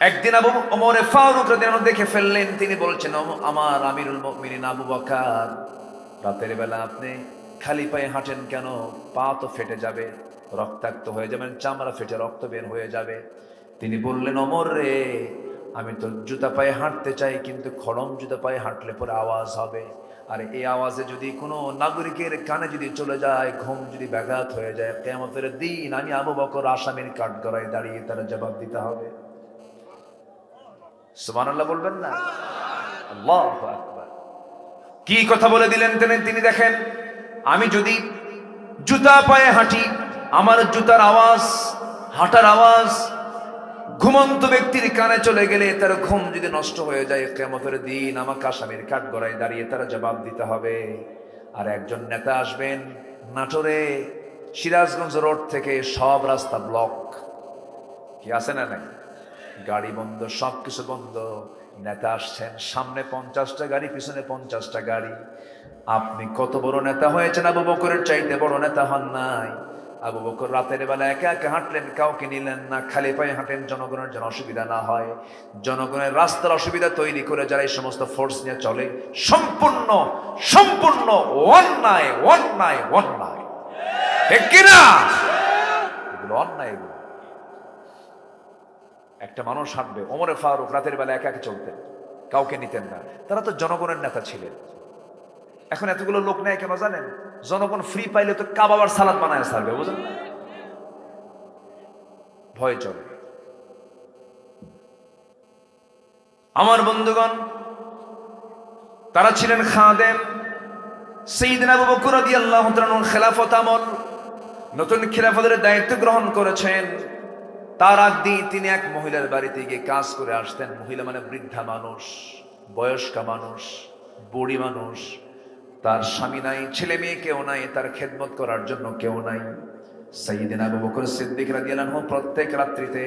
একদিন আবু ওমর ফারুক রাদিয়াল্লাহু আনহু দেখে ফেললেন, তিনি বলছেন, আমার আমিরুল মুমিনিন আবু বকর, রাতের বেলা আপনি খালি পায়ে হাঁটেন কেন? পা তো ফেটে যাবে, রক্তাক্ত হয়ে যাবেন, চামড়া ফেটে রক্ত বের হয়ে যাবে। তিনি বললেন, ওমর রে, আমি তো জুতা পায়ে হাঁটতে চাই, কিন্তু খড়ম জুতা পায়ে হাঁটলে পরে আওয়াজ হবে, আর এই আওয়াজে যদি কোনো নাগরিকের কানে যদি চলে যায়, ঘুম যদি ব্যাঘাত হয়ে যায়, কিয়ামতের দিন আমি আবু বকর আসামির কাঠগড়ায় দাঁড়িয়ে তার জবাব দিতে হবে। সুবহানাল্লাহ বলবেন না? আল্লাহু আকবার। কি কথা বলে দিলেন তিনি! দেখেন, আমি যদি জুতা পায়ে হাঁটি, আমার জুতার আওয়াজ, হাঁটার আওয়াজ ঘুমন্ত ব্যক্তির কানে চলে গেলে তার ঘুম যদি নষ্ট হয়ে যায়, কিয়ামতের দিন আমাকে আসামির কাঠগড়ায় দাঁড়িয়ে তার জবাব দিতে হবে। আর একজন নেতা আসবেন, নাটোরে সিরাজগঞ্জ রোড থেকে সব রাস্তা ব্লক, কি আছে না নাই? গাড়ি বন্ধ, সব কিছু বন্ধ। নেতা আসছেন, সামনে 50টা গাড়ি, পিছনে 50টা গাড়ি। আপনি কত বড় নেতা হয়েছেন, আবু বকরের চাইতে বড় নেতা হন নাই। আবু বকর রাতের বেলা একা একা হাঁটলেন, কাউকে নিলেন না, খালি পায়ে হাঁটেন, জনগণের যেন অসুবিধা না হয়। জনগণের রাস্তার অসুবিধা তৈরি করে যারা এই সমস্ত ফোর্স নিয়ে চলে, সম্পূর্ণ সম্পূর্ণ অন্যায় অন্যায় অন্যায়, ঠিক কিনা? এগুলো অন্যায়। এগুলো একটা মানুষ হাঁটবে, ওমরে ফারুক রাতের বেলা একা একা চলতেন, কাউকে নিতেন না। তারা তো জনগণের নেতা ছিলেন। এখন এতগুলো লোক নেয় কেন জানেন? জনগণ ফ্রি পাইলে তো কাবাবার সালাদ বানায় ছাড়বে, বুঝলেন? ভয় চলে। আমার বন্ধুগণ, তারা ছিলেন খাদেম। সাইয়েদনা আবু বকর রাদিয়াল্লাহু তাআলা খেলাফত আমল, নতুন খেলাফতের দায়িত্ব গ্রহণ করেছেন। তার আগ দিয়ে তিনি এক মহিলার বাড়িতে গিয়ে কাজ করে আসতেন। মহিলা মানে বৃদ্ধা মানুষ, বয়স্কা মানুষ, বুড়ি মানুষ। তার স্বামী নাই, ছেলে মেয়ে কেউ নাই, তার খেদমত করার জন্য কেউ নাই। সাইয়েদনা আবু বকর সিদ্দিক রাদিয়াল্লাহু আনহু প্রত্যেক রাত্রিতে,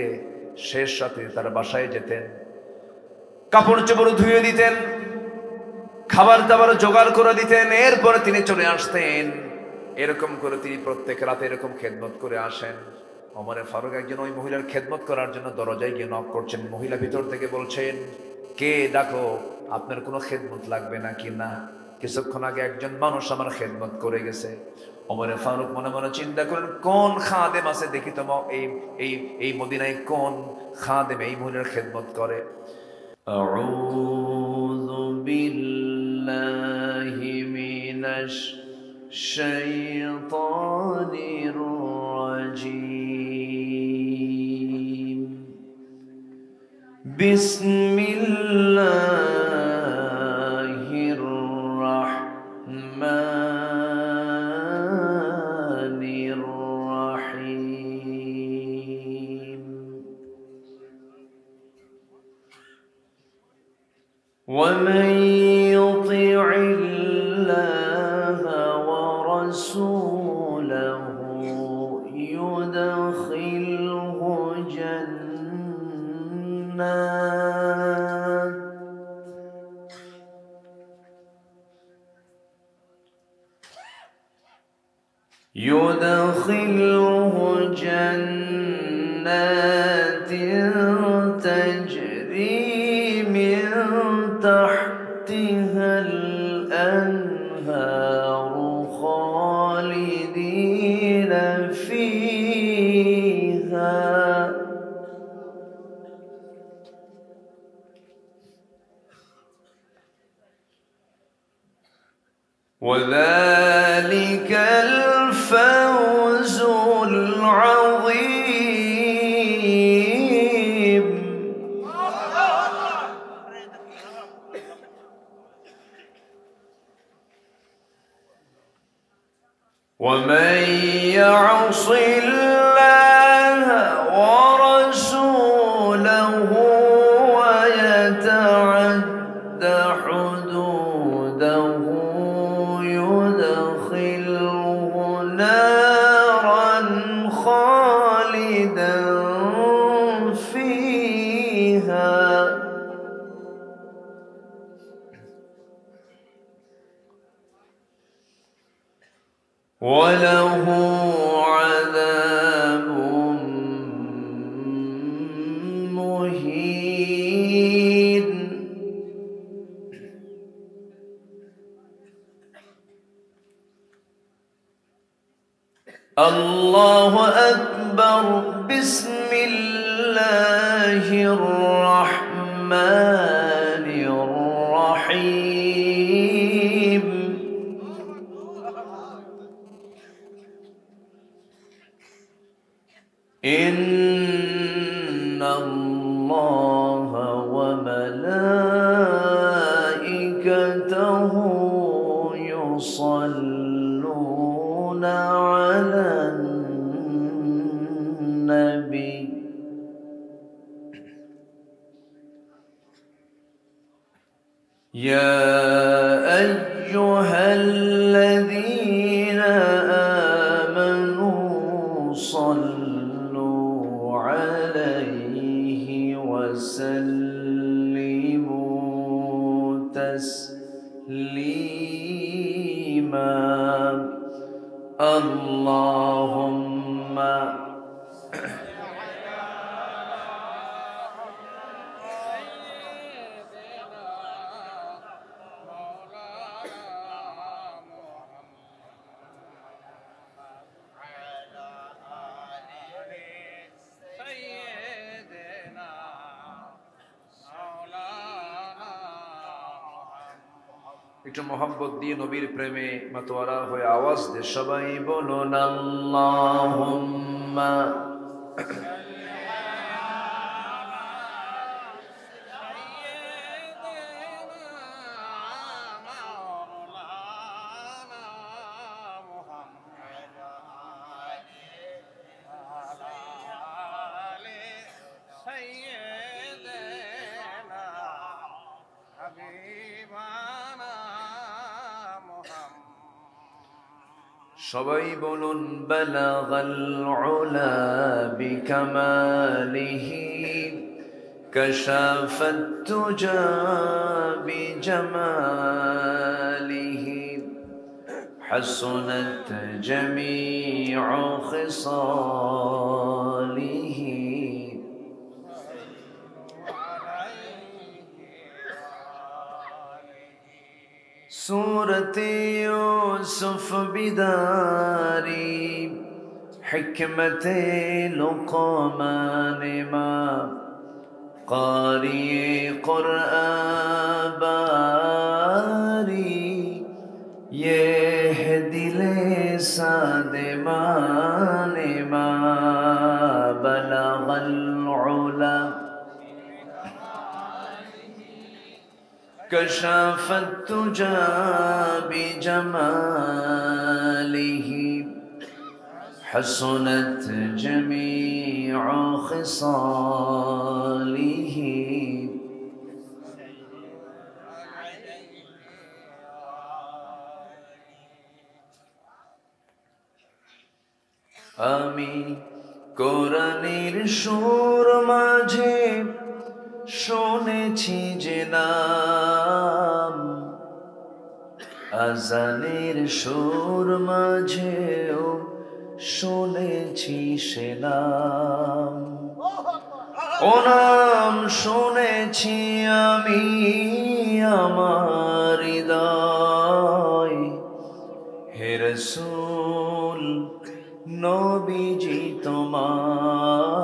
শেষ রাতে তার বাসায় যেতেন, কাপড় চোপড় ধুয়ে দিতেন, খাবার দাবার জোগাড় করে দিতেন, এরপরে তিনি চলে আসতেন। এরকম করে তিনি প্রত্যেক রাতে এরকম খেদমত করে আসেন। ওমরে ফারুক একজন ওই মহিলার খেদমত করার জন্য দরজায় গিয়ে নক করছেন। মহিলা ভিতর থেকে বলছেন, কে ডাকো, আপনার কোনো খেদমত লাগবে নাকি? না, কিছুক্ষণ আগে একজন মানুষ আমার খেদমত করে গেছে। ওমরে ফারুক মনে মনে চিন্তা করেন, কোন খাদেম আছে দেখি তো, এই মদিনায় কোন খাদেম এই মহিলার খেদমত করে। আউযু বিল্লাহি মিনাশ শাইতানির রাজীম। বিসমিল্লাহির রাহমানির রাহিম। ومن يطع الله ورسوله يدخله جنات تجري من تحتها الأنهار خالدين فيها وذلك الفوز العظيم. ومن يعص الله ورسوله ويتعد حدوده يدخله نارا خالدا فيها وله عذاب مهين. الله أكبر بسم الله الرحمن الرحيم إن الله وملائكته يصلون على النبي يا أيها الذين آمنوا صلوا عليه وسلموا تسليما اللهم একটু মোহাম্মত দিয়ে নবীর প্রেমে মাতোয়ারা হয়ে আওয়াজ দিয়ে সবাই বলুন আল্লাহুম্মা সবাই বলুন বালাগাল উলা বিকামালিহি কাশাফাত তুজা বিজামালিহি হাসনাত জামিউ খিসালিহি सूरत यूसुफ बिदारी हिकमत लुक़मान मां कारी क़ुरआन बारी ये है दिले सादे माने मां बलगल उला كشف التجى بجماله حسنت جميع خصاله آمين কোরআনের সুর মাঝে শুনেছি যে নাম আজানের সুর মাঝেও শুনেছি সে নাম ও নাম শুনেছি আমি আমার হৃদয় হে রাসূল নবীজি তোমায়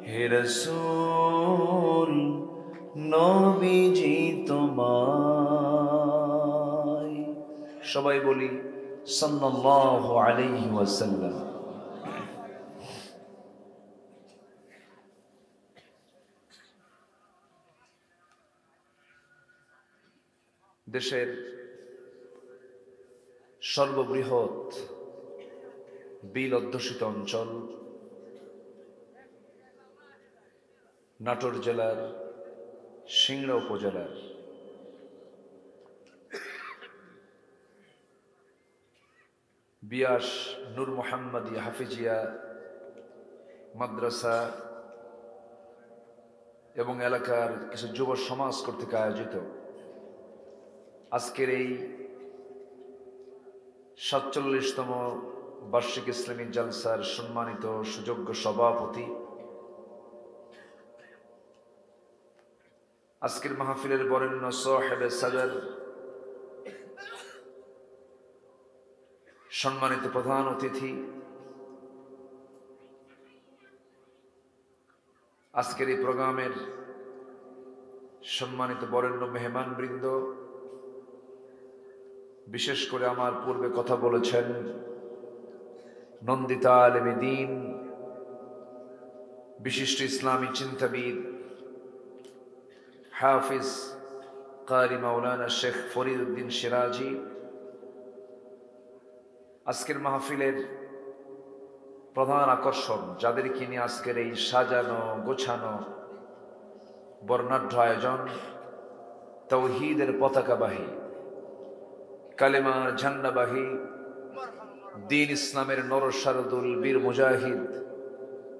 হে রাসূল নবীজি তোমায় সবাই বলি সাল্লাল্লাহু আলাইহি ওয়াসাল্লাম। দেশের সর্ববৃহৎ বিল অধ্যুষিত অঞ্চল নাটোর জেলার সিংড়া উপজেলার বিয়াস নূর মোহাম্মদী হাফিজিয়া মাদ্রাসা এবং এলাকার কিছু যুব সমাজ কর্তৃক আয়োজিত আজকের এই ৪৭তম বার্ষিক ইসলামী জালসার সম্মানিত সুযোগ্য সভাপতি, আজকের মাহফিলের বরেণ্য সাহেবে সাদর সম্মানিত প্রধান অতিথি, আজকের এই প্রোগ্রামের সম্মানিত বরেণ্য মেহমানবৃন্দ, বিশেষ করে আমার পূর্বে কথা বলেছেন নন্দিতা আলেমে দ্বীন, বিশিষ্ট ইসলামী চিন্তাবিদ হাফিজ কারি মাওলানা শেখ ফরিদ উদ্দিন সিরাজি, আজকের মাহফিলের প্রধান আকর্ষণ, যাদেরকে নিয়ে আজকের এই সাজানো গোছানো বর্ণাঢ্য আয়োজন, তাওহীদের পতাকাবাহী, কালেমার ঝান্ডাবাহী, দ্বীন ইসলামের নরসারদুল বীর মুজাহিদ,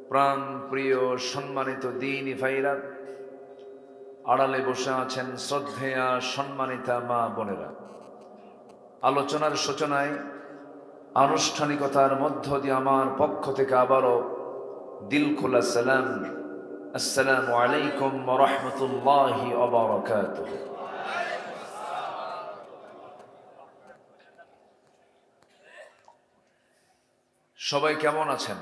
প্রাণ প্রিয় সম্মানিত দ্বীনি ভাইরা, আড়ালে বসে আছেন শ্রদ্ধেয়া সম্মানিতা মা বোনেরা। আলোচনার সূচনায় আনুষ্ঠানিকতার মধ্য দিয়ে আমার পক্ষ থেকে আবারও দিল খোলা সালাম, আসসালামু আলাইকুম ওয়া রাহমাতুল্লাহি ওয়া বারাকাতুহু। সবাই কেমন আছেন?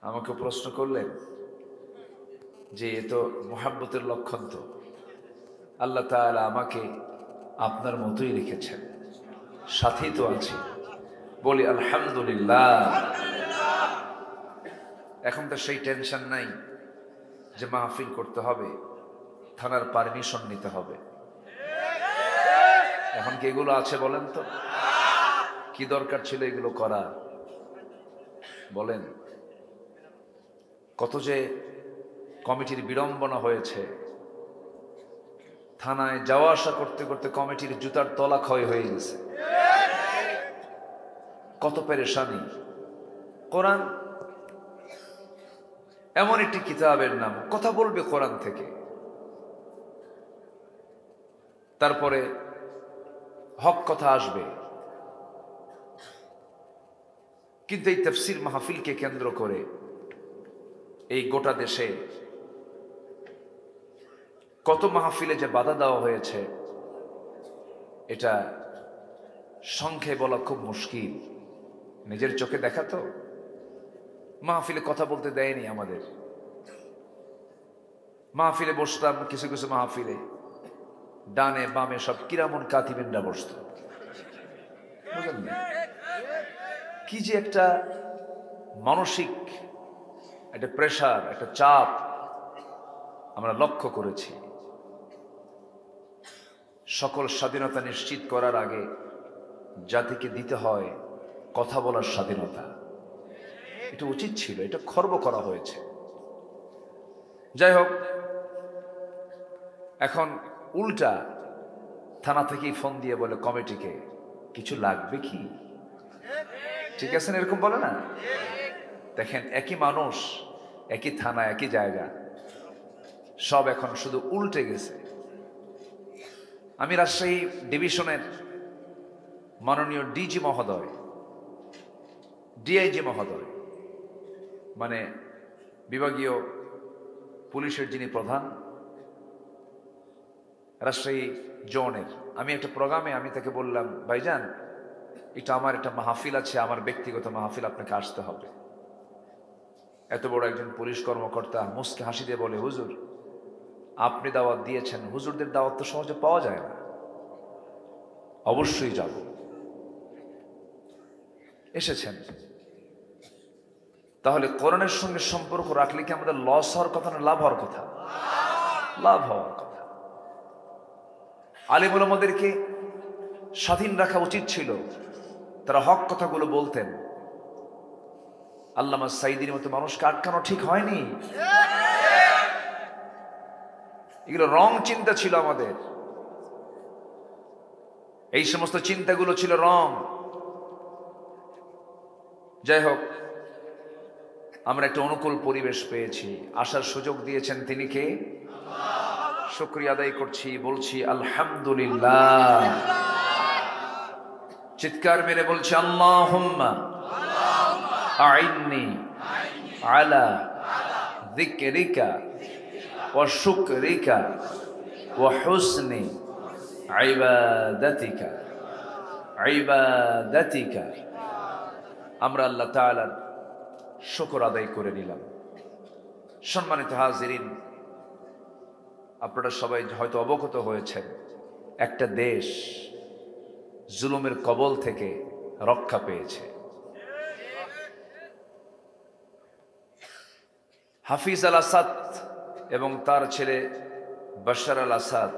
আমাকে প্রশ্ন করলেন যে এ তো মুহাব্বতের লক্ষণ, তো আল্লাহ তাআলা আমাকে আপনার মতোই রেখেছেন, সাথেই তো আছি। বলি আলহামদুলিল্লাহ। এখন তো সেই টেনশন নাই যে মাহফিল করতে হবে, থানার পারমিশন নিতে হবে। এখন কি এগুলো আছে বলেন তো? কি দরকার ছিল এগুলো করা বলেন? কত যে কমিটির বিড়ম্বনা হয়েছে, থানায় যাওয়া আসা করতে করতে কমিটির জুতার তলা ক্ষয় হয়ে গেছে, কত পেরেশানি। কোরআন এমন একটি কিতাবের নাম, কথা বলবে কোরআন থেকে, তারপরে হক কথা আসবে। কিন্তু এই তাফসীর মাহফিলকে কেন্দ্র করে এই গোটা দেশে কত মাহফিলে যে বাধা দেওয়া হয়েছে, এটা সংখ্যায় বলা খুব মুশকিল। নিজের চোখে দেখা তো, মাহফিলে কথা বলতে দেয়নি আমাদের। মাহফিলে বসতাম, কিছু কিছু মাহফিলে ডানে বামে সব কিরামুন কাতিবিনরা বসত। বুঝলেন না? কি যে একটা মানসিক একটা প্রেশার, একটা চাপ আমরা লক্ষ্য করেছি। সকল স্বাধীনতা নিশ্চিত করার আগে জাতিকে দিতে হয় কথা বলার স্বাধীনতা। এটা উচিত ছিল, এটা খর্ব করা হয়েছে। যাই হোক, এখন উল্টা থানা থেকেই ফোন দিয়ে বলে কমিটিকে, কিছু লাগবে কি? ঠিক আছে, এরকম বলে না? দেখেন, একই মানুষ, একই থানা, একই জায়গা, সব এখন শুধু উল্টে গেছে। আমি রাজশাহী ডিভিশনের মাননীয় ডিজি মহোদয়, ডিআইজি মহোদয়, মানে বিভাগীয় পুলিশের যিনি প্রধান রাজশাহী জোনের, আমি একটা প্রোগ্রামে আমি তাকে বললাম, ভাইজান এটা আমার একটা মাহফিল আছে, আমার ব্যক্তিগত মাহফিল, আপনাকে আসতে হবে। এত বড় একজন পুলিশ কর্মকর্তা মুস্কে হাসি দিয়ে বলে, হুজুর আপনি দাওয়াত দিয়েছেন, হুজুরদের দাওয়াত তো সহজে পাওয়া যায় না, অবশ্যই যাব। এসেছেন, তাহলে কোরআনের সঙ্গে সম্পর্ক রাখলে কি আমাদের লস হওয়ার কথা না লাভ হওয়ার কথা? লাভ হওয়ার কথা। আলিম উলামাদেরকে স্বাধীন রাখা উচিত ছিল, তারা হক কথাগুলো বলতেন। আল্লামা সাইদির মতো মানুষকে আটকানো ঠিক হয়নি। এগুলো রং চিন্তা ছিল আমাদের, এই সমস্ত চিন্তাগুলো ছিল রং। যাই হোক, আমরা একটা অনুকূল পরিবেশ পেয়েছি, আসার সুযোগ দিয়েছেন তিনি কে? শুকরিয়া আদায় করছি, বলছি আলহামদুলিল্লাহ। চিৎকার মেরে বলছি আল্লাহুম্মা আইন্নি আলা যিকরিকা ওয়া শুকরিকা ওয়া হুসনি ইবাদাতিকা ইবাদাতিকা। আমরা আল্লাহ তাআলার শুকর আদায় করে নিলাম। সম্মানিত হাজিরিন, আপনারা সবাই হয়তো অবগত হয়েছেন, একটা দেশ জুলুমের কবল থেকে রক্ষা পেয়েছে। হাফিজ আল আসাদ এবং তার ছেলে বাশার আল আসাদ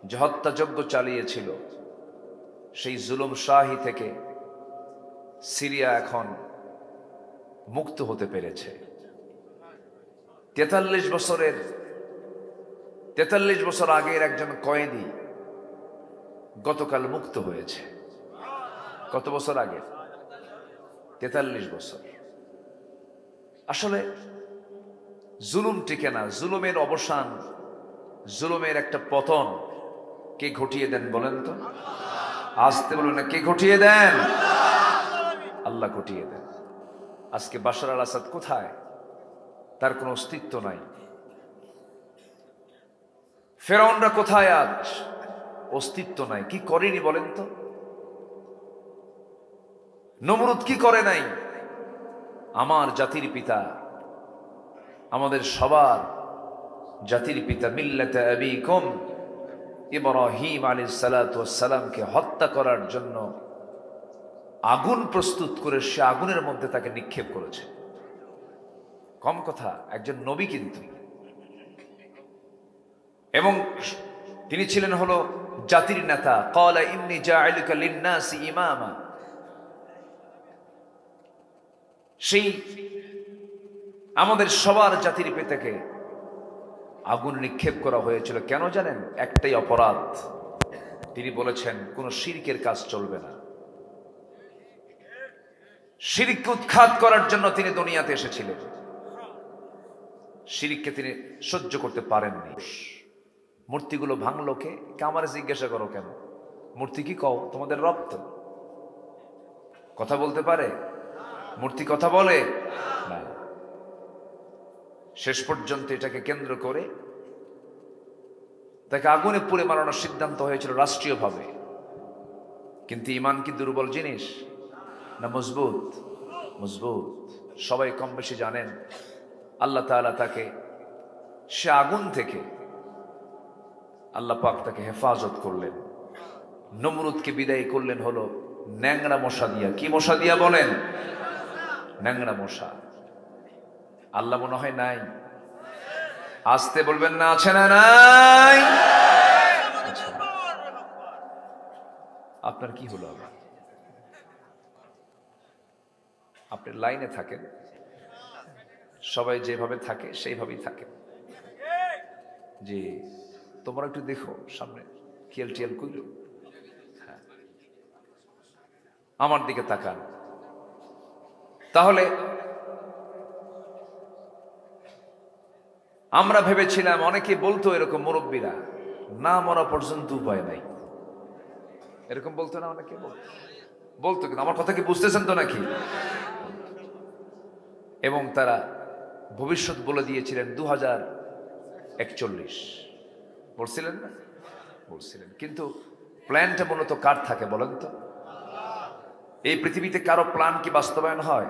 যে হত্যাযজ্ঞ চালিয়েছিল, সেই জুলুম শাহী থেকে সিরিয়া এখন মুক্ত হতে পেরেছে। 43 বছর আগের একজন কয়েদি গতকাল মুক্ত হয়েছে। কত বছর আগে? 43 বছর। আসলে জুলুম টিকে না, জুলুমের অবসান, জুলুমের একটা পতন কে ঘটিয়ে দেন বলেন তো? আসতে বলুন না, কে ঘটিয়ে দেন? আল্লাহ ঘটিয়ে দেন। আজকে বাশার আল আসাদ কোথায়? তার কোনো অস্তিত্ব নাই। ফেরাউনরা কোথায়? আজ অস্তিত্ব নাই। কি করেনি বলেন তো? নমরুদ কি করে নাই? আমার জাতির পিতা, আমাদের সবার জাতির পিতা মিল্লাতে আবিকুম ইব্রাহিম আলাইহিস সালাতু ওয়াস সালামকে হত্যা করার জন্য আগুন প্রস্তুত করে সে আগুনের মধ্যে তাকে নিক্ষেপ করেছে। কম কথা, একজন নবী কিন্তু, এবং তিনি ছিলেন হলো জাতির নেতা। ক্বালা ইন্নী জাইলুকা লিন-নাসি ইমামা। সেই আমাদের সবার জাতির পিতাকে আগুন নিক্ষেপ করা হয়েছিল। কেন জানেন? একটাই অপরাধ। তিনি বলেছেন কোন শিরকের কাজ চলবে না। শিরককে উৎখাত করার জন্য তিনি দুনিয়াতে এসেছিলেন। শিরককে তিনি সহ্য করতে পারেননি। মূর্তিগুলো ভাঙলো কে? আমারে জিজ্ঞাসা করো কেন? মূর্তি কি কও? তোমাদের রব তো কথা বলতে পারে? মূর্তি কথা বলে না। শেষ পর্যন্ত এটাকে কেন্দ্র করে তাকে আগুনে পুড়ে মারানোর সিদ্ধান্ত হয়েছিল রাষ্ট্রীয়ভাবে। কিন্তু ঈমান কি দুর্বল জিনিস না মজবুত? মজবুত। সবাই কম বেশি জানেন আল্লাহ তাআলা তাকে সে আগুন থেকে আল্লাহ পাক তাকে হেফাজত করলেন। নমরুদকে বিদায় করলেন হলো ন্যাংরা মশা দিয়া। কি মশা দিয়া বলেন? ন্যাংরা মশা। আল্লাহ মনে হয় নাই? আসতে বলবেন না, আছে না নাই? আচ্ছা, আপনার কি হলো? আপনি লাইনে থাকেন, সবাই যেভাবে থাকে সেইভাবেই থাকেন। জি, তোমরা একটু দেখো সামনে খেয়াল টিয়াল করল। হ্যাঁ, আমার দিকে তাকান। তাহলে আমরা ভেবেছিলাম, অনেকে বলতো এরকম, মুরব্বীরা, না মরা পর্যন্ত উপায় নাই, এরকম বলতো না? অনেকে বলতো, কিন্তু আমার কথা কি বুঝতেছেন তো নাকি? এবং তারা ভবিষ্যৎ বলে দিয়েছিলেন 2041 বলছিলেন না? বলছিলেন। কিন্তু প্ল্যানটা মূলত কার থাকে বলেন তো? এই পৃথিবীতে কারো প্ল্যান কি বাস্তবায়ন হয়?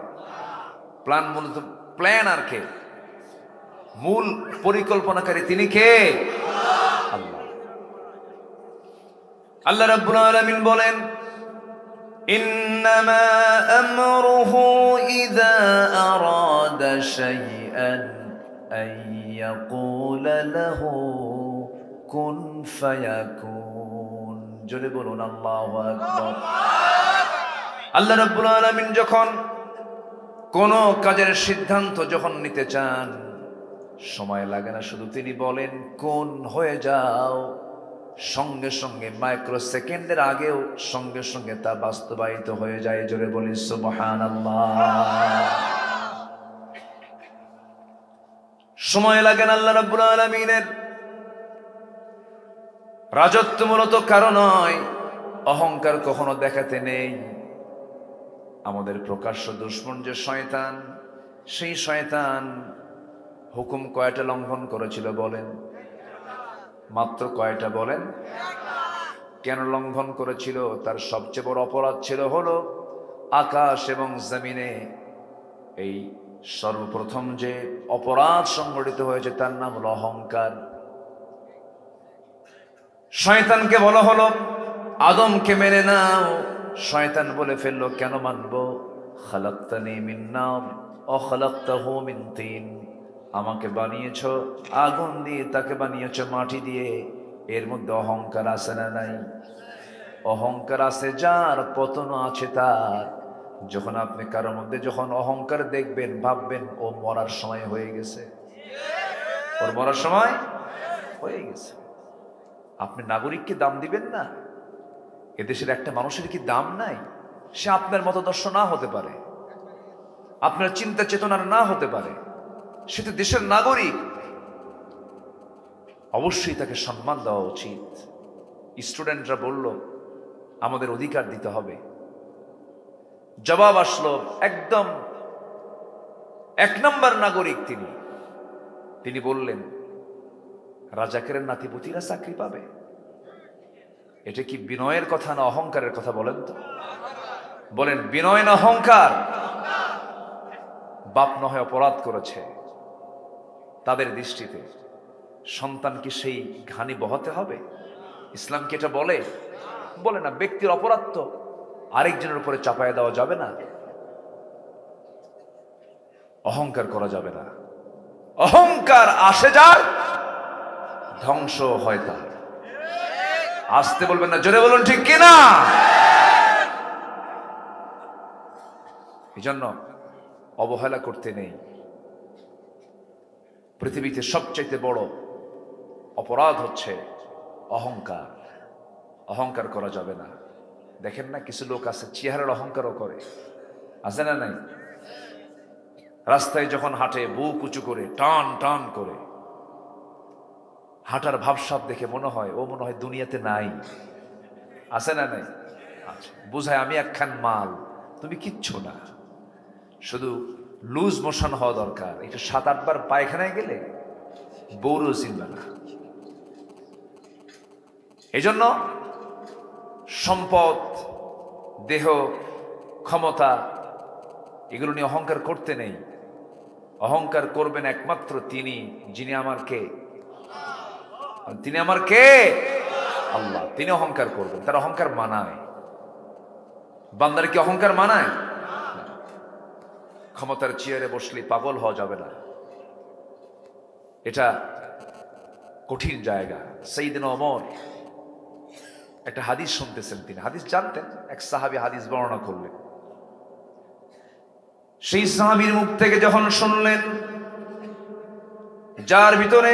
প্ল্যান মূলত প্ল্যান আর কে? মূল পরিকল্পনাকারী তিনি কে? আল্লাহ। আল্লাহ রাব্বুল আলামিন বলেন, ইন্নামা আমরুহু ইযা আরাদা শাইআন আন ইয়াকুলা লাহু কুন ফায়াকুন। জোরে বলুন আল্লাহু আকবার। আল্লাহ রাব্বুল আলামিন যখন কোন কাজের সিদ্ধান্ত যখন নিতে চান, সময় লাগে না, শুধু তিনি বলেন কোন হয়ে যাও, সঙ্গে সঙ্গে মাইক্রো সেকেন্ডের আগেও সঙ্গে সঙ্গে তা বাস্তবায়িত হয়ে যায়। জোরে বলি সুবহানাল্লাহ। সময় লাগে না। আল্লাহ রাব্বুল আলামিনের রাজত্ব মূলত কারো নয়, অহংকার কখনো দেখাতে নেই। আমাদের প্রকাশ্য দুশমন যে শয়তান, সেই শয়তান হুকুম কয়টা লঙ্ঘন করেছিল বলেন? মাত্র কয়টা বলেন? কেন লঙ্ঘন করেছিল? তার সবচেয়ে বড় অপরাধ ছিল হলো আকাশ এবং জমিনে এই সর্বপ্রথম যে অপরাধ সংগঠিত হয়েছে তার নাম হলো অহংকার। শয়তানকে বলা হলো আদমকে মেনে নাও। শয়তান বলে ফেললো, কেন মানবো? খালাকতানি মিন নার ওয়া খালাকতাহু মিন তিন, আমাকে বানিয়েছো আগুন দিয়ে, তাকে বানিয়েছো মাটি দিয়ে। এর মধ্যে অহংকার আছে না নাই? অহংকার আছে যার, পতন আছে তার। যখন আপনি কারোর মধ্যে যখন অহংকার দেখবেন, ভাববেন ও মরার সময় হয়ে গেছে, ওর মরার সময় হয়ে গেছে। আপনি নাগরিককে দাম দিবেন না? এদেশের একটা মানুষের কি দাম নাই? সে আপনার মতদর্শ না হতে পারে, আপনার চিন্তা চেতনার না হতে পারে, সে তো দেশের নাগরিক। অবশ্যই তাকে সম্মান দেওয়া উচিত। স্টুডেন্টরা বলল আমাদের অধিকার দিতে হবে। জবাব আসলো, একদম 1 নম্বর নাগরিক তিনি বললেন, রাজাকারের নাতিপুতিরা চাকরি পাবে? এটা কি বিনয়ের কথা না অহংকারের কথা? বলেন তো, বলেন বিনয় না অহংকার? বাপ না হয় অপরাধ করেছে, তাদের দৃষ্টিতে সন্তান কি সেই ঘানি বহাতে হবে? ইসলাম কি এটা বলে? বলে না। ব্যক্তির অপরাধ তো আরেকজনের উপরে চাপায় দেওয়া যাবে না। অহংকার করা যাবে না। অহংকার আসে যার, ধ্বংস হয় তার। আসতে বলবেন না, জোরে বলুন ঠিক কিনা? এই জন্য অবহেলা করতে নেই। পৃথিবীতে সবচাইতে বড় অপরাধ হচ্ছে অহংকার। অহংকার করা যাবে না। দেখেন না, কিছু লোক আছে চেহারার অহংকারও করে, আছে না নাই? রাস্তায় যখন হাঁটে বুক উঁচু করে টান টান করে হাঁটার ভাবসাব দেখে মনে হয় ও মনে হয় দুনিয়াতে নাই, আছে না নাই? আচ্ছা, বুঝায় আমি একখান মাল, তুমি কিচ্ছু না। শুধু লুজ মোশন হওয়া দরকার। এটা 7-8 বার পায়খানায় গেলে বউরও চিনবে না। এই জন্য সম্পদ, দেহ, ক্ষমতা এগুলো নিয়ে অহংকার করতে নেই। অহংকার করবেন একমাত্র তিনি, যিনি আমার কে? তিনি আমার কে? আল্লাহ। তিনি অহংকার করবেন, তার অহংকার মানায়। বান্দার কি অহংকার মানায়? ক্ষমতার চেয়ারে বসলে পাগল হওয়া যাবে না, এটা কঠিন জায়গা। সাইয়েদনা ওমর একটা হাদিস শুনতেছেন, তিনি হাদিস জানতেন। এক সাহাবী হাদিস বর্ণনা করলেন। সেই সাহাবীর মুখ থেকে যখন শুনলেন, যার ভিতরে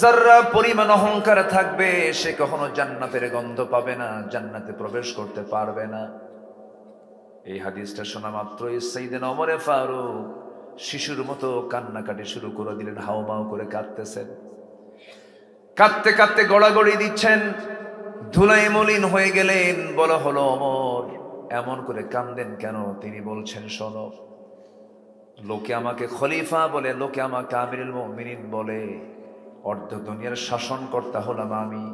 যাররা পরিমাণ অহংকার থাকবে সে কখনো জান্নাতের গন্ধ পাবে না, জান্নাতে প্রবেশ করতে পারবে না। এই হাদিসটা শোনা মাত্রই সাইয়েদনা ওমর ফারুক শিশুর মতো কান্নাকাটি শুরু করে দিলেন। হাউমাউ করে কাঁদতেছেন, কাঁদতে কাঁদতে গড়াগড়ি দিচ্ছেন, ধুলায় মলিন হয়ে গেলেন। বলা হলো, ওমর এমন করে কান্দেন কেন? তিনি বলছেন, শোনো, লোকে আমাকে খলিফা বলে, লোকে আমাকে আমিরুল মুমিনিন বলে, অর্ধ দুনিয়ার শাসনকর্তা হলাম আমি।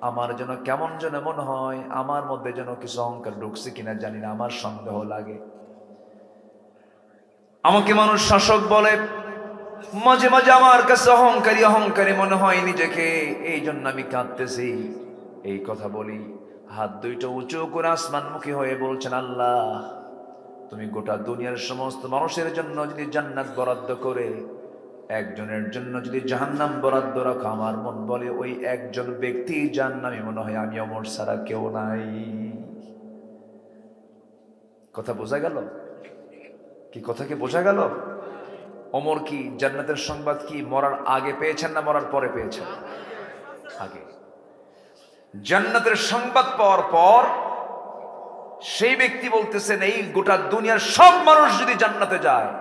আমার যেন কেমন যেন মনে হয় আমার মধ্যে যেন কিছু অহংকার ঢুকছে কিনা জানি না, আমার সন্দেহ লাগে। আমাকে মানুষ শাসক বলে, মাঝে মাঝে আমার কাছে অহংকারী অহংকারী মনে হয় নিজেকে, এই জন্য আমি কাঁদতেছি। এই কথা বলি হাত দুইটা উঁচু করে আসমানমুখী হয়ে বলছেন, আল্লাহ তুমি গোটা দুনিয়ার সমস্ত মানুষের জন্য যদি জান্নাত বরাদ্দ করে একজনের জন্য যদি জাহান্নাম বরাদ্দ রাখো, আমার মন বলে ওই একজন ব্যক্তি জাহান্নামী মনে হয় আমি ওমর ছাড়া কেউ নাই। কথা বোঝা গেল কি? কথা কি বোঝা গেল? ওমর কি জান্নাতের সংবাদ কি মরার আগে পেয়েছেন না মরার পরে পেয়েছেন? আগে। জান্নাতের সংবাদ পাওয়ার পর সেই ব্যক্তি বলতেছেন, এই গোটা দুনিয়ার সব মানুষ যদি জান্নাতে যায়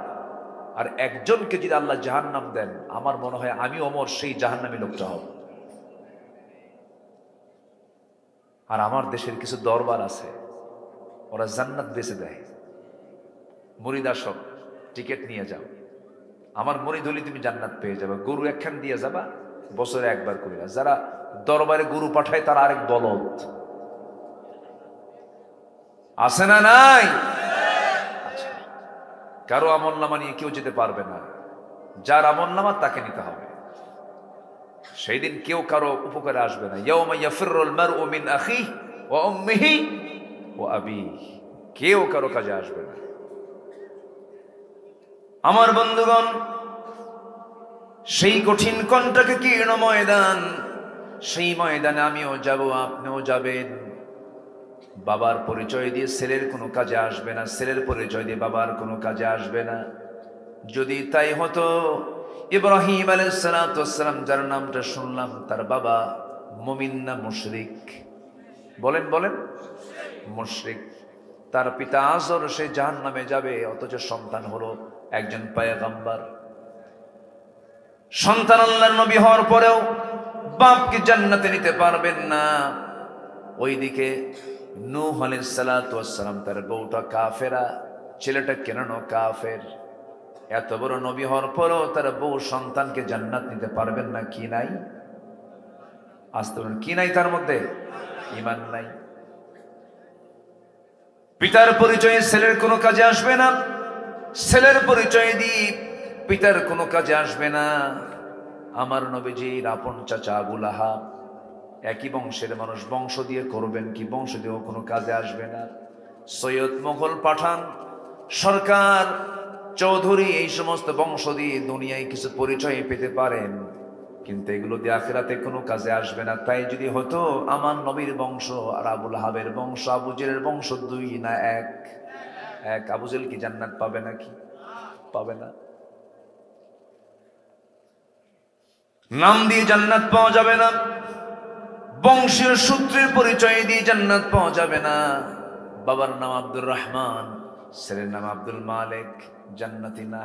আর একজনকে যদি আল্লাহ জাহান্নাম দেন, আমার মনে হয় আমি ওমর সেই জাহান্নামী লোকটা হব। আর আমার দেশের কিছু দরবার আছে, ওরা জান্নাত বেচে দেয়। মুরিদ আসো, টিকিট নিয়ে যাও, আমার মুরিদ হলে তুমি জান্নাত পেয়ে যাবে। গরু একখান দিয়ে যাবা, বছরে একবার করে। যারা দরবারে গরু পাঠায় তারা আরেক বলদ, আছে না নাই? আচ্ছা, কারো আমলনামা নিয়ে কেউ যেতে পারবে না, যার আমলনামা তাকে নিতে হবে। সেই দিন কেউ কারো উপকারে আসবে না। ইয়াউমা ইয়াফিরুল মারউ মিন আখিহি ওয়া উম্মিহি ওয়া আবিহি, কেউ কারো কাজে আসবে না। আমার বন্ধুগণ, সেই কঠিন কণ্টকে কীর্ণ ময়দান, সেই ময়দানে আমিও যাব, আপনিও যাবেন। বাবার পরিচয় দিয়ে ছেলের কোনো কাজে আসবে না, ছেলের পরিচয় দিয়ে বাবার কোনো কাজে আসবে না। যদি তাই হতো, ইব্রাহিম আলাইহিস সালাতু ওয়াস সালাম যার নামটা শুনলাম, তার বাবা মুমিন না মুশরিক? বলেন বলেন, মুশরিক। তার পিতা আজর সে জাহান্নামে যাবে, অথচ সন্তান হলো একজন পয়গম্বর। সন্তান আল্লাহর নবী হওয়ার পরেও বাপকে জান্নাতে নিতে পারবেন না। ওইদিকে নূহ আলাইহিস সালাতু ওয়াস সালাম, তার বউটা কাফেরা, ছেলেটা কেন কাফের। এত বড় নবী হওয়ার পরেও তার বউ সন্তানকে জান্নাত নিতে পারবেন না। কি নাই? আসতে বলেন, কি নাই তার মধ্যে? ঈমান নাই। পিতার পরিচয়ে ছেলের কোনো কাজে আসবে না, ছেলের পরিচয় দিয়ে পিতার কোনো কাজে আসবে না। আমার নবীজির আপন চাচা আবু লাহাব, একই বংশের মানুষ, বংশ দিয়ে করবেন কি? বংশ দিয়েও কোনো কাজে আসবে না। সৈয়দ, মোগল, পাঠান, সরকার, চৌধুরী, এই সমস্ত বংশ দিয়ে দুনিয়ায় কিছু পরিচয় পেতে পারেন, কিন্তু এগুলো দিয়ে আখিরাতে কোনো কাজে আসবে না। তাই যদি হতো আমার নবীর বংশ আর আবু লাহাবের বংশ, আবু জেলের বংশ দুই না এক? এক। আবু জেল কি জান্নাত পাবে নাকি? পাবে না। নাম দিয়ে জান্নাত পাওয়া যাবে না, বংশীয় সূত্রের পরিচয় দিয়ে জান্নাত পাওয়া যাবে না। বাবার নাম আব্দুর রহমান, ছেলের নাম আব্দুল মালিক, জান্নাতি না।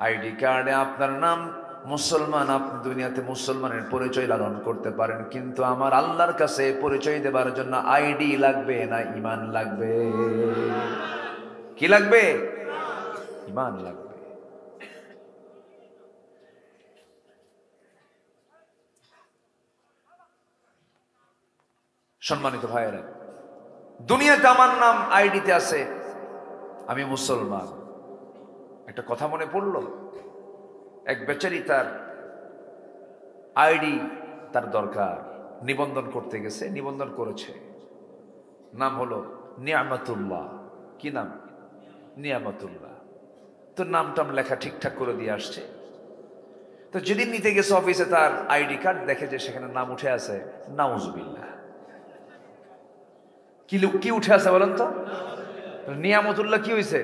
আইডি কার্ডে আপনার নাম মুসলমান, আপনি দুনিয়াতে মুসলমানের পরিচয় লালন করতে পারেন, কিন্তু আমার আল্লাহর কাছে পরিচয় দেবার জন্য আইডি লাগবে না ঈমান লাগবে? কি লাগবে? ঈমান লাগবে। সম্মানিত ভাইয়েরা, দুনিয়াতে আমার নাম আইডিতে আছে, আমি মুসলমান। একটা কথা মনে পড়ল, এক বেচারি তার আইডি তার দরকার, নিবন্ধন করতে গেছে, নিবন্ধন করেছে, নাম হলো নিয়ামতুল্লাহ। কি নাম? নিয়ামতুল্লাহ। তো নামটাম লেখা ঠিকঠাক করে দিয়ে আসছে। তো যেদিন নিতে গেছে অফিসে, তার আইডি কার্ড দেখে যে সেখানে নাম উঠে আছে নাউজুবিল্লাহ। কি উঠে আছে বলেন তো? নিয়ামতুল্লাহ কি হয়েছে?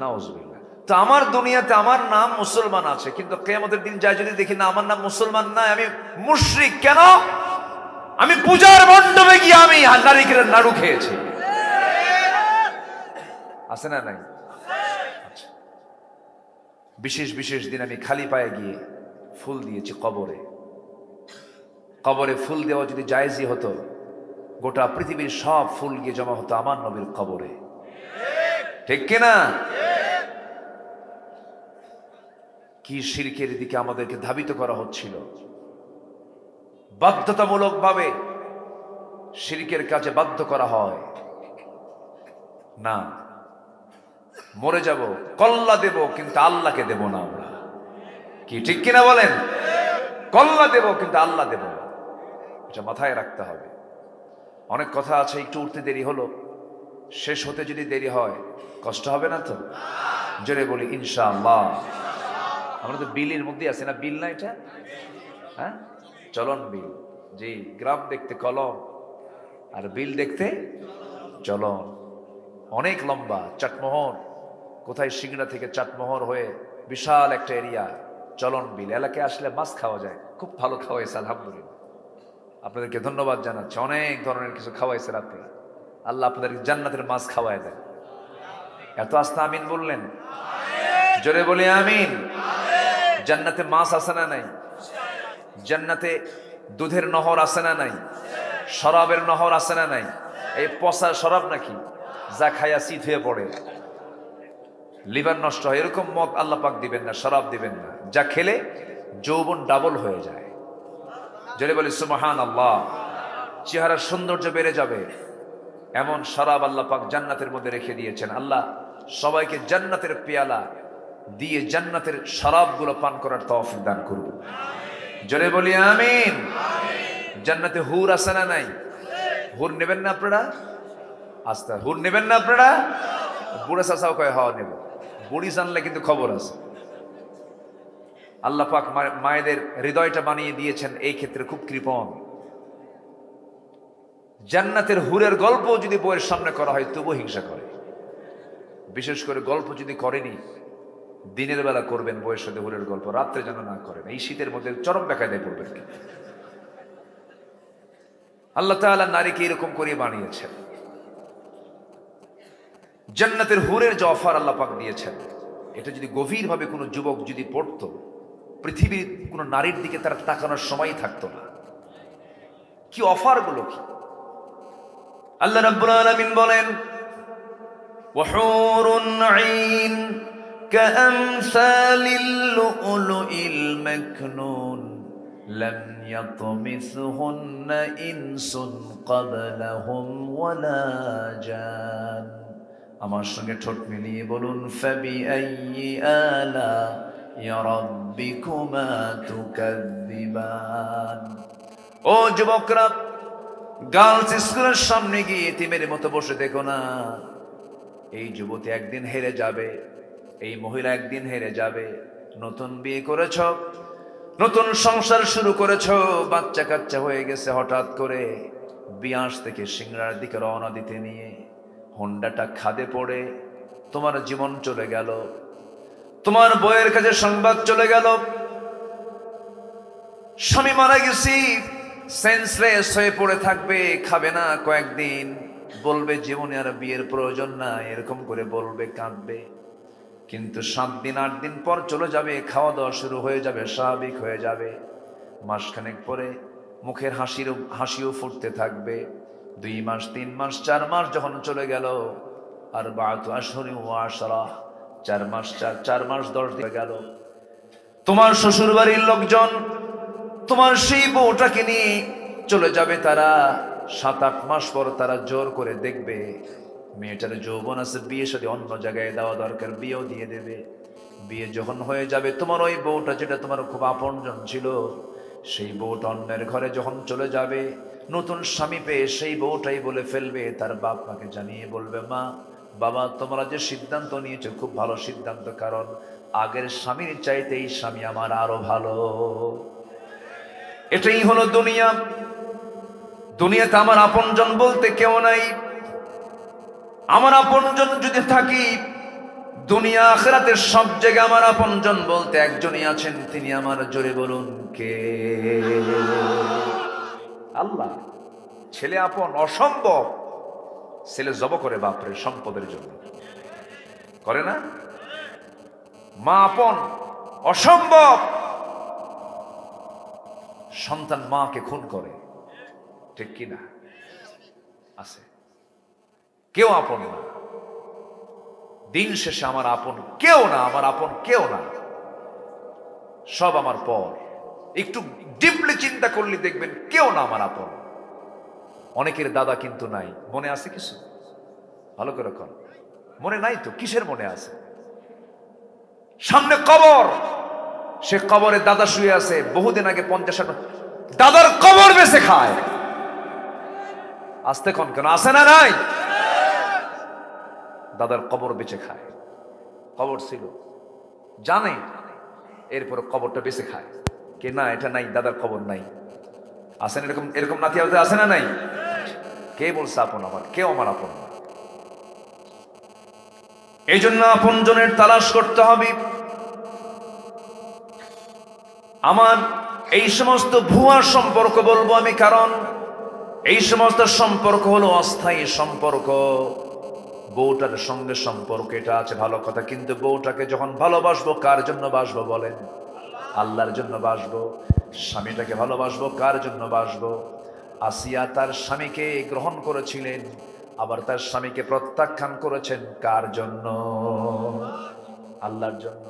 নাউজুবিল্লাহ। তো আমার দুনিয়াতে আমার নাম মুসলমান আছে, কিন্তু কিয়ামতের দিন যায় যদি দেখি না আমার নাম মুসলমান নাই, আমি মুশরিক। কেন? আমি পূজার মণ্ডপে গিয়ে আমি নারিকেলের নাড়ু খেয়েছি। আছে না নাই? আচ্ছা। বিশেষ বিশেষ দিন আমি খালি পায়ে গিয়ে ফুল দিয়েছি কবরে। কবরে ফুল দেওয়া যদি জায়েজই হতো, গোটা পৃথিবীর সব ফুল গিয়ে জমা হতো আমার নবীর কবরে। ঠিক কিনা? কি শিরকের দিকে আমাদেরকে ধাবিত করা হচ্ছিল। বাধ্যতামূলক ভাবে শিরকের কাজে বাধ্য করা হয় না। মরে যাব, কল্লা দেব, কিন্তু আল্লাহকে দেব না আমরা। কি ঠিক কিনা বলেন? কল্লা দেব কিন্তু আল্লাহ দেব না, এটা মাথায় রাখতে হবে। অনেক কথা আছে, একটু উঠতে দেরি হলো, শেষ হতে যদি দেরি হয় কষ্ট হবে না তো? জোরে বলি ইনশাআল্লাহ। আমরা তো বিলের মধ্যে আছি না? বিল না এটা? হ্যাঁ, চলন বিল। জি, গ্রাম দেখতে কলম আর বিল দেখতে চলন। অনেক লম্বা, চাটমোহর, কোথায় সিংড়া থেকে চাটমোহর হয়ে বিশাল একটা এরিয়া, চলন বিল। এলাকায় আসলে মাছ খাওয়া যায়, খুব ভালো খাওয়াইছে আলহামদুলিল্লাহ। আপনাদেরকে ধন্যবাদ জানাচ্ছি, অনেক ধরনের কিছু খাওয়াইছেন আপনারা। আল্লাহ আপনাদেরকে জান্নাতের মাছ খাওয়ায় দেন। এত আস্তে আমিন বললেন? জোরে বলি আমিন। জান্নাতে মাছ আছে না নাই? জান্নাতে দুধের নহর আছে না নাই? শরাবের নহর আছে না নাই? এই পচা শরাব নাকি, যা খায়া শীত হয়ে পড়ে, লিভার নষ্ট হয়, এরকম মদ আল্লাহ পাক দিবেন না, শরাব দিবেন না, যা খেলে যৌবন ডাবল হয়ে যায়। জোরে বলি সুবহানাল্লাহ। চেহারার সৌন্দর্য বেড়ে যাবে, এমন শরাব আল্লাহ পাক জান্নাতের মধ্যে রেখে দিয়েছেন। আল্লাহ সবাইকে জান্নাতের পেয়ালা দিয়ে জান্নাতের শরাবগুলো পান করার তৌফিক দান করুন। জোরে বলি আমিন। জান্নাতে হুর আছে না নাই? হুর নেবেন না আপনারা? আস্তে হুর নেবেন না আপনারা? বুড়া চাচাও কয় হওয়া নেব, বুড়ি জানলে কিন্তু খবর আছে। আল্লাহ পাক মায়েদের হৃদয়টা বানিয়ে দিয়েছেন এই ক্ষেত্রে খুব কৃপণ। জান্নাতের হুরের গল্প যদি বইয়ের সামনে করা হয় তবুও হিংসা করে। বিশেষ করে গল্প যদি করেনি, দিনের বেলা করবেন বইয়ের সাথে হুরের গল্প, রাত্রে যেন না করেন। এই শীতের মধ্যে চরম বেকায়দায় পড়বেন। আল্লাহ তাআলা নারীকে এরকম করে বানিয়েছেন। জান্নাতের হুরের যে অফার আল্লাহ পাক দিয়েছেন, এটা যদি গভীরভাবে কোনো যুবক যদি পড়তো, পৃথিবীর কোনো নারীর দিকে তার তাকানোর সময় থাকতো না। কি অফার গুলো কি! আল্লাহ রাব্বুল আলামিন বলেন, ওয়াহুরুন আইন কাআমসালিল লুউলুইল মাকনুন লাম ইয়াতমিসহুন্না ইনসুন ক্বাবলাহুম ওয়ালা জান। আমার সঙ্গে ঠোঁট মিলিয়ে বলুন, ফাবিআইয়ি আলাইহি রাব্বিকুমা তুকাযযিবান। ও যুবকরা, গার্লস স্কুলের সামনে গিয়ে এতিমের মতো বসে দেখো না। এই যুবতী একদিন হেরে যাবে, এই মহিলা একদিন হেরে যাবে। নতুন বিয়ে করেছ, নতুন সংসার শুরু করেছ, বাচ্চা কাচ্চা হয়ে গেছে। হঠাৎ করে বিয়াস থেকে সিংড়ার দিকে রওনা দিতে নিয়ে হোন্ডাটা খাদে পড়ে তোমার জীবন চলে গেল। তোমার বইয়ের কাছে সংবাদ চলে গেল, স্বামী মারা গেছি। সেন্সলেস হয়ে পড়ে থাকবে, খাবে না কয়েকদিন, বলবে জীবনে আর বিয়ের প্রয়োজন না, এরকম করে বলবে, কাঁদবে। কিন্তু 7 দিন 8 দিন পর চলে যাবে, খাওয়া দাওয়া শুরু হয়ে যাবে, স্বাভাবিক হয়ে যাবে। মাসখানেক পরে মুখের হাসিও ফুটতে থাকবে। 2 মাস 3 মাস 4 মাস যখন চলে গেল, আর 12 আশহুর ওয়া আশরা, 4 মাস 10 দিন গেল। তোমার শ্বশুর বাড়ির লোকজন তোমার সেই বউটাকে নিয়ে চলে যাবে। তারা 7-8 মাস পর তারা জোর করে দেখবে মেয়েটার যৌবন আছে, বিয়ে সাথে অন্য জায়গায় দেওয়া দরকার, বিয়েও দিয়ে দেবে। বিয়ে যখন হয়ে যাবে, তোমার ওই বউটা যেটা তোমার খুব আপনজন ছিল, সেই বউটা অন্যের ঘরে যখন চলে যাবে, নতুন স্বামী পেয়ে সেই বউটাই বলে ফেলবে, তার বাপ মাকে জানিয়ে বলবে, মা বাবা তোমরা যে সিদ্ধান্ত নিয়েছো খুব ভালো সিদ্ধান্ত, কারণ আগের স্বামীর চাইতে এই স্বামী আমার আরো ভালো। এটাই হলো দুনিয়া। দুনিয়াতে আমার আপনজন বলতে কেউ নাই। আমার আপনজন যদি থাকি, দুনিয়া আখিরাতের সব জায়গায় আমার আপনজন বলতে একজনই আছেন, তিনি আমার। জোরে বলুন কে? আল্লাহ। ছেলে আপন অসম্ভব, ছেলে জব করে বাপরে সম্পদের জন্য, করে না? মা আপন অসম্ভব, সন্তান মাকে খুন করে, ঠিক কিনা? আছে। কেউ আপন না। দিন শেষে আমার আপন কেউ না, আমার আপন কেউ না, সব আমার পর। একটু ডিপলি চিন্তা করলে দেখবেন কেউ না আমার আপন। অনেকের দাদা কিন্তু নাই। মনে আছে কিছু? ভালো করে কর। মনে নাই তো? কিসের মনে আছে? সামনে কবর, সে কবরে দাদা শুয়ে আছে, বহুদিন আগে 50-60 দাদার কবর বেঁচে খায়। আসতে কোন কেন আছে না? নাই। দাদার কবর বেঁচে খায়। কবর ছিল জানে, এরপর কবরটা বেঁচে খায়। কে না এটা নাই, দাদার কবর নাই। আসেন এরকম এরকম নাতি আছে না? নাই। কে বলছে আপন আমার? কেউ আমার আপন না। এই জন্য আপন জনের তালাশ করতে হবে। আমার এই সমস্ত ভুয়া সম্পর্ক বলবো আমি, কারণ এই সমস্ত সম্পর্ক হলো অস্থায়ী সম্পর্ক। বউটার সঙ্গে সম্পর্ক এটা আছে ভালো কথা, কিন্তু বউটাকে যখন ভালোবাসবো, কার জন্য বাসবো বলেন? আল্লাহর জন্য বাসবো। স্বামীটাকে ভালোবাসবো, কার জন্য বাসবো? আসিয়া তার স্বামীকে গ্রহণ করেছিলেন, আবার তার স্বামীকে প্রত্যাখ্যান করেছেন, কার জন্য? আল্লাহর জন্য।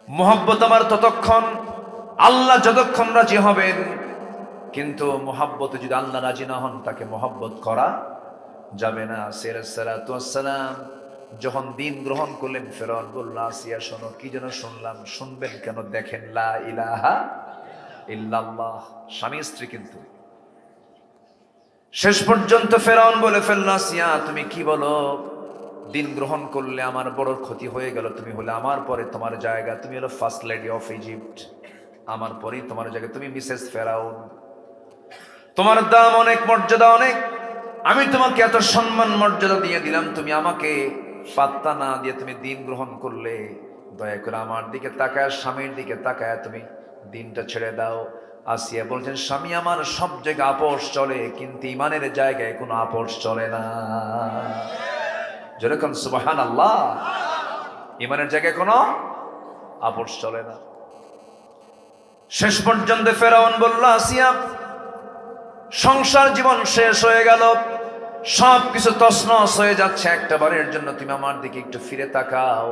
মোহাব্বত আমার ততক্ষণ, আল্লাহ যতক্ষণ রাজি হবেন। কিন্তু মোহাব্বতে যদি আল্লাহ রাজি না হন, তাকে মোহাব্বত করা যাবে না। আসিয়া আলাইহিস সালাতু ওয়াস সালাম যখন দিন গ্রহণ করলেন, ফেরাউন বলল, আসিয়া শোনো, কি যেন শুনলাম। শুনবেন কেন? দেখেন, লা ইলাহা ইল্লাল্লাহ, স্বামী স্ত্রী কিন্তু। শেষ পর্যন্ত ফেরাউন বলে ফেলল, আসিয়া তুমি কি বলো? দিন গ্রহণ করলে আমার বড় ক্ষতি হয়ে গেল। তুমি হলে আমার পরে, তোমার জায়গা, তুমি হলো ফার্স্ট লেডি অফ ইজিপ্ট, আমার পরেই তোমার জায়গা, তুমি মিসেস ফেরাউন, তোমার দাম অনেক, মর্যাদা অনেক। আমি তোমাকে এত সম্মান মর্যাদা দিয়ে দিলাম, তুমি আমাকে পাত্তা না দিয়ে তুমি দিন গ্রহণ করলে। দয়া করে আমার দিকে তাকায়, স্বামীর দিকে তাকায় তুমি দিনটা ছেড়ে দাও। আসিয়া বলছেন, স্বামী আমার সব জায়গায় আপোষ চলে, কিন্তু ইমানের জায়গায় কোনো আপোষ চলে না। যেরকম সুবহানাল্লাহ, ইমানের জায়গায় কোনো আপোষ চলে না। শেষ পর্যন্ত ফেরাউন বলল, আসিয়া সংসার জীবন শেষ হয়ে গেল, সব কিছু তছনছ হয়ে যাচ্ছে, একটা বারের জন্য তুমি আমার দিকে একটু ফিরে তাকাও।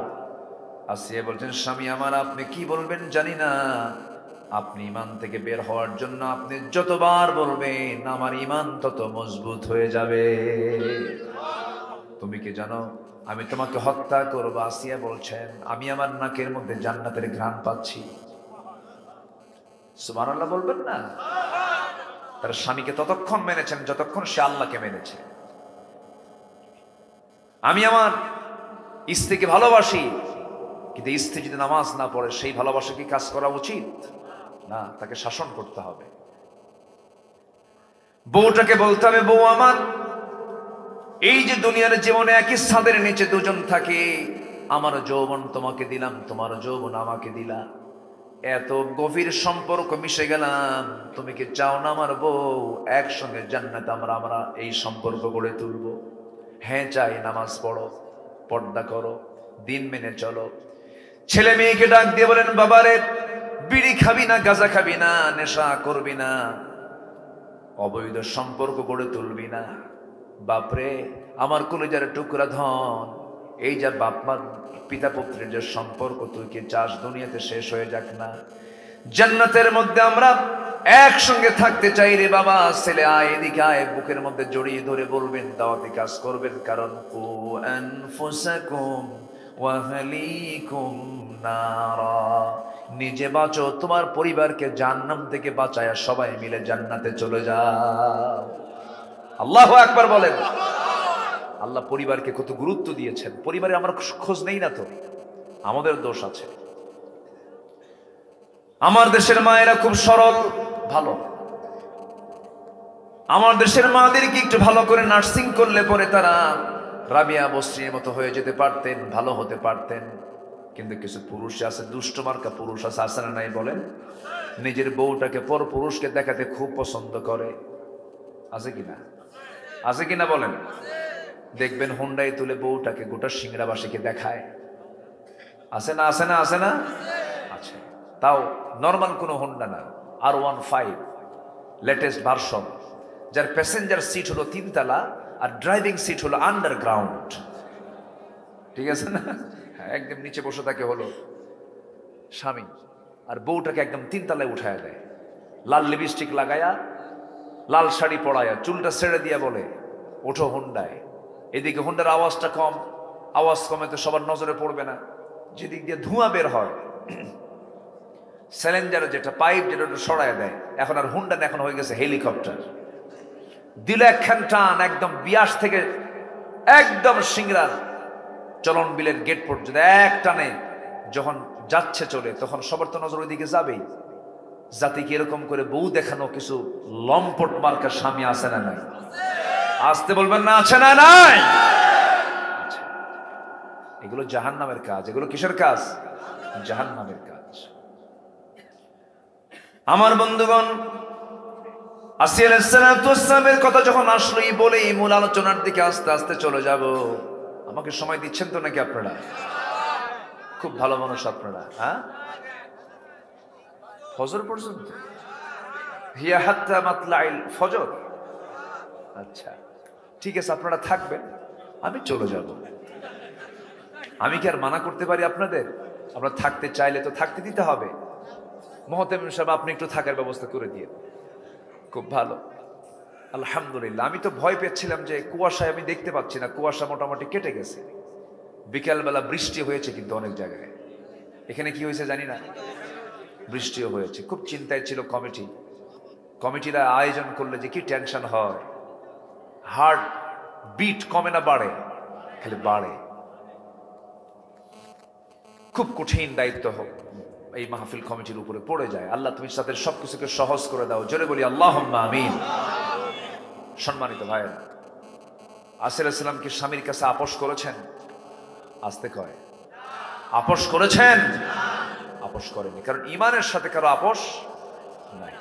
আসিয়া বলছেন, স্বামী আমার, আপনি কি বলবেন জানি না, আপনি ইমান থেকে বের হওয়ার জন্য আপনি যতবার বলবেন আমার ইমান তত মজবুত হয়ে যাবে। তুমি কি জানো আমি তোমাকে হত্যা করবো? আসিয়া বলছেন, আমি আমার নাকের মধ্যে জান্নাতের ঘ্রাণ পাচ্ছি। সুবহানাল্লাহ বলবেন না? তার স্বামীকে ততক্ষণ মেনেছেন যতক্ষণ সে আল্লাহকে মেনেছে। আমি আমার স্ত্রীকে ভালোবাসি, কিন্তু স্ত্রী যদি নামাজ না পড়ে, সেই ভালোবাসা কি কাজ করা উচিত না? তাকে শাসন করতে হবে। বউটাকে বলতে হবে, বউ আমার, এই যে দুনিয়ার জীবনে একই ছাদের নিচে দুজন থাকে, আমার যৌবন তোমাকে দিলাম, তোমার যৌবন আমাকে দিলা, এত গভীর সম্পর্ক মিশে গেলাম, তুমি কি চাও না আমার বউ একসঙ্গে জান্নাতে আমরা এই সম্পর্ক গড়ে তুলবো? হ্যাঁ চাই। নামাজ পড়ো, পর্দা করো, দিন মেনে চলো। ছেলে মেয়েকে ডাক দিয়ে বলেন, বাবারে, বিড়ি খাবি না, গাঁজা খাবি না, নেশা করবি না, অবৈধ সম্পর্ক গড়ে তুলবি না। বাপরে, আমার কলিজার টুকরা ধন, এই যা বাপমার পিতা পুত্রের যে সম্পর্ক, তুই কি চাস দুনিয়াতে শেষ হয়ে যাক না? জান্নাতের মধ্যে আমরা একসঙ্গে থাকতে চাই রে বাবা। ছেলে আয়, এদিকে আয়, বুকের মধ্যে জড়িয়ে ধরে বলবেন, দাওয়াতি কাজ করবেন, কারণ কু আনফুসাকুম ওয়া আহলিকুম নারা, নিজে বাঁচো, তোমার পরিবারকে জাহান্নাম থেকে বাঁচায়া সবাই মিলে জান্নাতে চলে যাও। আল্লাহু আকবার বলেন। আল্লাহ পরিবারকে কত গুরুত্ব দিয়েছেন। পরিবারে আমরা খোঁজ নেই না তো, আমাদের দোষ আছে। আমার দেশের মায়েরা খুব সরল, ভালো। আমার দেশের মাদেরকে একটু ভালো করে নার্সিং করলে পরে তারা রাবিয়া বস্রির মতো হয়ে যেতে পারতেন, ভালো হতে পারতেন। কিন্তু কিছু পুরুষ আছে, দুষ্ট মার্কা পুরুষ আছে, আছে না নাই বলেন? নিজের বউটাকে পর পুরুষকে দেখাতে খুব পছন্দ করে। আছে কিনা? আছে কিনা বলেন? দেখবেন হুন্ডাই তুলে বউটাকে গোটা সিংড়াবাসীকে দেখায়। আছে না? আছে না? আছে না? আছে। তাও নর্মাল কোনো হুন্ডা না, R15 লেটেস্ট ভার্সন, যার প্যাসেঞ্জার সিট হলো 3 তলা আর ড্রাইভিং সিট হলো আন্ডারগ্রাউন্ড। ঠিক আছে না? একদম নিচে বসে থাকে হলো স্বামী, আর বউটাকে একদম 3 তলায় উঠায় দেয়, লাল লিপস্টিক লাগায়া, লাল শাড়ি পরায়া, চুলটা ছেড়ে দিয়া বলে, ওঠো হুন্ডায়। এদিকে হুন্ডার আওয়াজটা কম, আওয়াজ কমে তো সবার নজরে পড়বে না। যেদিক দিয়ে ধোঁয়া বের হয়, সিলিন্ডার যেটা পাইপ যেটা ওটা সরায় দেয়। এখন আর হুন্ডা না, এখন হয়ে গেছে হেলিকপ্টার। দিল একখান টান, একদম বিয়াস থেকে একদম সিংড়ার চলন বিলের গেট পর্যন্ত এক টানে যখন যাচ্ছে চলে, তখন সবার তো নজর ওইদিকে যাবেই। যাতে কি এরকম করে বউ দেখানো কিছু লম্পট মার্কা স্বামী আছে না নাই? আসতে বলবেন না, আছে না নাই? এগুলো জাহান্নামের কাজ। এগুলো কিসের কাজ? জাহান্নামের কাজ। আমার বন্ধুগণ, আসিয়া আলাইহিস সালাতু ওয়াস সালামের কথা যখন আসলো, এই বলে এই মূল আলোচনার দিকে আস্তে আস্তে চলে যাব। আমাকে সময় দিচ্ছেন তো নাকি আপনারা? খুব ভালো মানুষ আপনারা। হ্যাঁ, ফজর পর্যন্ত, হিয়া হাত্তা মাতলাইল ফজর। আচ্ছা ঠিক আছে, আপনারা থাকবেন, আমি চলে যাব। আমি কি আর মানা করতে পারি আপনাদের? আপনারা থাকতে চাইলে তো থাকতে দিতে হবে। মহতামিম সাহেব, আপনি একটু থাকার ব্যবস্থা করে দিয়ে। খুব ভালো। আলহামদুলিল্লাহ। আমি তো ভয় পেয়েছিলাম যে কুয়াশায় আমি দেখতে পাচ্ছি না, কুয়াশা মোটামুটি কেটে গেছে। বিকালবেলা বৃষ্টি হয়েছে, কিন্তু অনেক জায়গায়। এখানে কি হয়েছে জানি না, বৃষ্টিও হয়েছে। খুব চিন্তায় ছিল কমিটিরা আয়োজন করলে যে কি টেনশন হয়, হার্ট বিট কমে না বাড়ে, খালি বাড়ে। খুব কঠিন দায়িত্ব হোক এই মাহফিল কমিটির উপরে পড়ে যায়। আল্লাহ তুমি তাদের সবকিছুকে সহজ করে দাও, জোরে বলি আল্লাহুম্মা আমিন। সম্মানিত ভাইয়েরা, আসির ইসলাম কি স্বামীর কাছে আপোষ করেছেন? আসতে কয় আপোষ করেছেন? আপোষ করেনি, কারণ ইমানের সাথে কারো আপোষ নাই।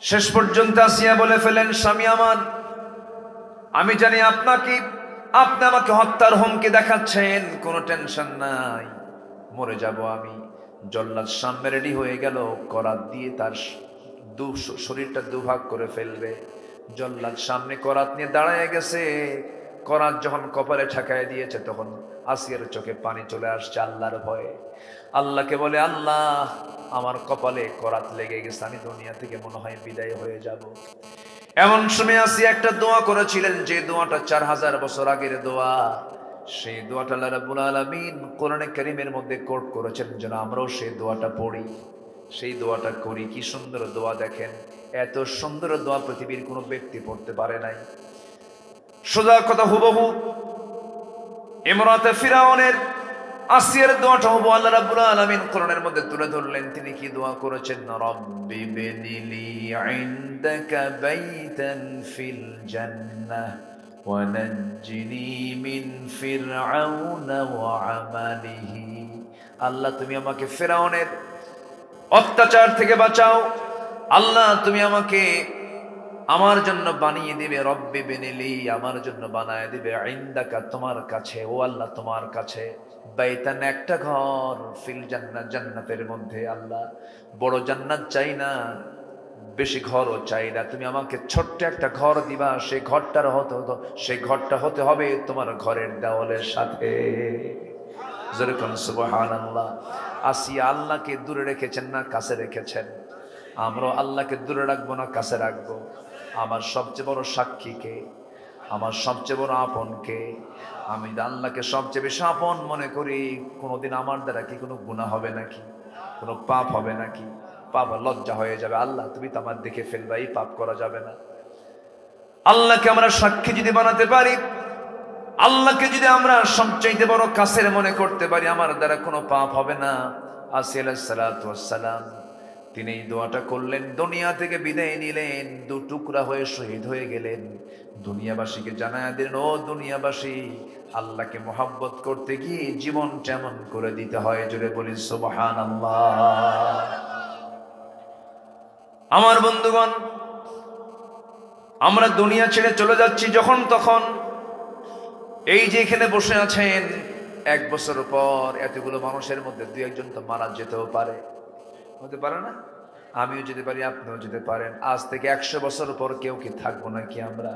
শেষ পর্যন্ত আসিয়া বলে ফেলেন, স্বামী আমার, আমি জানি আপনি আমাকে হত্যার হুমকি দেখাচ্ছেন, কোনো টেনশন নাই, মরে যাব আমি। জল্লাদ সামনে রেডি হয়ে গেল, করাত দিয়ে তার শরীরটা দুভাগ করে ফেলবে। জল্লাদ সামনে করাত নিয়ে দাঁড়ায় গেছে। করাত যখন কপালে ঠেকায় দিয়েছে, তখন আসিয়ার চোখে পানি চলে আসছে আল্লাহর ভয়ে। আল্লাহকে বলে, আল্লাহ, আমার কপালে করাত লেগে গেছে, আমি দুনিয়া থেকে মনে হয় বিদায় হয়ে যাব। এমন সময় আসিয়া একটা দোয়া করেছিলেন, যে দোয়াটা 4000 বছর আগের দোয়া। সেই দোয়াটা আল্লাহ রাব্বুল আলামিন কোরআনে কারীমের মধ্যে কোট করেছেন, যেন আমরাও সেই দোয়াটা পড়ি, সেই দোয়াটা করি। কি সুন্দর দোয়া দেখেন, এত সুন্দর দোয়া পৃথিবীর কোনো ব্যক্তি পড়তে পারে নাই। সোজা কথা হুবহু ইমরাতে ফিরাউনের আসিয়ার দোয়াটা হুবহু আল্লাহ রাব্বুল আলামিন কোরআনের মধ্যে তুলে ধরলেন। তিনি কি দোয়া করেছেন? রব্বি বিনিলি ইনদাকা বাইতান ফিল জান্নাহ ওয়া নাজ্জিনি মিন ফিরআউনা ওয়া আমালিহি। আল্লাহ, তুমি আমাকে ফিরআউনের অত্যাচার থেকে বাঁচাও। আল্লাহ, তুমি আমাকে আমার জন্য বানিয়ে দিবে, রব্বি বিনিলি, আমার জন্য বানায় দিবে, ইনদাকা, তোমার কাছে, ও আল্লাহ তোমার কাছে, বাইতান, একটা ঘর, ফিল জান্নাত, জান্নাতের মধ্যে। আল্লাহ, বড় জান্নাত চাই না, বেশি ঘরও চাই না, তুমি আমাকে ছোট্ট একটা ঘর দিবা। সেই ঘরটা হতে হবে তোমার ঘরের দেওয়ালের সাথে। যেরকম সুবহানাল্লাহ। আসিয়া আল্লাহকে দূরে রেখেছেন না কাছে রেখেছেন? আমরা আল্লাহকে দূরে রাখবো না কাছে রাখবো? আমার সবচেয়ে বড় সাক্ষী কে? আমার সবচেয়ে বড় আপন কে? আমি আল্লাহকে সবচেয়ে বেশি আপন মনে করি। কোনোদিন আমার দ্বারা কি কোনো গুনাহ হবে নাকি? কোনো পাপ হবে নাকি? পাপ লজ্জা হয়ে যাবে, আল্লাহ তুমি তো আমার দেখে ফেলবা, এই পাপ করা যাবে না। আল্লাহকে আমরা সাক্ষী যদি বানাতে পারি, আল্লাহকে যদি আমরা সবচাইতে বড় কাছের মনে করতে পারি, আমার দ্বারা কোনো পাপ হবে না। আসিয়া আলাইহিস সালাতু ওয়াস সালাম তিনি এই দোয়াটা করলেন, দুনিয়া থেকে বিদায় নিলেন, দু টুকরা হয়ে শহীদ হয়ে গেলেন। দুনিয়াবাসীকে জানায়া দিলেন, ও দুনিয়াবাসী, আল্লাহকে মহব্বত করতে গিয়ে জীবন যেমন করে দিতে হয়, জোরে বলি সুবহানাল্লাহ। আমার বন্ধুগণ, আমরা দুনিয়া ছেড়ে চলে যাচ্ছি যখন তখন। এই যে এখানে বসে আছেন, 1 বছর পর এতগুলো মানুষের মধ্যে 2-1 তো মারা যেতেও পারে, হতে পারে না? আমিও যেতে পারি, আপনিও যেতে পারেন। আজ থেকে 100 বছর পর কেউ কি থাকবো নাকি আমরা?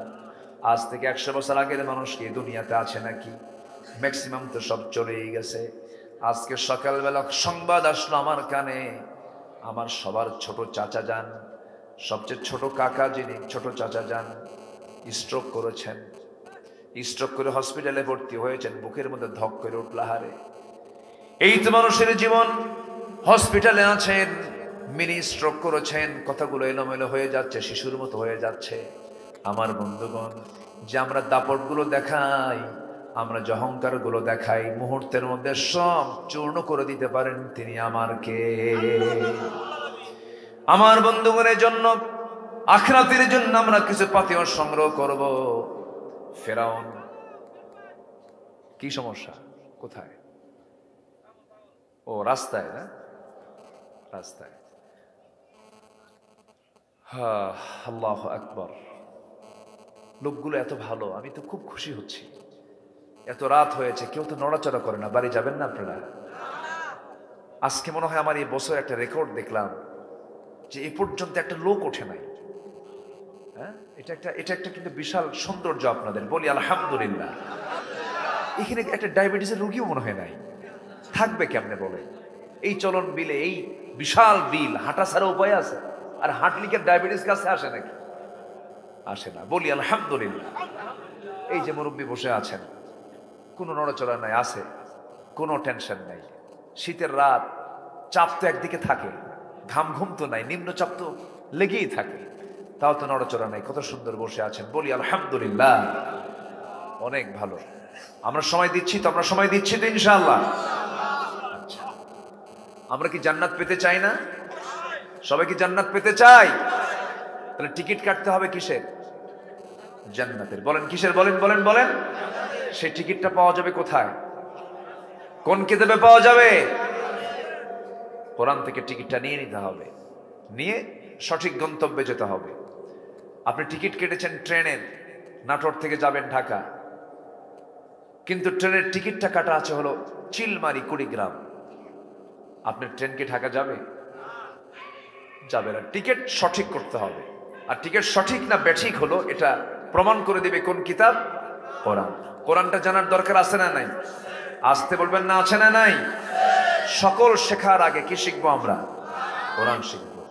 আজ থেকে 100 বছর আগের মানুষ কি দুনিয়াতে আছে নাকি? ম্যাক্সিমাম তো সব চলেই গেছে। আজকে সকালবেলা সংবাদ আসলো আমার কানে, আমার সবার ছোট চাচা যান, সবচেয়ে ছোট কাকা যিনি, ছোট চাচা যান, স্ট্রোক করেছেন। স্ট্রোক করে হসপিটালে ভর্তি হয়েছেন, বুকের মধ্যে ধক করে উঠল, হারে এই তো মানুষের জীবন। হসপিটালে আছেন, মিনি স্ট্রোক করেছেন, কথাগুলো এলোমেলো হয়ে যাচ্ছে, শিশুর মতো হয়ে যাচ্ছে। আমার বন্ধুগণ, যে আমরা দাপটগুলো দেখাই, আমরা যে অহংকারগুলো দেখাই, মুহূর্তের মধ্যে সব চূর্ণ করে দিতে পারেন তিনি আমার কে? আমার বন্ধুগণের জন্য, আখিরাতের জন্য আমরা কিছু পাথেয় সংগ্রহ করব। ফেরাউন কি সমস্যা? কোথায়? ও রাস্তায়, না রাস্তায়। হ্যাঁ, আল্লাহু আকবার। লোকগুলো এত ভালো, আমি তো খুব খুশি হচ্ছি। এত রাত হয়েছে, কেউ তো নড়াচড়া করে না। বাড়ি যাবেন না আপনারা? আজকে মনে হয় আমার এই বছর একটা রেকর্ড দেখলাম যে এ পর্যন্ত একটা লোক ওঠে নাই। হ্যাঁ, এটা একটা কিন্তু বিশাল সৌন্দর্য আপনাদের, বলি আলহামদুলিল্লাহ। এখানে একটা ডায়াবেটিসের রোগীও মনে হয় নাই। থাকবে কেমনে বলে? এই চলন বিলে, এই বিশাল বিল, হাঁটা ছাড়া উপায় আছে? আর হাঁটলিকে ডায়াবেটিস কাছে আসে নাকি? আসে না। বলি আলহামদুলিল্লাহ। এই যে মুরব্বী বসে আছেন, কোনো নড়াচড়া নাই, আছে, কোনো টেনশন নাই। শীতের রাত, চাপ তো একদিকে থাকে, ঘাম ঘুম তো নাই, নিম্নচাপ তো লেগেই থাকে, তাও তো নড়াচড়া নাই, কত সুন্দর বসে আছেন। বলি আলহামদুলিল্লাহ, অনেক ভালো। আমরা সময় দিচ্ছি তো, আমরা সময় দিচ্ছি তো ইনশাআল্লাহ। আচ্ছা, আমরা কি জান্নাত পেতে চাই না? সবাই কি জান্নাত পেতে চাই? তাহলে টিকিট কাটতে হবে কিসের? জান্নাতের। বলেন কিসের? বলেন বলেন বলেন। সেই টিকিটটা পাওয়া যাবে কোথায়? কোন কিতাবে পাওয়া যাবে? কোরআন থেকে টিকিটটা নিয়ে নিতে হবে, নিয়ে সঠিক গন্তব্যে যেতে হবে। আপনি টিকিট কেটেছেন ট্রেনের, নাটোর থেকে যাবেন ঢাকা, কিন্তু ট্রেনের টিকিটটা কাটা আছে হলো চিলমারি, কুড়িগ্রাম। আপনার ট্রেন কি ঢাকা যাবে? যাবে না। টিকিট সঠিক করতে হবে। আর টিকিট সঠিক না বেঠিক হলো এটা প্রমাণ করে দিবে কোন কিতাব? কোরআন। কোরআনটা জানার দরকার আছে না নাই? আসতে বলবেন না, আছে না নাই? সকল শেখার আগে কি শিখবো আমরা? কোরআন শিখবো।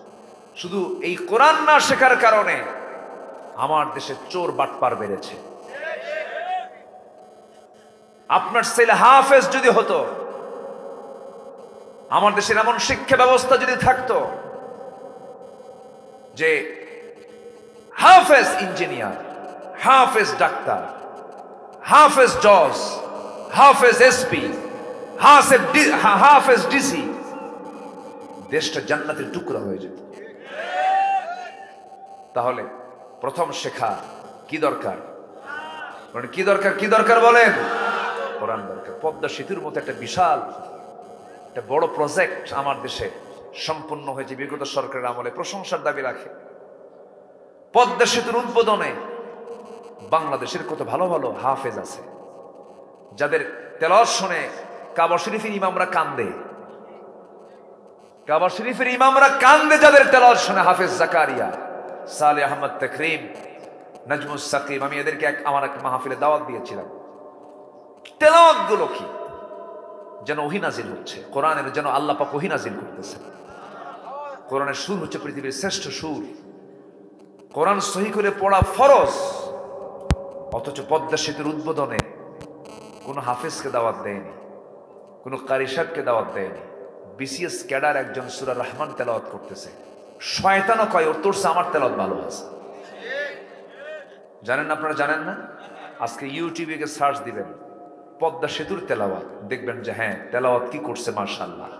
শুধু এই কোরআন না শেখার কারণে আমার দেশে চোর বাটপার বেড়েছে। আপনার ছেলে হাফেজ যদি হতো, আমার দেশের এমন শিক্ষা ব্যবস্থা যদি থাকতো যে হাফেজ ইঞ্জিনিয়ার, হাফেজ ডাক্তার, হাফেজ জজ, হাফেজ এসপি, হাফেজ ডিসি, দেশটা জান্নাতের টুকরা হয়ে যেত। তাহলে প্রথম শেখা কি দরকার? কি দরকার? কি দরকার বলেন? কোরআন দরকার। পদ্মা সেতুর মতো একটা বিশাল, একটা বড় প্রজেক্ট আমার দেশে সম্পূর্ণ হয়েছে বিগত সরকারের আমলে, প্রশংসার দাবি রাখে। পদ্মা সেতুর উদ্বোধনে বাংলাদেশের কত ভালো ভালো হাফেজ আছে, যাদের তেলাওয়াত শুনে কাবা শরীফের ইমামরা কান্দে। কাবা শরীফের ইমামরা কান্দে যাদের তেলাওয়াত শুনে। হাফেজ জাকারিয়া, সালেহ আহমদ তাকরিম, নাজমুস সাকিব, আমি এদেরকে আমার এক মাহফিলে দাওয়াত দিয়েছিলাম। তেলাওয়াত গুলো কি যেন ওহী নাজিল হচ্ছে, কোরআনের যেন আল্লাহ পাক ওহী নাজিল করতেছে। কোরআনের সুর হচ্ছে পৃথিবীর শ্রেষ্ঠ সুর। কোরআন সহি করে পড়া ফরজ, অথচ পদ্মা সেতুর উদ্বোধনে কোনো হাফেজকে দাওয়াত দেয়নি, কোনো কারি সাহেবকে দাওয়াত দেয়নি। বিসিএস ক্যাডার একজন সূরা রহমান তেলাওয়াত করতেছে, শয়তানও কয় ওর তোর আমার তেলাওয়াত ভালো আছে। জানেন না? আপনারা জানেন না? আজকে ইউটিউবে গিয়ে সার্চ দিবেন পদ্মা সেতুর তেলাওয়াত, দেখবেন যে হ্যাঁ তেলাওয়াত কি করছে মাশাআল্লাহ।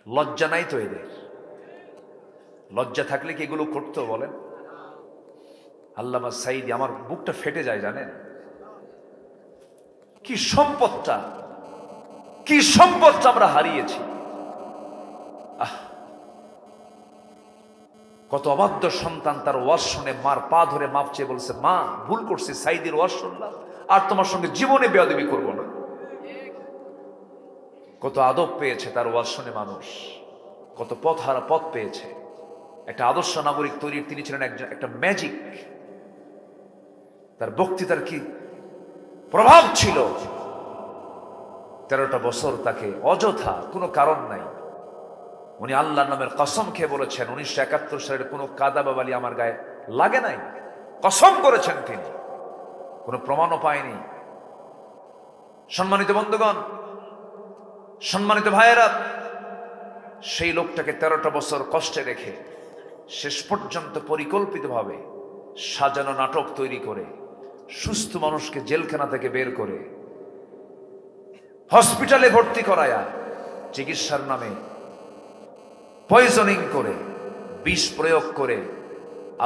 লজ্জা নাই তো এদের? লজ্জা থাকলে কি এগুলো করতো বলেন? আল্লামা সাঈদী, আমার বুকটা ফেটে যায় জানেন। কি সম্পদটা, কি সম্পদটা আমরা হারিয়েছি। কত অবাধ্য সন্তান তার ওয়াজ শুনে মার পা ধরে মাপ চেয়ে বলছে, মা ভুল করছি, সাঈদীর ওয়াজ শুনলাম, আর তোমার সঙ্গে জীবনে বেয়াদবি করব না। কত আদব পেয়েছে তার ওয়াজ শুনে মানুষ, কত পথ হারা পথ পেয়েছে। একটা আদর্শ নাগরিক তৈরির তিনি ছিলেন একটা ম্যাজিক। তার বক্তৃতার কি প্রভাব ছিল। 13টা বছর তাকে অযথা, কোনো কারণ নাই, উনি আল্লাহর নামের কসম খেয়ে বলেছেন 1971 সালের কোনো কাদা বাবালি আমার গায়ে লাগে নাই, কসম করেছেন তিনি, কোনো প্রমাণও পায়নি। সম্মানিত বন্ধুগণ, সম্মানিত ভাইয়েরা, সেই লোকটাকে 13টা বছর কষ্টে রেখে শেষ পর্যন্ত পরিকল্পিতভাবে সাজানো নাটক তৈরি করে সুস্থ মানুষকে জেলখানা থেকে বের করে হসপিটালে ভর্তি করায়া চিকিৎসার নামে পয়জনিং করে, বিষ প্রয়োগ করে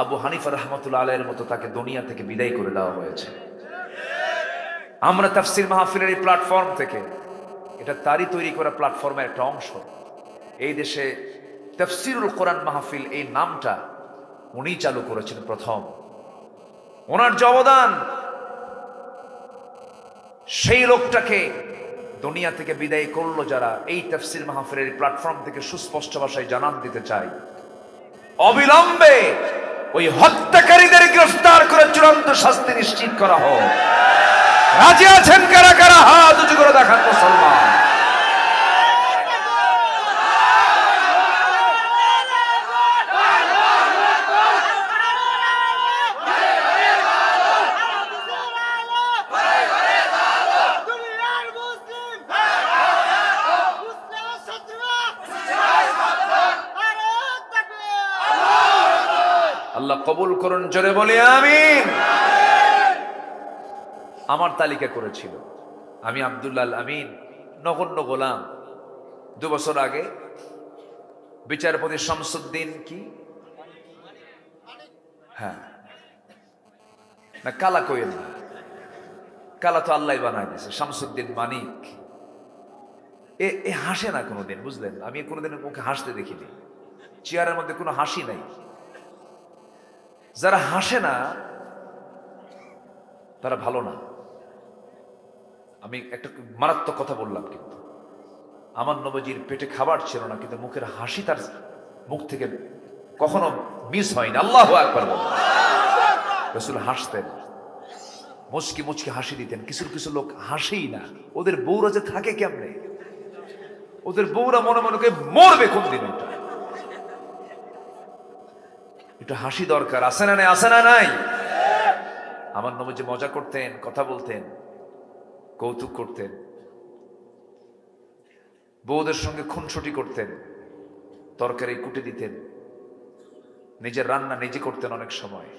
আবু হানিফা রাহমাতুল্লাহ আলাইহির মতো তাকে দুনিয়া থেকে বিদায় করে দেওয়া হয়েছে। আমরা তাফসীর মাহফিলের এই প্ল্যাটফর্ম থেকে, এটা তারই তৈরি করা প্ল্যাটফর্মের একটা অংশ, এই দেশে তাফসীরুল কোরআন মাহফিল এই নামটা উনি চালু করেছেন প্রথম। ওনার যে অবদান, সেই লোকটাকে দুনিয়া থেকে বিদায় করলো যারা, এই তাফসীর মাহফিলের প্ল্যাটফর্ম থেকে সুস্পষ্ট ভাষায় জানান দিতে চাই, অবিলম্বে ওই হত্যাকারীদের গ্রেফতার করে চূড়ান্ত শাস্তি নিশ্চিত করা হোক। রাজি আছেন কারা কারা? হাত উঁচু করে দেখান মুসলমান। কবুল করুন, জোরে বলি আমিন। আমার তালিকা করেছিল, আমি আব্দুল্লাহ আল আমিন নগণ্য গোলাম 2 বছর আগে বিচারপতি শামসুদ্দিন কি হ্যাঁ না কালা কোয়েল না, কালা তো আল্লাহ বানায় দিয়েছে, শামসুদ্দিন মানিক এ হাসে না কোনোদিন, বুঝলেন? আমি কোনোদিন ওকে হাসতে দেখিনি, চেয়ারের মধ্যে কোনো হাসি নাই। যারা হাসে না তারা ভালো না। আমি একটা মারাত্মক কথা বললাম, কিন্তু আমার নবীজির পেটে খাবার ছিল না, কিন্তু মুখের হাসি তার মুখ থেকে কখনো মিস হয়নি। আল্লাহু আকবার। রাসূল হাসতেন, মুচকি মুচকি হাসি দিতেন। কিছু কিছু লোক হাসেই না, ওদের বউরা যে থাকে কেমনে, ওদের বউরা মনে মনে করে মরবে কোন দিন। এটা হাসি দরকার, আছে না নাই? আছে না নাই? আমার নবীজি মজা করতেন, কথা বলতেন, কৌতুক করতেন, বউদের সঙ্গে খুনসুটি করতেন, তরকারি কুটে দিতেন, নিজের রান্না নিজে করতেন অনেক সময়।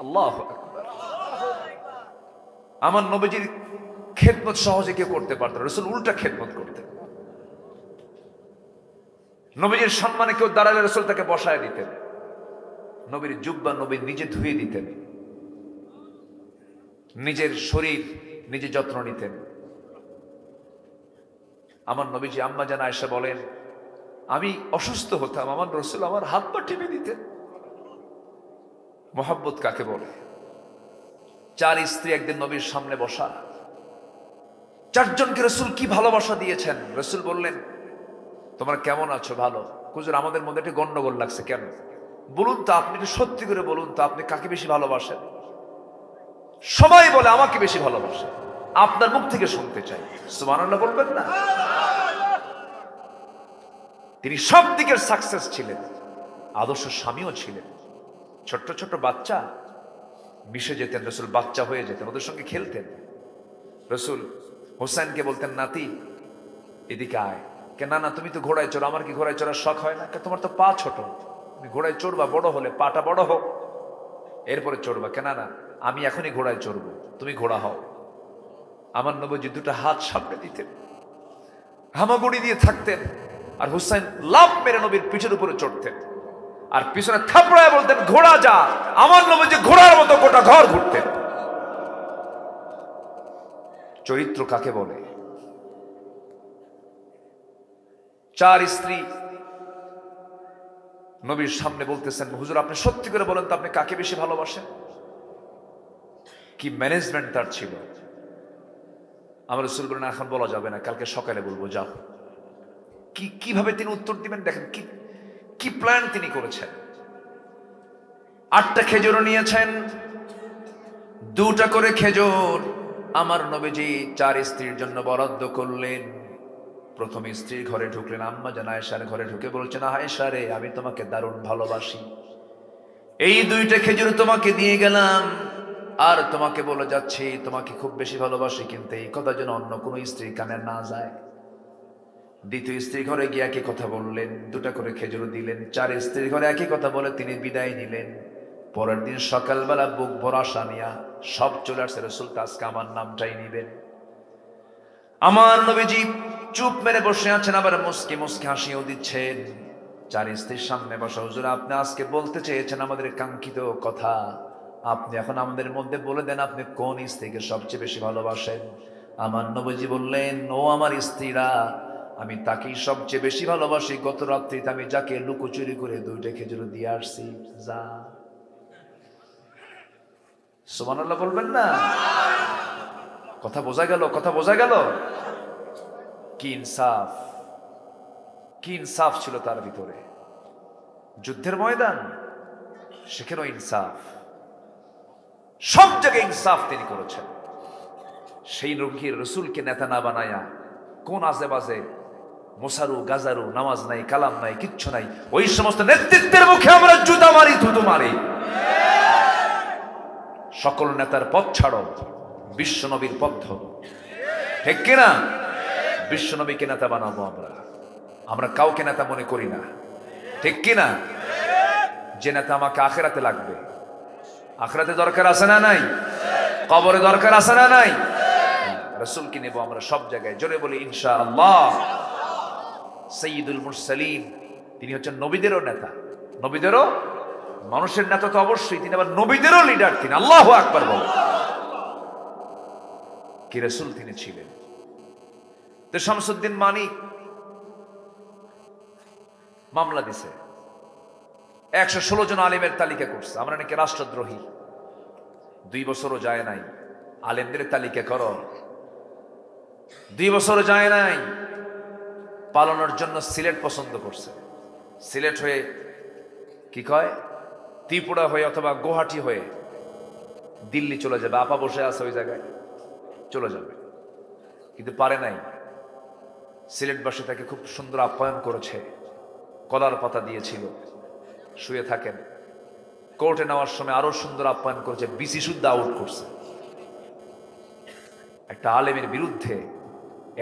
আল্লাহু আকবার। আমার নবীজির খেদমত সহজে কেউ করতে পারত না, রাসূল উল্টা খেদমত করতেন। নবীজির সম্মানে কেউ দাঁড়ালে রাসূল তাকে বসায় দিতেন, নবীর জুব্বা নবী নিজে ধুয়ে দিতেন, নিজের শরীর নিজে যত্ন নিতেন। আমার নবীজি আম্মা জান আয়েশা বলেন, আমি অসুস্থ হতাম, আমার রাসূল আমার হাত পা টিপে দিতেন। মহব্বত কাকে বলে? 4 স্ত্রী একদিন নবীর সামনে বসা, 4 জনকে রাসূল কি ভালোবাসা দিয়েছেন। রাসূল বললেন, তোমরা কেমন আছো? ভালো। হুজুর, আমাদের মধ্যে একটা গন্ডগোল লাগছে। কেন? বলুন তো, আপনি একটু সত্যি করে বলুন তো, আপনি কাকে বেশি ভালোবাসেন? সবাই বলে আমাকে বেশি ভালোবাসে। আপনার মুখ থেকে শুনতে চাই, সুবহানাল্লাহ বলবেন না? তিনি সব দিকের সাকসেস ছিলেন, আদর্শ স্বামীও ছিলেন। ছোট্ট ছোট্ট বাচ্চা মিশে যেতেন, রাসূল বাচ্চা হয়ে যেতেন, ওদের সঙ্গে খেলতেন। রাসূল হোসেনকে বলতেন, নাতি এদিকে আয়। কে না না, তুমি তো ঘোড়ায় চড়ো, আমার কি ঘোড়ায় চড়ার শখ হয় না? তোমার তো পা ছোট, তুমি ঘোড়ায় চড়বা, বড় হলে পাটা বড় হোক এরপরে চড়বা। কেন না, আমি এখনই ঘোড়ায় চড়বো, তুমি ঘোড়া হও। আমার নবীজি 2টা হাত সামনে দিতেন, হামাগুড়ি দিয়ে থাকতেন, আর হুসাইন লাফ মেরে নবীর পিঠের উপরে চড়তেন, আর পিছনে থাপড়ায় বলতেন, ঘোড়া যা। আমার নবীজি ঘোড়ার মতো গোটা ঘর ঘুরতেন। চরিত্র কাকে বলে? 4 স্ত্রী নবীর সামনে বলতেছেন, হুজুর আপনি সত্যি করে বলেন তো, আপনি কাকে বেশি ভালোবাসেন? কি ম্যানেজমেন্ট তার ছিল! আমার রাসূল বলেন, এখন বলা যাবে না, কালকে সকালে বলবো, যাও। কিভাবে তিনি উত্তর দিবেন দেখেন, কি প্ল্যান তিনি করেছেন। 8টা খেজুর নিয়েছেন, 2টা করে খেজুর আমার নবীজি 4 স্ত্রীর জন্য বরাদ্দ করলেন। প্রথম স্ত্রীর ঘরে ঢুকলেন, আম্মা জান আয়েশার ঘরে ঢুকে বলছেন, আয়েশা রে, আমি তোমাকে দারুণ ভালোবাসি, এই 2টা খেজুর তোমাকে দিয়ে গেলাম, আর তোমাকে বলে যাচ্ছি তোমাকে খুব বেশি ভালোবাসি, কিন্তু এই কথা যেন অন্য কোনো স্ত্রীর কানে না যায়। দ্বিতীয় স্ত্রীর ঘরে গিয়ে একই কথা বললেন, 2টা করে খেজুর দিলেন। 4 স্ত্রীর ঘরে একই কথা বলে তিনি বিদায় নিলেন। পরের দিন সকালবেলা বুক ভরা আশা নিয়া সব চলে আসছে, রাসূল আজকে আমার নামটাই নিবেন। আমার নবীজি চুপ মেরে বসে আছেন, আবার মুস্কি মুস্কি হাসিও দিচ্ছেন। 4 স্ত্রীর সামনে বসা, হুজুর আপনি আজকে বলতে চেয়েছেন আমাদের কাঙ্ক্ষিত কথা, আপনি এখন আমাদের মধ্যে বলে দেন, আপনি কোন স্ত্রীকে সবচেয়ে বেশি ভালোবাসেন? আমার নবীজি বললেন, ও আমার স্ত্রীরা, আমি তাকেই সবচেয়ে বেশি ভালোবাসি। গত রাত্রিতে আমি যাকে লুকোচুরি করে 2টা খেজুর দিয়ে আসছি, যা। সুবহানাল্লাহ বলবেন না? কথা বোঝা গেল? কথা বোঝা গেল? কি ইনসাফ, কি ইনসাফ ছিল তার ভিতরে। যুদ্ধের ময়দান, সেখানেও ইনসাফ, সব জায়গায় ইনসাফ তিনি করেছেন। সেই রঙের রাসূলকে নেতা না বানায়া কোন আজে বাজে মোসারু গাজারু, নামাজ নাই, কালাম নাই, কিচ্ছু নাই, ওই সমস্ত নেতৃত্বের মুখে আমরা জুতা মারি, থুতু মারি। সকল নেতার পথ ছাড়ো, বিশ্ব নবীর পথ ধরো। ঠিক কিনা? বিশ্ব নবীকে নেতা বানাবো আমরা, আমরা কাউকে নেতা মনে করি না। ঠিক কিনা? যে নেতা আমাকে আখেরাতে লাগবে। আখেরাতে দরকার আছে না নাই? কবরে দরকার আছে না নাই? রাসূলকে নেব আমরা সব জায়গায়, জোরে বলি ইনশাআল্লাহ। সাইয়্যিদুল মুরসালিন, তিনি হচ্ছেন নবীদেরও নেতা, নবীদেরও, মানুষের নেতা তো অবশ্যই, তিনি আবার নবীদেরও লিডার। তিনি আল্লাহু আকবার বলেন। কি রাসূল তিনি ছিলেন। তো শামসুদ্দিন মানিক মামলা দিছে, 116 জন আলেমের তালিকা করছে, আমরা নাকি রাষ্ট্রদ্রোহী। 2 বছরও যায় নাই, আলেমদের তালিকা করো, 2 বছরও যায় নাই। পালানোর জন্য সিলেট পছন্দ করছে, সিলেট হয়ে কি কয় ত্রিপুরা হয়ে অথবা গুয়াহাটি হয়ে দিল্লি চলে যাবে। আপা বসে আছে ওই জায়গায়, চলে যাবে, কিন্তু পারে নাই। সিলেটবাসী তাকে খুব সুন্দর আপ্যায়ন করেছে, কলার পাতা দিয়েছিল, শুয়ে থাকেন। কোর্টে নেওয়ার সময় আরো সুন্দর আপ্যায়ন করেছে, বিসি শুদ্ধ আউট করছে। একটা আলেমের বিরুদ্ধে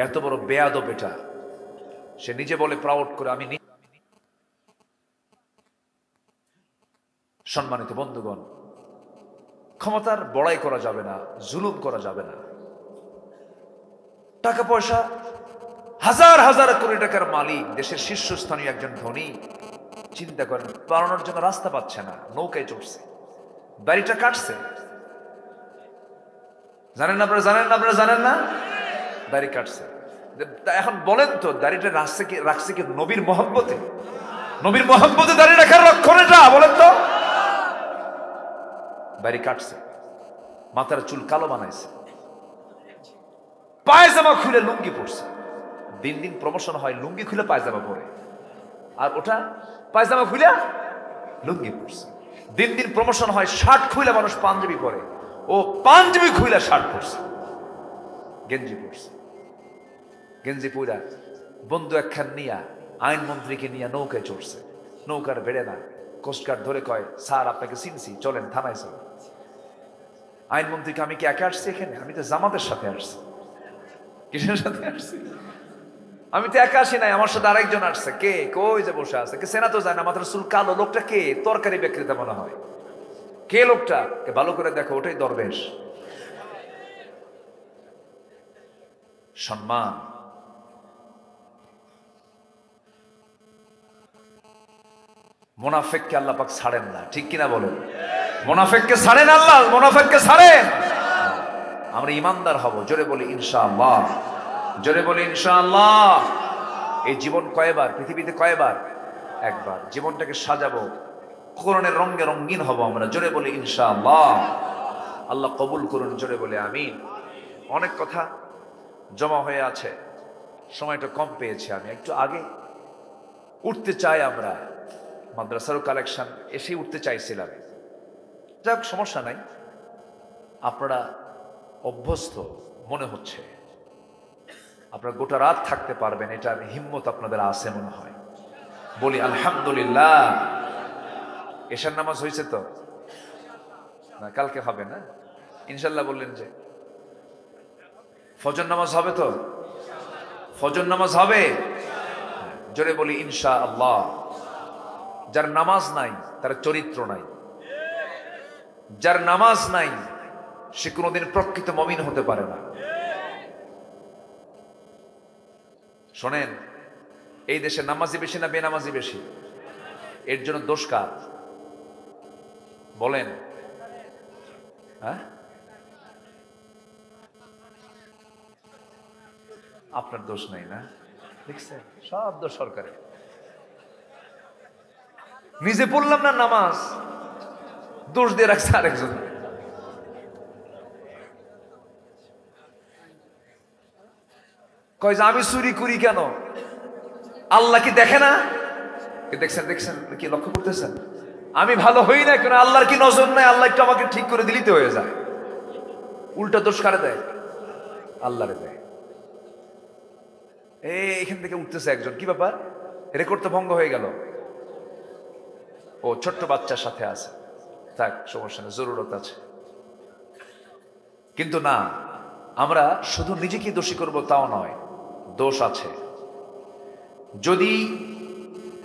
এত বড় বেয়াদব এটা, সে নিজে বলে প্রাউড করে, আমি। সম্মানিত বন্ধুগণ, ক্ষমতার বড়াই করা যাবে না, জুলুম করা যাবে না। টাকা পয়সা হাজার হাজার কোটি টাকার মালিক, দেশের শীর্ষস্থানীয় একজন ধনী, চিন্তা করেন পালানোর জন্য রাস্তা পাচ্ছে না, নৌকায় চড়ছে, বাড়িটা কাটছে। জানেন না আপনারা? জানেন না? দাড়ি কাটছে। এখন বলেন তো, দাড়িটা রাখছে কি নবীর মহব্বতে? নবীর মহব্বতে দাড়ি রাখার লক্ষণ এটা? বলেন তো। দাড়ি কাটছে, মাথার চুল কালো বানাইছে, পায়জামা খুলে লুঙ্গি পরছে। দিন দিন প্রমোশন হয়, লুঙ্গি খুলে পায়জামা পরে, আর ওটা পায়জামা খুলে লুঙ্গি পরছে। দিন দিন প্রমোশন হয়, শার্ট খুলে মানুষ পাঞ্জাবি পরে, ও পাঞ্জাবি খুলে শার্ট পরছে, গেঞ্জি পরছে। গেঞ্জি পুরা বন্ধু একখান নিয়া আইনমন্ত্রীকে নিয়ে নৌকায় চড়ছে, নৌকার বেড়ে না, কোস্টগার্ড ধরে কয়, স্যার আপনাকে চিনছি, চলেন থানায় চল। আইনমন্ত্রীকে, আমি কি একা আসছি এখানে? আমি তো জামাতের সাথে আসছি। কিসের সাথে আসছি? আমি তো একা আসি নাই, আমার সাথে আরেকজন আসছে। কে? কই যে বসে আছে, কে সেনা তো যায় না, মাথার চুল কালো। লোকটা কে? তরকারি বিক্রেতা মনে হয়। কে লোকটা? কে ভালো করে দেখো, ওটাই দরবেশ। সম্মান। মুনাফিককে আল্লাহ পাক ছাড়েন না, ঠিক কিনা বলেন? মুনাফিককে ছাড়েন আল্লাহ, মুনাফিককে ছাড়েন। আমরা ইমানদার হব, জোরে বলি ইনশাআল্লাহ, জোরে বলি ইনশাআল্লাহ। এই জীবন কয়বার? পৃথিবীতে কয়বার? একবার। জীবনটাকে সাজাবো, কোরআনের রঙে রঙিন হব আমরা, জোরে বলি ইনশাআল্লাহ। আল্লাহ কবুল করুন, জোরে বলে আমিন। অনেক কথা জমা হয়ে আছে, সময়টা কম পেয়েছি, আমি একটু আগে উঠতে চাই। আমরা মাদ্রাসারও কালেকশন এসে উঠতে চাইছিলাম, যাক সমস্যা নাই। আপনারা অভ্যস্ত মনে হচ্ছে, আপনারা গোটা রাত থাকতে পারবেন, এটার হিম্মত আপনাদের আছে মনে হয়। বলি আলহামদুলিল্লাহ। এশার নামাজ হয়েছে তো না? কালকে হবে না ইনশাল্লাহ? বললেন যে ফজর নামাজ হবে তো? ফজর নামাজ হবে, জোরে বলি ইনশাআল্লাহ। যার নামাজ নাই তার চরিত্র নাই, যার নামাজ নাই সে কোনোদিন প্রকৃত মুমিন হতে পারে না। শোনেন, এই দেশে নামাজি বেশি না বেনামাজি বেশি? এর জন্য দোষ কার বলেন? হ্যাঁ, আপনার দোষ নাই না? দেখছেন, সব দোষ সরকারের। নিজে পড়লাম না নামাজ, দোষ দিয়ে রাখছে আরেকজন। কয় যে আমি চুরি করি কেন? আল্লাহ কি দেখে না? দেখছেন, দেখছেন কি লক্ষ্য করতেছেন? আমি ভালো হই না কেন? আল্লাহর কি নজর নাই? আল্লাহ একটু আমাকে ঠিক করে দিলিতে হয়ে যায়। উল্টা দোষ কারে দেয়? আল্লাহরে দেয়। এখান থেকে উঠতেছে একজন, কি ব্যাপার? রেকর্ড তো ভঙ্গ হয়ে গেল। ও ছোট্ট বাচ্চার সাথে আছে, থাক সমস্যা নেই, জরুরত আছে। কিন্তু না, আমরা শুধু নিজেকে দোষী করব তাও নয়, দোষ আছে। যদি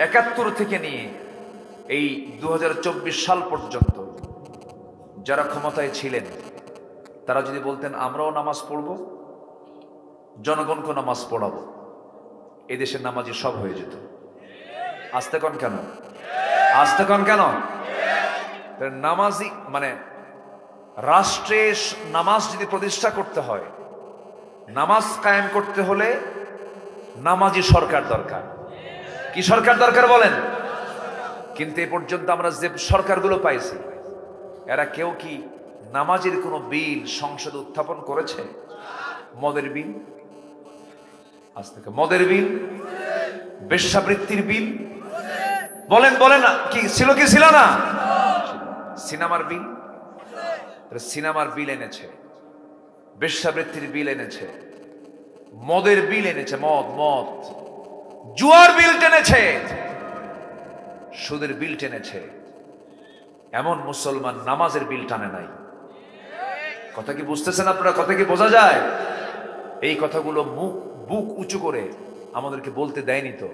৭১ থেকে নিয়ে এই 2024 সাল পর্যন্ত যারা ক্ষমতায় ছিলেন তারা যদি বলতেন আমরাও নামাজ পড়ব, জনগণকে নামাজ পড়াবো, এদেশের নামাজি সব হয়ে যেত। আসতে কন কেন? আসতে কন কেন? নামাজি মানে রাষ্ট্রে নামাজ যদি প্রতিষ্ঠা করতে হয়, নামাজ কায়েম করতে হলে নামাজি সরকার দরকার। কি সরকার দরকার বলেন? কিন্তু এ পর্যন্ত আমরা যে সরকারগুলো পাইছি, এরা কেউ কি নামাজের কোনো বিল সংসদে উত্থাপন করেছে? মদের বিল, আজ থেকে মদের বিল, বেশ্যাবৃত্তির বিল, বলেন বলেন কি ছিল কি ছিল না? সিনেমার বিল, সিনেমার বিল এনেছে, বেশ্যাবৃত্তির বিল এনেছে, মদের বিল এনেছে, মদ মদ, জুয়ার বিল টেনেছে, সুদের বিল টেনেছে। এমন মুসলমান নামাজের বিল টানে নাই। কথা কি বুঝতেছেন আপনারা? কথা কি বোঝা যায়? এই কথাগুলো বুক উঁচু করে আমাদেরকে বলতে দেয়নি তো,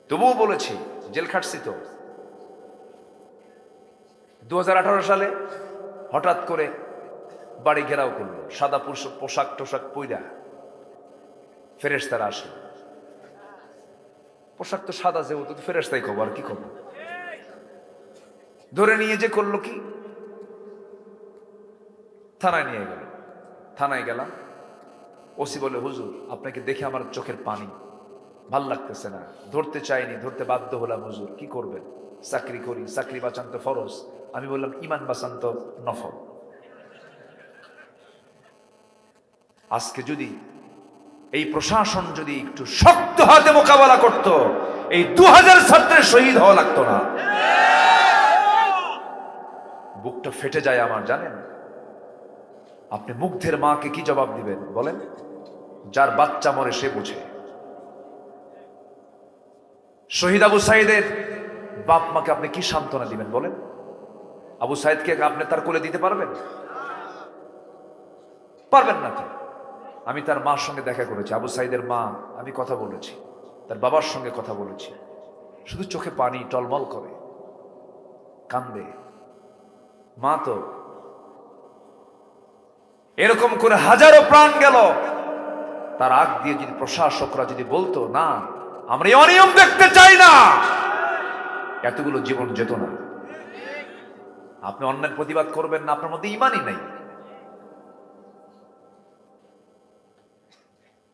তবুও বলেছি, জেল খাটছি তো। 2018 সালে হঠাৎ করে বাড়ি ঘেরাও করলো, সাদা পোশাক টোশাক পইরা ফেরেশতারা আসলো। পোশাক তো সাদা, যেহেতু ফেরেশতাই খবর, আর কি খবর? ধরে নিয়ে যে করলো কি, থানায় নিয়ে গেল। থানায় গেলাম, ওসি বলে হুজুর আপনাকে দেখে আমার চোখের পানি, ভাল লাগতেছে না, ধরতে চাইনি, ধরতে বাধ্য হলাম হুজুর, কি করবেন? চাকরি করি, চাকরি বাঁচান তো ফরজ। আমি বললাম ইমান বাঁচান তো নফল। আজকে যদি এই প্রশাসন যদি একটু শক্ত হাতে মোকাবেলা করত, এই 2000 ছাত্রের শহীদ হওয়া লাগতো না। বুকটা ফেটে যায় আমার, জানেন? আপনি মুগ্ধের মাকে কি জবাব দিবেন বলেন? যার বাচ্চা মরে সে বুঝে। শহীদ আবু সাইদের বাপ মাকে আপনি কি সান্ত্বনা দিবেন বলেন? আবু সাইদকে আপনি তার কোলে দিতে পারবেন? পারবেন না তো। আমি তার মার সঙ্গে দেখা করেছি, আবু সাইদের মা, আমি কথা বলেছি, তার বাবার সঙ্গে কথা বলেছি, শুধু চোখে পানি টলমল করে, কান্দে। মা তো এরকম করে হাজারো প্রাণ গেল, তার আগ দিয়ে যদি প্রশাসকরা যদি বলতো না আমরা এই অনিয়ম দেখতে চাই না, এতগুলো জীবন যেত না। আপনি অন্যের প্রতিবাদ করবেন না, আপনার মধ্যে ঈমানই নাই।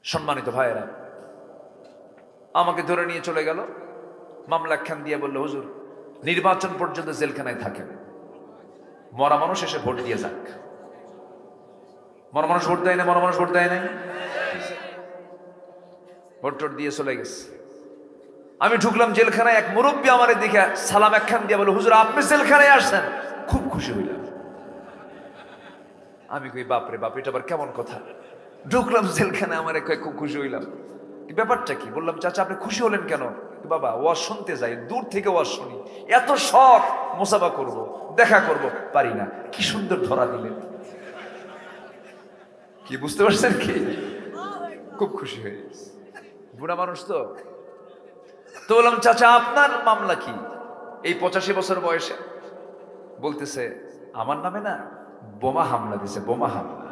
সম্মানিত ভাইয়েরা, আমাকে ধরে নিয়ে চলে গেল, মামলা একখান দিয়ে বললো হুজুর নির্বাচন পর্যন্ত জেলখানায় থাকেন, মরা মানুষ এসে ভোট দিয়ে যাক। মরা মানুষ ভোট দেয় না, মরা মানুষ ভোট দেয় নাই, ভোট টোট দিয়ে চলে গেছে। আমি ঢুকলাম জেলখানায়, এক মুরব্বী আমার দিকে সালাম একখান দিয়ে বলল হুজুর আপনি জেলখানায় আসছেন, খুব খুশি হইলাম। আমি কই বাপরে বাপ, এটা আবার কেমন কথা? ঢুকলাম জেলখানায়, আমার খুব খুশি হইলাম। ব্যাপারটা কি? বললাম চাচা আপনি খুশি হলেন কেন? বাবা ওয়াজ শুনতে যাই, দূর থেকে ওয়াজ শুনি, এত শখ, মোসাফা করব, দেখা করব, পারি না। কি সুন্দর ধরা দিলেন, কি বুঝতে পারছেন কি? খুব খুশি হয়ে গেছে, বুড়া মানুষ তো। তো বললাম চাচা আপনার মামলা কি এই 85 বছর বয়সে? বলতেছে আমার নামে না বোমা হামলা দিছে, বোমা হামলা,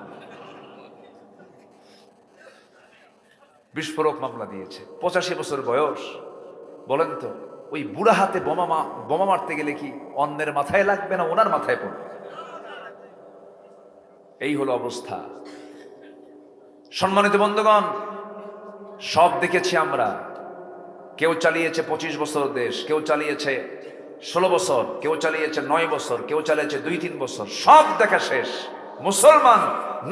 বিস্ফোরক মামলা দিয়েছে। 85 বছর বয়স, বলেন তো ওই বুড়া হাতে বোমা মারতে গেলে কি অন্যের মাথায় লাগবে না ওনার মাথায় পড়বে? এই হলো অবস্থা। সম্মানিত বন্ধুগণ, সব দেখেছি আমরা। কেউ চালিয়েছে 25 বছর দেশ, কেউ চালিয়েছে 16 বছর, কেউ চালিয়েছে 9 বছর, কেউ চালিয়েছে 2-3 বছর, সব দেখা শেষ। মুসলমান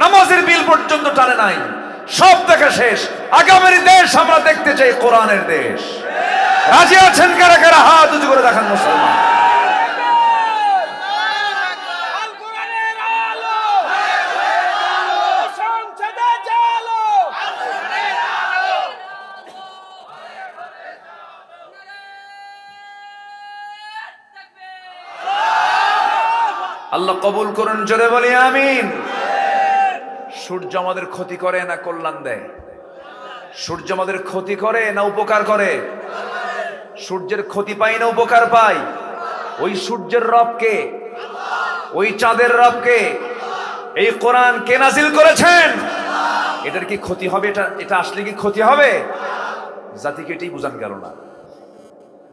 নামাজের বিল পর্যন্ত টানে নাই, সব দেখা শেষ। আগামীর দেশ আমরা দেখতে চাই কোরআনের দেশ। রাজি আছেন কারা কারা? হাত উঁচু করে দেখান মুসলমান। আল্লাহ কবুল করুন, জোরে বলি আমিন। সূর্য আমাদের ক্ষতি করে না কল্যাণ দেয়? সূর্য আমাদের ক্ষতি করে না উপকার করে? সূর্যের ক্ষতি পাই না উপকার পাই? ওই সূর্যের রবকে, ওই চাঁদের রবকে, এই কোরআন কে নাজিল করেছেন? এটার কি ক্ষতি হবে? এটা আসলে কি ক্ষতি হবে? জাতিকে এটাই বুঝান গেল না।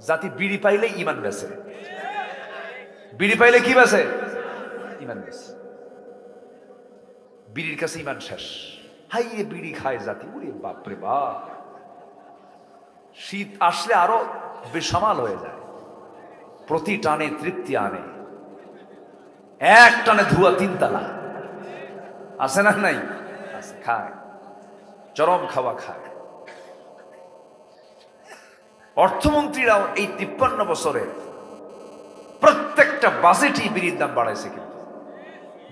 জাতি বিড়ি পাইলে ইমান বেছে, বিড়ি পাইলে কি বেছে? ইমান বেছে। বিড়ির কাছে ইমান শেষ। হাইয়ে বিড়ি খায় জাতি, ওরে বাপরে বাপ। শীত আসলে আরো বেসামাল হয়ে যায়, প্রতি টানে তৃপ্তি আনে, এক টানে ধোয়া 3 তালা আছে না? নাই আছে, খায়, চরম খাওয়া খায়। অর্থমন্ত্রীরাও এই 53 বছরে প্রত্যেকটা বাজেটই বিড়ির দাম বাড়াইছে, কিন্তু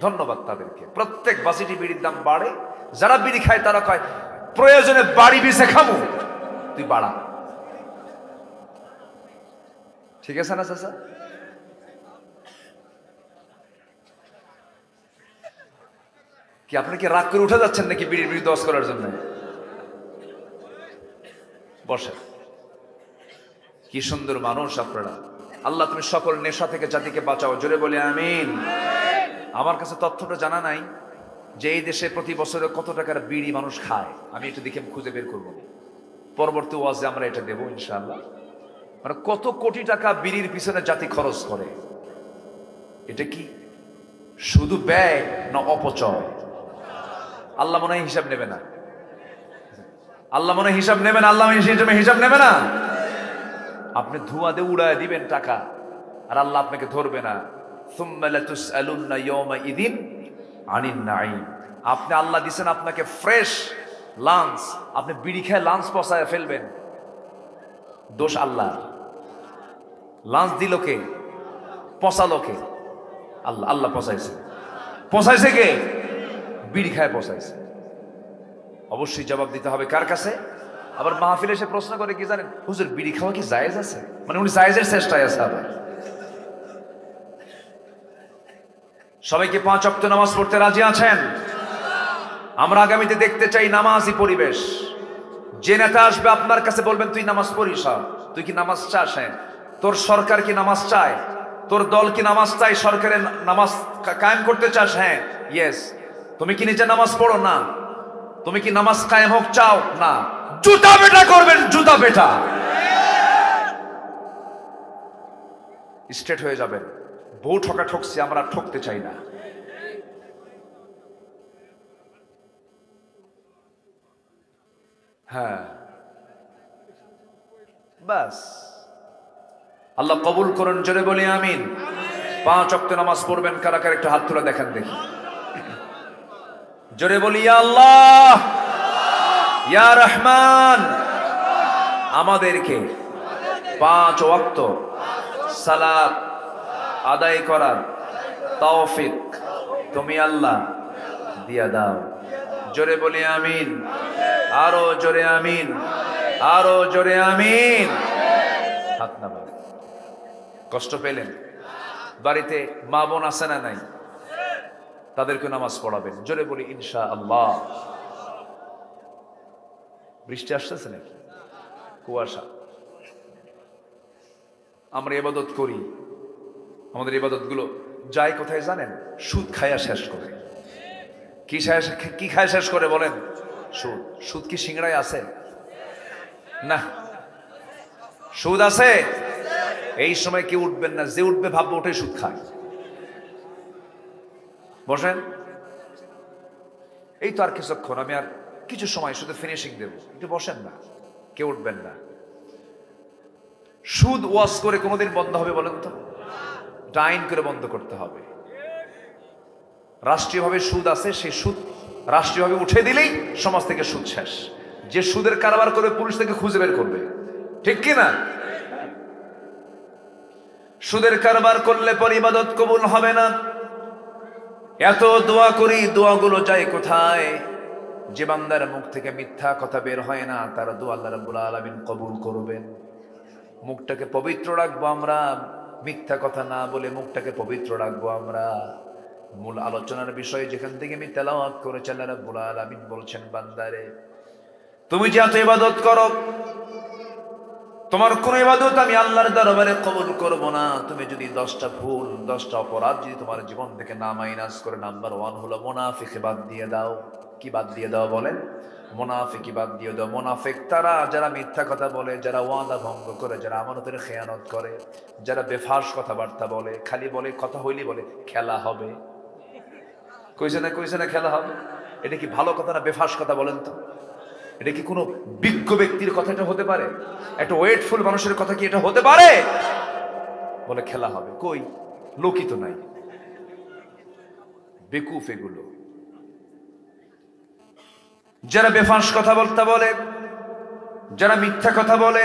ধন্যবাদ তাদেরকে। প্রত্যেক বাজেটই বিড়ির দাম বাড়ে। যারা বিড়ি খায় তারা কয় প্রয়োজনে বাড়ি বেচে খামু, তুই বাড়া। ঠিক আছে না চাচা? কি আপনি কি রাগ করে উঠে যাচ্ছেন নাকি বিড়ির বিড়ি দশ করার জন্য? বসে। কি সুন্দর মানুষ আপনারা। আল্লাহ তুমি সকল নেশা থেকে জাতিকে বাঁচাও, জোরে বলে আমিন। আমার কাছে তথ্যটা জানা নাই যে এই দেশে প্রতি বছরে কত টাকার বিড়ি মানুষ খায়। আমি এটা দেখে খুঁজে বের করবো, পরবর্তী ওয়াজে আমরা এটা দেবো ইনশাআল্লাহ। মানে কত কোটি টাকা বিড়ির পিছনে জাতি খরচ করে। এটা কি শুধু ব্যয় না অপচয়? আল্লাহ মনে হয় হিসাব নেবে না। আল্লাহ মনে হয় হিসাব নেবে না। আল্লাহ হিসাব নেবে না। আপনি ধোঁয়া দিয়ে উড়ায় দিবেন টাকা, আর আল্লাহ আপনাকে ধরবে না। সুম্মা লাতুসআলুন্না ইয়াওমাইযিন আনিন নাঈম। আপনি আল্লাহ দিবেন আপনাকে ফ্রেশ লাঞ্চ, আপনি বিড়ি খেয়ে লাঞ্চ পচায় ফেলবেন, দোষ আল্লাহ। লাঞ্চ দিল কে? পচালো কে? আল্লাহ। আল্লাহ পচাইছে কে? বিড়ি খায় পচাইছে। অবশ্যই জবাব দিতে হবে কার কাছে? আবার মাহফিলে এসে প্রশ্ন করে কি জানেন, হুজুর বিড়ি খাওয়া কি জায়েজ আছে? মানে উনি জায়েজের চেষ্টায় আছে। আবার সবাইকে 5 ওয়াক্ত নামাজ পড়তে রাজি আছেন? আমরা আগামীতে দেখতে চাই নামাজি পরিবেশ। যে নেতা আসবে আপনার কাছে বলবেন তুই নামাজ পড়িস, তুই কি নামাজ চাস? হ্যাঁ। তোর সরকার কি নামাজ চায়? তোর দল কি নামাজ চায়? সরকারের নামাজ কায়েম করতে চাস? হ্যাঁ, ইয়েস। তুমি কি নিজে নামাজ পড়ো? না। তুমি কি নামাজ কায়েম হোক চাও? না। জুতা বেটা করবেন, জুতা বেটা স্ট্রেট হয়ে যাবেন। বউ ঠকা ঠকছি, আমরা ঠকতে চাই না। হ্যাঁ, বাস। আল্লাহ কবুল করুন, জোরে বলি আমিন। 5 ওয়াক্ত নামাজ পড়বেন কারা কারা? একটু হাত তুলে দেখেন দেখি। জোরে বলি ইয়া আল্লাহ, ইয়া রহমান। আমাদেরকে 5 ওয়াক্ত সালাত আদায় করার তৌফিক তুমি আল্লাহ দিয়া দাও। জোরে বলি আমিন। আরো জোরে আমিন, আরো জোরে আমিন। হাত নামান। কষ্ট পেলেন? বাড়িতে মা বোন আছে না নাই? তাদেরকে নামাজ পড়াবেন। জোরে বলি ইনশাআল্লাহ। বৃষ্টি আসতেছে নাকি? কুয়াশা। আমরা ইবাদত করি, আমাদের ইবাদত গুলো যায় কোথায় জানেন? সুদ খায়া শেষ করে। কি খায় শেষ করে বলেন? সুদ। সুদ কি সিংড়ায় আছে? না। সুদ আছে? এই সময় কেউ উঠবেন না, যে উঠবে ভাববে ওঠে সুদ খায়। বসেন। এই তো আর কিছুক্ষণ, আমি আর কিছু সময় শুধু ফিনিশিং দেব, একটু বসেন না, কেউ উঠবেন না। সুদ ওয়াজ করে কোনোদিন বন্ধ হবে বলেন তো? আইন করে বন্ধ করতে হবে। রাষ্ট্রীয়ভাবে সুদ আছে, সেই সুদ রাষ্ট্রীয়ভাবে উঠে দিলেই সমাজ থেকে সুদ শেষ। যে সুদের কারবার করে পুলিশ থেকে খুঁজে বের করবে, ঠিক কি না? সুদের কারবার করলে পর ইবাদত কবুল হবে না। এত দোয়া করি, দোয়াগুলো যায় কোথায়? যে বান্দার মুখ থেকে মিথ্যা কথা বের হয় না, তার দোয়া আল্লাহ রাব্বুল আলামিন কবুল করবেন। মুখটাকে পবিত্র রাখবো আমরা, মিথ্যা কথা না বলে মুখটাকে পবিত্র রাখবো আমরা। মূল আলোচনার বিষয় যেখান থেকে আমি তেলাওয়াত করেছি, আল্লাহ রাব্বুল আলামিন বলছেন, বান্দারে তুমি যে এত ইবাদত করো, তোমার কোন ইবাদত আমি আল্লাহর দরবারে কবুল করব না তুমি যদি 10টা ভুল 10টা অপরাধ যদি তোমার জীবন থেকে না মাইনাস করে। নাম্বার 1 হলো মুনাফিকি বাদ দিয়ে দাও। কি বাদ দিয়ে দাও বলেন? মুনাফিকি বাদ দিয়ে দাও। মুনাফিক তারা যারা মিথ্যা কথা বলে, যারা ওয়াদা ভঙ্গ করে, যারা আমানতের খেয়ানত করে, যারা বেফাস কথাবার্তা বলে, খালি বলে কথা হইলি বলে খেলা হবে। কইছে না খেলা হবে। এটা কি ভালো কথা না বেফাস কথা বলেন তো? এটা কি কোনো বিজ্ঞ ব্যক্তির কথা এটা হতে পারে? একটা ওয়েটফুল মানুষের কথা কি এটা হতে পারে? বলে খেলা হবে। কই লোকই তো নাই। বেকুফ এগুলো। যারা বেফাঁস কথাবার্তা বলে, যারা মিথ্যা কথা বলে,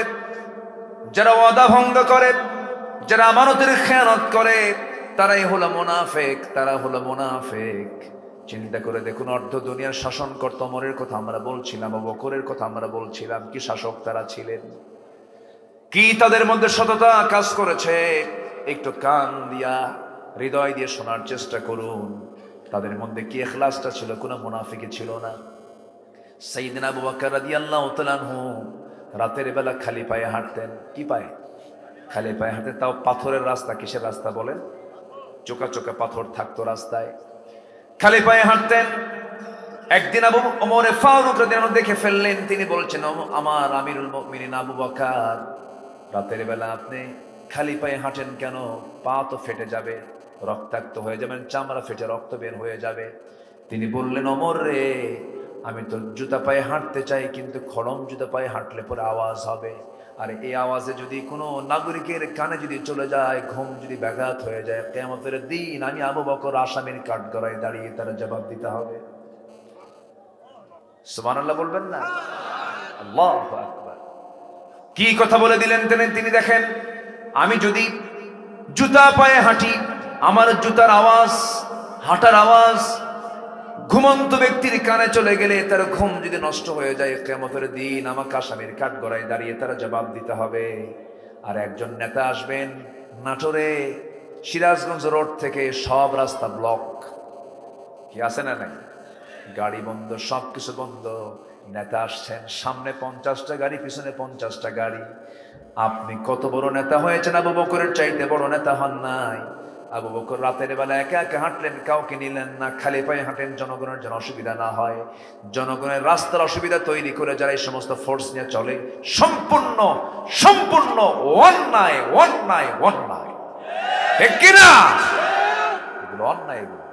যারা ওয়াদা ভঙ্গ করে, যারা আমানতের খেয়ানত করে, তারাই হলো মুনাফিক। তারা হলো মুনাফিক। চিন্তা করে দেখুন, অর্ধ দুনিয়ার শাসনকর্তা ওমরের কথা আমরা বলছিলাম, আবু বকরের কথা আমরা বলছিলাম। কি শাসক তারা ছিলেন, কি তাদের মধ্যে সততা কাজ করেছে। একটু কান দিয়া হৃদয় দিয়ে শোনার চেষ্টা করুন। তাদের মধ্যে কি ইখলাসটা ছিল? কোনো মুনাফিকি ছিল না। সাইয়েদনা আবু বকর রাদিয়াল্লাহু তাআলা আনহু রাতের বেলা খালি পায়ে হাঁটতেন। কি পায়ে? খালি পায়ে হাঁটতেন। তাও পাথরের রাস্তা। কিসের রাস্তা বলেন? চোকা চোকা পাথর থাকতো রাস্তায়, খালি পায়ে হাঁটতেন। একদিন আবু ওমর ফারুক রাদিয়াল্লাহু আনহু দেখে ফেললেন। তিনি বলছেন, আমার আমিরুল মুমিনিন আবু বকর, রাতের বেলা আপনি খালি পায়ে হাঁটেন কেন? পা তো ফেটে যাবে, রক্তাক্ত হয়ে যাবেন, চামড়া ফেটে রক্ত বের হয়ে যাবে। তিনি বললেন, ওমর রে, আমি তো জুতা পায়ে হাঁটতে চাই, কিন্তু খড়ম জুতা পায়ে হাঁটলে পরে আওয়াজ হবে। আর এই আওয়াজে যদি কোনো নাগরিকের কানে যদি চলে যায়, ঘুম যদি ব্যাঘাত হয়ে যায়, কিয়ামতের দিন আমি আবু বকর আসামির কাঠগড়ায় দাঁড়িয়ে তার জবাব দিতে হবে। সুবহানাল্লাহ বলবেন না? আল্লাহু আকবার। কি কথা বলে দিলেন তিনি। দেখেন, আমি যদি জুতা পায়ে হাঁটি, আমার জুতার আওয়াজ, হাঁটার আওয়াজ ঘুমন্ত ব্যক্তির কানে চলে গেলে তার ঘুম যদি নষ্ট হয়ে যায়, কিয়ামতের দিন আমাকে আসামির কাঠগড়ায় দাঁড়িয়ে তারা জবাব দিতে হবে। আর একজন নেতা আসবেন নাটোরে, সিরাজগঞ্জ রোড থেকে সব রাস্তা ব্লক। কি আছে না নাই? গাড়ি বন্ধ, সবকিছু বন্ধ। নেতা আসছেন, সামনে 50টা গাড়ি, পিছনে 50টা গাড়ি। আপনি কত বড় নেতা হয়েছেন? আবু বকরের চাইতে বড় নেতা হন নাই। আবু বকর রাতের বেলা একা একা হাঁটলেন, কাউকে নিলেন না, খালি পায়ে হাঁটেন জনগণের যেন অসুবিধা না হয়। জনগণের রাস্তার অসুবিধা তৈরি করে যারা এই সমস্ত ফোর্স নিয়ে চলে, সম্পূর্ণ সম্পূর্ণ অন্যায় অন্যায় অন্যায়। ঠিক কিনা? এগুলো অন্যায়। এগুলো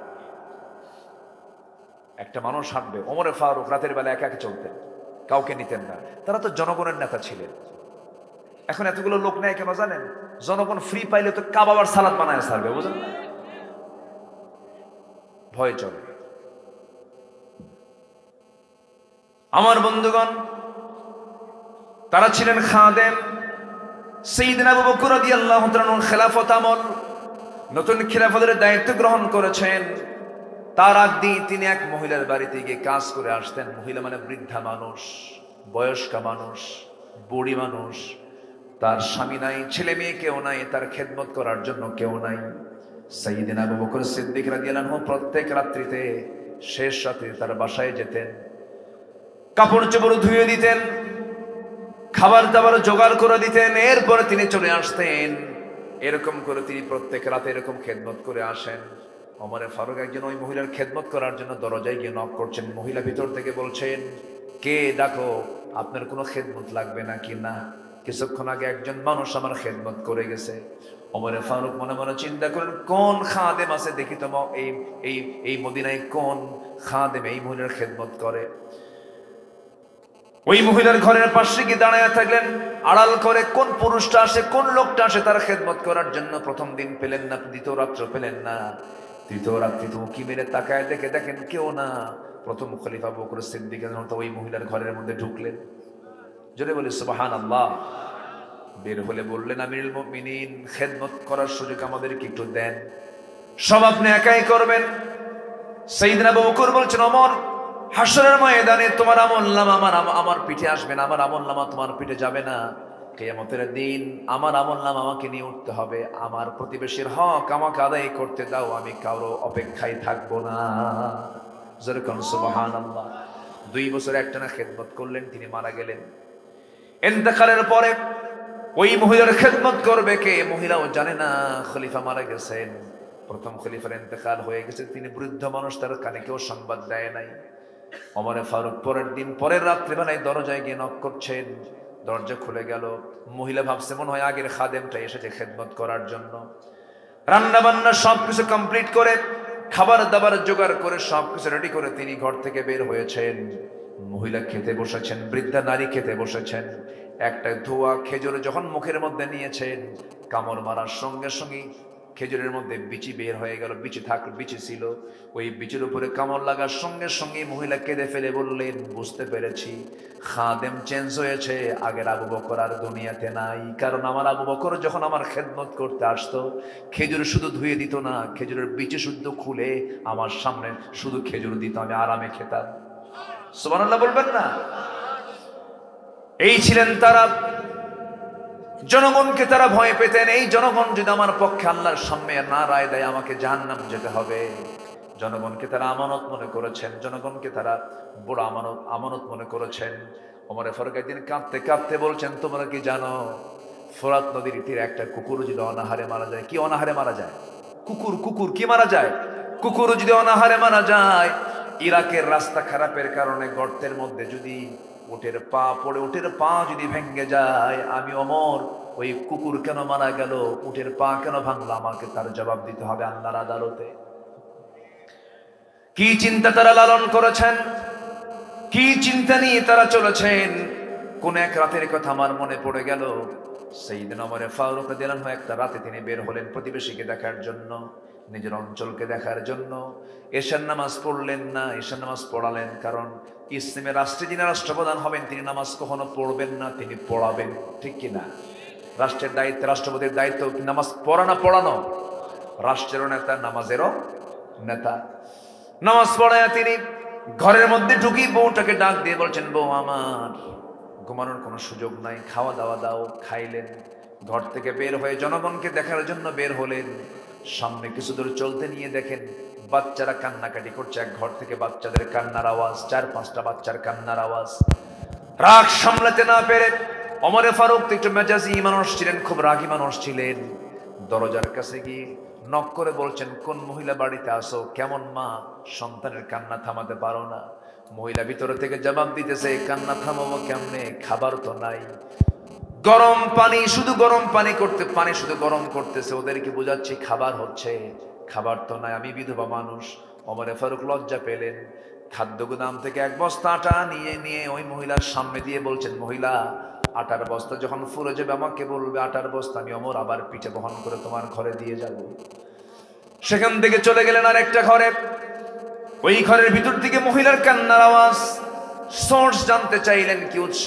একটা মানুষ হাঁটবে, ওমরে ফারুক রাতের বেলা একা একা চলতেন, কাউকে নিতেন না। তারা তো জনগণের নেতা ছিলেন। এখন এতগুলো লোক নেয় কেন জানেন? জনগণ ফ্রি পাইলে তো কাবাবার সালাদ বানায় ছাড়বে, বুঝলেন? ভয় চলে। আমার বন্ধুগণ, তারা ছিলেন খাদেম। সাইয়েদনা আবু বকর রাদিয়াল্লাহু তাআলা খেলাফত আমল, নতুন খেলাফতের দায়িত্ব গ্রহণ করেছেন। তার আগ দিয়ে তিনি এক মহিলার বাড়িতে গিয়ে কাজ করে আসতেন। মহিলা মানে বৃদ্ধা মানুষ, বয়স্কা মানুষ, বুড়ি মানুষ। তার স্বামী নাই, ছেলে মেয়ে কেউ নাই, তার খেদমত করার জন্য কেউ নাই। সাইয়েদনা আবু বকর সিদ্দিক রাদিয়াল্লাহু আনহু প্রত্যেক রাত্রিতে, শেষ রাতে তার বাসায় যেতেন, কাপড় চোপড় ধুয়ে দিতেন, খাবার দাবার জোগাড় করে দিতেন, এরপরে তিনি চলে আসতেন। এরকম করে তিনি প্রত্যেক রাতে এরকম খেদমত করে আসেন। ওমরে ফারুক একজন ওই মহিলার খেদমত করার জন্য দরজায় গিয়ে নক করছেন। মহিলা ভিতর থেকে বলছেন, কে ডাকো, আপনার কোনো খেদমত লাগবে নাকি? না, কিছুক্ষণ আগে একজন মানুষ আমার খেদমত করে গেছে। ওমরে ফারুক মনে মনে চিন্তা করেন, কোন খাদেম আছে দেখি তো, এই মদিনায় কোন খাদেম এই মহিলার খেদমত করে। ওই মহিলার ঘরের পাশে গিয়ে দাঁড়ায় থাকলেন, আড়াল করে কোন পুরুষটা আসে, কোন লোকটা আসে তার খেদমত করার জন্য। প্রথম দিন পেলেন না, দ্বিতীয় রাত্র পেলেন না, তৃতীয় রাত্রি তো উঁকি মেরে তাকায় দেখেন কেউ না। প্রথম খলিফা আবু বকর সিদ্দিক ওই মহিলার ঘরের মধ্যে ঢুকলেন। জোরে বলি সুবহানাল্লাহ। বের হলে বললেন, আমিরুল মুমিনিন, খেদমত করার সুযোগ আমাদেরকে একটু দেন, সব আপনি একাই করবেন। সাইয়েদনা আবু বকর বলছেন, ওমর, হাসরের ময়দানে তোমার আমলনামা আমার পিঠে আসবে না, আমার আমলনামা তোমার পিঠে যাবে না। কিয়ামতের দিন আমার আমলনামা আমাকে নিয়ে উঠতে হবে। আমার প্রতিবেশীর হক আমাকে আদায় করতে দাও, আমি কারো অপেক্ষায় থাকবো না। যেরকম সুবহানাল্লাহ। 2 বছর একটানা খেদমত করলেন, তিনি মারা গেলেন। ইন্তেকালের পরে ওই মহিলার খেদমত করবে কে? মহিলাও জানে না খলিফা মারা গেছেন, প্রথম খলিফার ইন্তেকাল হয়ে গেছে। তিনি বৃদ্ধ মানুষ, তার কানে কেউ সংবাদ দেয় নাই। ওমরে ফারুক পরের রাত্রিবেলায় দরজায় গিয়ে নক করছেন, দরজা খুলে গেল। মহিলা ভাবছে মনে হয় আগের খাদেমটা এসেছে খেদমত করার জন্য। রান্না বান্না সবকিছু কমপ্লিট করে, খাবার দাবার জোগাড় করে সবকিছু রেডি করে তিনি ঘর থেকে বের হয়েছেন। মহিলা খেতে বসেছেন, বৃদ্ধা নারী খেতে বসেছেন। একটা ধোয়া খেজুর যখন মুখের মধ্যে নিয়েছেন, কামড় মারার সঙ্গে সঙ্গে খেজুরের মধ্যে বিচি বের হয়ে গেল। বিচি ছিল, ওই বিচির উপরে কামড় লাগার সঙ্গে সঙ্গে মহিলা কেঁদে ফেলে বললেন, বুঝতে পেরেছি খাদেম চেঞ্জ হয়েছে, আগের আবু বকর আর দুনিয়াতে নাই। কারণ আমার আবু বকর যখন আমার খেদমত করতে আসতো, খেজুর শুধু ধুয়ে দিত না, খেজুরের বিচি শুদ্ধ খুলে আমার সামনে শুধু খেজুর দিত, আমি আরামে খেতাম। সুবহানাল্লাহ বলবেন না? এই ছিলেন তারা। জনগণকে তারা ভয় পেতেন, এই জনগণ যদি আমার পক্ষে আল্লাহর সামনে না রায় দেয়, আমাকে জাহান্নাম যেতে হবে। জনগণকে তারা আমানত মনে করেছেন, জনগণকে তারা বড় আমানত মনে করেছেন। ওমরে ফারুক একদিন কাঁদতে কাঁদতে বলছেন, তোমরা কি জানো ফোরাত নদীর তীরে একটা কুকুর যদি অনাহারে মারা যায়? কি অনাহারে মারা যায়? কুকুর কি মারা যায়? কুকুর যদি অনাহারে মারা যায়, ইরাকের রাস্তা খারাপের কারণে গর্তের মধ্যে যদি উটের পা পড়ে, উটের পা যদি ভেঙে যায়, আমি ওমর ওই কুকুর কেন মারা গেল, উটের পা কেন ভাঙলো, আমাকে তার জবাব দিতে হবে আল্লাহর আদালতে। কি চিন্তা তারা লালন করেছেন, কি চিন্তা নিয়ে তারা চলেছেন। কোন এক রাতের কথা আমার মনে পড়ে গেল। সাইয়েদনা ওমর ফারুক রাদিয়াল্লাহু আনহু একটা রাতে তিনি বের হলেন প্রতিবেশীকে দেখার জন্য, নিজের অঞ্চলকে দেখার জন্য। এশার নামাজ পড়লেন না, এশার নামাজ পড়ালেন, কারণ ইসলামের রাষ্ট্রে যিনি রাষ্ট্রপ্রধান হবেন তিনি নামাজ কখনো পড়বেন না, তিনি পড়াবেন। ঠিক কিনা? রাষ্ট্রের দায়িত্ব, রাষ্ট্রপতির দায়িত্ব নামাজ পড়া না পড়ানো। রাষ্ট্রেরও নেতা, নামাজেরও নেতা। নামাজ পড়ায় তিনি ঘরের মধ্যে ঢুকি বউটাকে ডাক দিয়ে বলছেন, বউ আমার ঘুমানোর কোনো সুযোগ নাই, খাওয়া দাওয়া দাও। খাইলেন। ঘর থেকে বের হয়ে জনগণকে দেখার জন্য বের হলেন। সামনে কিছু দূর চলতে নিয়ে দেখেন বাচ্চারা কান্নাকাটি করছে। এক ঘর থেকে বাচ্চাদের কান্নার আওয়াজ, 4-5টা বাচ্চার কান্নার আওয়াজ। রাগ সামলাতে না পেরে ওমরে ফারুক তো একটু মেজাজি মানুষ ছিলেন, খুব রাগী মানুষ ছিলেন। দরজার কাছে গিয়ে নক করে বলছেন, কোন মহিলা বাড়িতে আসো? কেমন মা, সন্তানের কান্না থামাতে পারো না? মহিলা ভিতরে থেকে জবাব দিতেছে, কান্না থামাবো কেমনে, খাবার তো নাই। গরম পানি, শুধু গরম পানি করতে, পানি শুধু গরম করতেছে, ওদেরকে বোঝাচ্ছি খাবার হচ্ছে, খাবার তো নাই, আমি বিধবা মানুষ। ওমরে ফারুক লজ্জা পেলেন। খাদ্য গুদাম থেকে এক বস্তা আটা নিয়ে ওই মহিলার সামনে দিয়ে বলছেন, মহিলা আটার বস্তা যখন ফুরে যাবে আমাকে বলবে, আটার বস্তা আমি ওমর আবার পিঠে বহন করে তোমার ঘরে দিয়ে যাব। সেখান থেকে চলে গেলেন আর একটা ঘরে। ওই ঘরের ভিতর থেকে মহিলার কান্নার আওয়াজ। সোর্স জানতে চাইলেন কি উৎস,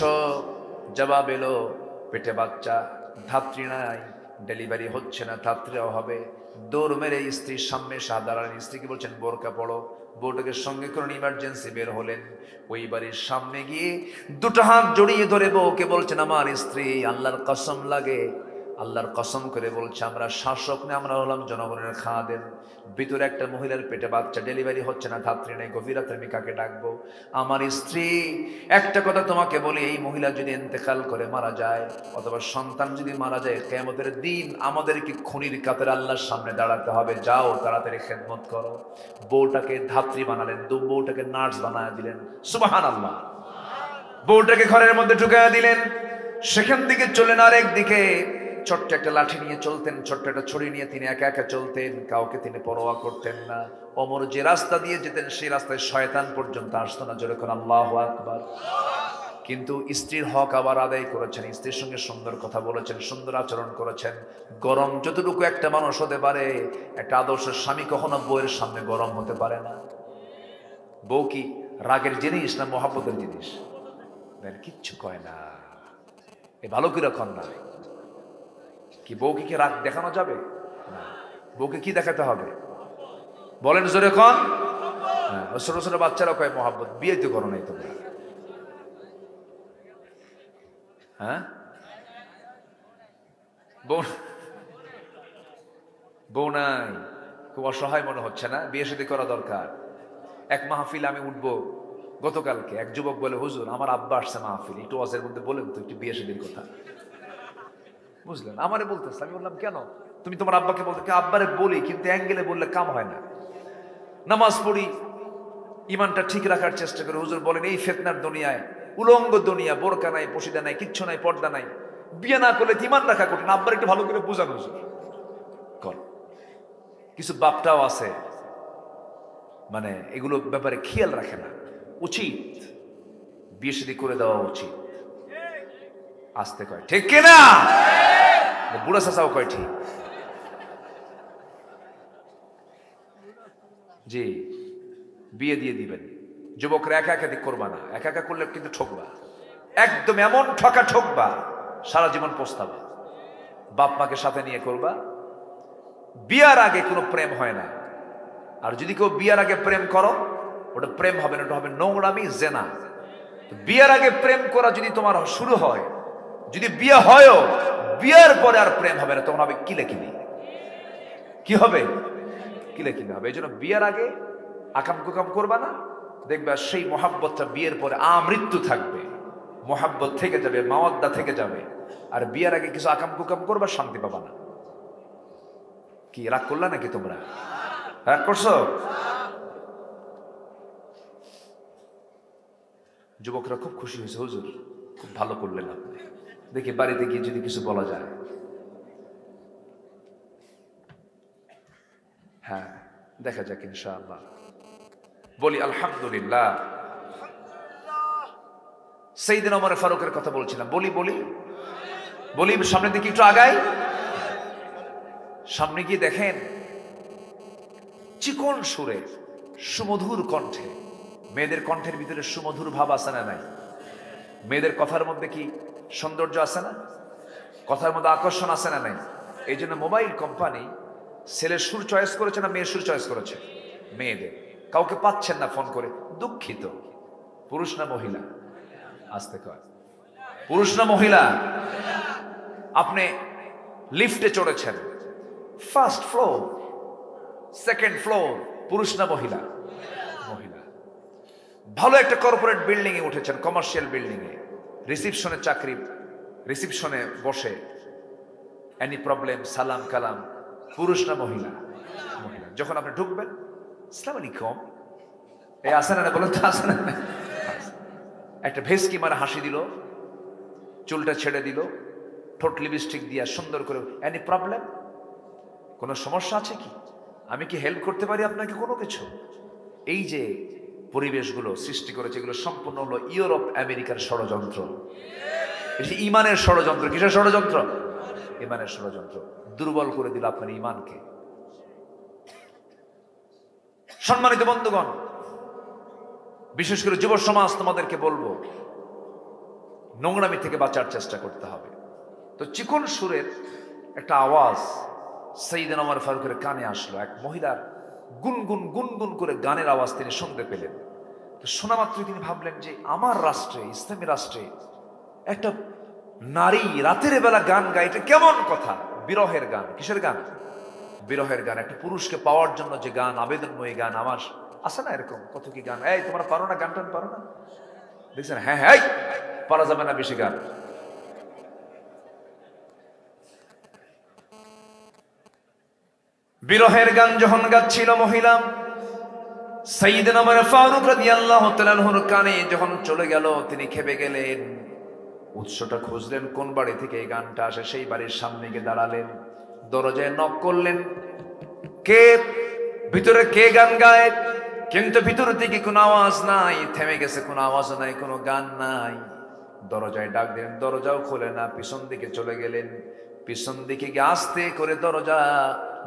জবাব এলো, পেটে বাচ্চা, ধাত্রী নাই, ডেলিভারি হচ্ছে না, ধাত্রীও হবে। দৌড় মেরে স্ত্রীর সামনে সাধারণ স্ত্রীকে বলছেন, বোরকা পড়ো। বউটাকে সঙ্গে করে ইমার্জেন্সি বের হলেন। ওই বাড়ির সামনে গিয়ে দুটো হাত জড়িয়ে ধরে বউকে বলছেন, আমার স্ত্রী, আল্লাহর কসম লাগে, আল্লাহর কসম করে বলছে, আমরা শাসক না, আমরা হলাম জনগণের খাদেম। ভিতরে একটা মহিলার পেটে বাচ্চা, ডেলিভারি হচ্ছে না, ধাত্রী নেই, গভীর রাতে আমি কাকে ডাকবো? আমার স্ত্রী, একটা কথা তোমাকে বলি, এই মহিলা যদি ইন্তেকাল করে মারা যায়, অথবা সন্তান যদি মারা যায়, কিয়ামতের দিন আমাদেরকে খুনির কাতারে আল্লাহর সামনে দাঁড়াতে হবে। যাও তাড়াতাড়ি খেদমত করো। বউটাকে ধাত্রী বানালেন, বউটাকে নার্স বানায় দিলেন। সুবহানাল্লাহ। বউটাকে ঘরের মধ্যে ঢুকাইয়া দিলেন। সেখান থেকে চলেন আরেক দিকে। ছোট্ট একটা লাঠি নিয়ে চলতেন, ছোট্ট একটা ছড়ি নিয়ে তিনি একা একা চলতেন, কাউকে তিনি পরোয়া করতেন না। ওমর যে রাস্তা দিয়ে যেতেন সেই রাস্তায় শয়তান পর্যন্ত আসতো না। জোরে করে আল্লাহু আকবার। কিন্তু স্ত্রীর হক আবার আদায় করেছেন, স্ত্রীর সঙ্গে সুন্দর কথা বলেছেন, সুন্দর আচরণ করেছেন। গরম যতটুকু একটা মানুষ হতে পারে, একটা আদর্শ স্বামী কখনো বউয়ের সামনে গরম হতে পারে না। বউ কি রাগের জিনিস না মহাব্বতের জিনিস? কিচ্ছু কয় না, এ ভালো করে কন না। কি বউকে কি রাগ দেখানো যাবে? না। বউকে কি দেখাতে হবে বলেন জোরে কন? হ্যাঁ, ছোট ছোট বাচ্চারা কয় মহাব্বত। বিয়ে তো করো নাই তোমরা। হ্যাঁ, বউ নাই, খুব অসহায় মনে হচ্ছে না? বিয়ে শাদী করা দরকার। এক মাহফিল আমি উঠবো গতকালকে, এক যুবক বলে, হুজুর আমার আব্বা আসছে মাহফিল, একটু ওয়াজের মধ্যে বলেন তো একটু বিয়ে শাদীর কথা। বুঝলেন? আমারে বলতেছে, আমি বললাম কেন? তুমি তোমার আব্বাকে বলতে, আব্বারে বলি কিন্তু অ্যাঙ্গেলে বললে কাম হয় না। নামাজ পড়ি, ইমানটা ঠিক রাখার চেষ্টা করে। হুজুর বলেন এই ফিতনার দুনিয়ায়, উলঙ্গ দুনিয়া, বোরকা নাই, পশিদা নাই, কিচ্ছু নাই, পর্দা নাই, বিয়ে না করলে ইমান রাখা কঠিন। আব্বার একটু ভালো করে বোঝানো হুজুর কর। কিছু বাপটাও আছে মানে এগুলো ব্যাপারে খেয়াল রাখে না। উচিত বিয়ে শাদী করে দেওয়া উচিত। আসতে কয় ঠিক কিনা? বুড়া চাচাও কয় ঠিক। জি, বিয়ে দিয়ে দিবেন। যুবকরা একা একাধিক করবা না, একা একা করলে কিন্তু ঠকবা, একদম এমন ঠকা ঠকবা, সারা জীবন পস্তাবা। বাপ মাকে সাথে নিয়ে করবা। বিয়ার আগে কোনো প্রেম হয় না। আর যদি কেউ বিয়ার আগে প্রেম করো, ওটা প্রেম হবে না, ওটা হবে নোংরামি, জেনা। বিয়ার আগে প্রেম করা যদি তোমার শুরু হয়, যদি বিয়ে হয়ও, বিয়ার পরে আর প্রেম হবে না, তখন হবে কিলেকিলি। কি হবে? কিলেকিলি হবে। এই জন্য বিয়ার আগে আকাম কুকাম করবা না। দেখবা সেই মহাব্বতটা বিয়ের পরে আমৃত্যু থাকবে, মহাব্বত থেকে যাবে, মাওয়াদ্দা থেকে যাবে। আর বিয়ার আগে কিছু আকাম কুকাম করবা, শান্তি পাবা না। কি রাগ করলা নাকি তোমরা? রাগ করছো? যুবকরা খুব খুশি হয়েছে, হুজুর খুব ভালো করলেন আপনি। দেখি বাড়িতে গিয়ে যদি কিছু বলা যায়। হ্যাঁ, দেখা যাক ইনশাআল্লাহ। বলি আলহামদুলিল্লাহ। সাইয়েদনা ওমর ফারুকের কথা বলছিলাম। বলি বলি বলি সামনের দিকে একটু আগাই। সামনে গিয়ে দেখেন চিকন সুরে, সুমধুর কণ্ঠে। মেয়েদের কণ্ঠের ভিতরে সুমধুর ভাব আছে না নাই? মেয়েদের কথার মধ্যে কি সৌন্দর্য আছে না? কথার মধ্যে আকর্ষণ আছে না নাই? এই জন্য মোবাইল কোম্পানি ছেলের সুর চয়েস করেছে না মেয়ের সুর চয়েস করেছে? মেয়েদের। কাউকে পাচ্ছেন না ফোন করে, দুঃখিত। পুরুষ না মহিলা? আসতে কয় পুরুষ না মহিলা? আপনি লিফটে চড়েছেন, ফার্স্ট ফ্লোর, সেকেন্ড ফ্লোর, পুরুষ না মহিলা? মহিলা। ভালো একটা কর্পোরেট বিল্ডিং এ উঠেছেন, কমার্শিয়াল বিল্ডিং এ, রিসিপশনে চাকরি, রিসিপশনে বসে, এনি প্রবলেম, সালাম কালাম, পুরুষ না মহিলা? মহিলা। যখন আপনি ঢুকবেন, আসসালামু আলাইকুম, এই আসে না? বলেন তো আসে না? একটা ভেসকি মারা হাসি দিল, চুলটা ছেড়ে দিল, ঠোঁট লিপস্টিক দিয়া সুন্দর করে, এনি প্রবলেম, কোনো সমস্যা আছে কি? আমি কি হেল্প করতে পারি আপনাকে কোনো কিছু? এই যে পরিবেশগুলো সৃষ্টি করেছে, এগুলো সম্পূর্ণ হলো ইউরোপ আমেরিকার ষড়যন্ত্র। ইমানের ষড়যন্ত্র। কিসের ষড়যন্ত্র? ইমানের ষড়যন্ত্র। দুর্বল করে দিল আপনার ইমানকে। সম্মানিত বন্ধুগণ, বিশেষ করে যুব সমাজ, তোমাদেরকে বলবো নোংরামি থেকে বাঁচার চেষ্টা করতে হবে। তো চিকন সুরের একটা আওয়াজ সাইয়েদনা ওমর ফারুকের কানে আসলো। এক মহিলার গুনগুন গুনগুন করে গানের আওয়াজ তিনি শুনতে পেলেন। তো শোনা মাত্রই তিনি ভাবলেন যে আমার রাষ্ট্রে, ইসলামী রাষ্ট্রে একটা নারী রাতের বেলা গান গায়, এটা কেমন কথা? বিরহের গান। কিসের গান? বিরহের গান। একটা পুরুষকে পাওয়ার জন্য যে গান, আবেদনময়ী গান। আমার আছে না এরকম কত কি গান? এই তোমরা পারো না গান টান? পারো না? দেখছেন? হ্যাঁ হ্যাঁ, পারা যাবে না বেশি গান। বিরহের গান যখন গাচ্ছিল মহিলা, সাইয়েদনা ওমর ফারুক রাদিয়াল্লাহু তাআলা আনহুর কানে যখন চলে গেল, তিনি খেপে গেলেন। উৎসটা খুঁজলেন, কোন বাড়ি থেকে এই গানটা আসে। সেই বাড়ির সামনে গিয়ে দাঁড়ালেন, দরজায় নক করলেন। কে ভিতরে? কে গান গায়? কিন্তু ভিতর থেকে কোনো আওয়াজ নাই, থেমে গেছে, কোনো আওয়াজ নাই, কোনো গান নাই। দরজায় ডাক দিলেন, দরজাও খোলে না। পিছন দিকে চলে গেলেন, পিছন দিকে গিয়ে আস্তে করে দরজা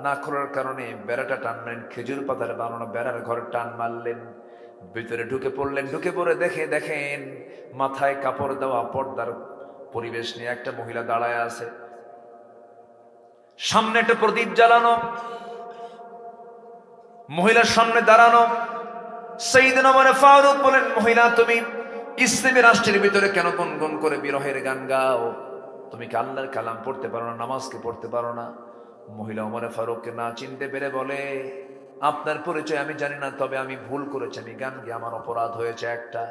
না খোলার কারণে বেড়াটা টানলেন, খেজুর পাতার বানানো বেড়ার ঘরে টান মারলেন, ভিতরে ঢুকে পড়লেন। ঢুকে পড়ে দেখেন মাথায় কাপড় দেওয়া পর্দার পরিবেশ নিয়ে একটা মহিলা দাঁড়ায় আছে, সামনে একটা প্রদীপ জ্বালানো, মহিলার সামনে দাঁড়ানো। সাইয়েদনা ওমর ফারুক বলেন, মহিলা তুমি ইসলামী রাষ্ট্রের ভিতরে কেন গুনগুন করে বিরহের গান গাও? তুমি কি আল্লাহর কালাম পড়তে পারো না? নামাজকে পড়তে পারো না? মহিলা ওমর ফারুককে না চিনতে পেরে বলে, আপনার পরিচয় আমি জানি না, তবে আমি ভুল করেছি, আমি গান গিয়ে আমার অপরাধ হয়েছে একটা,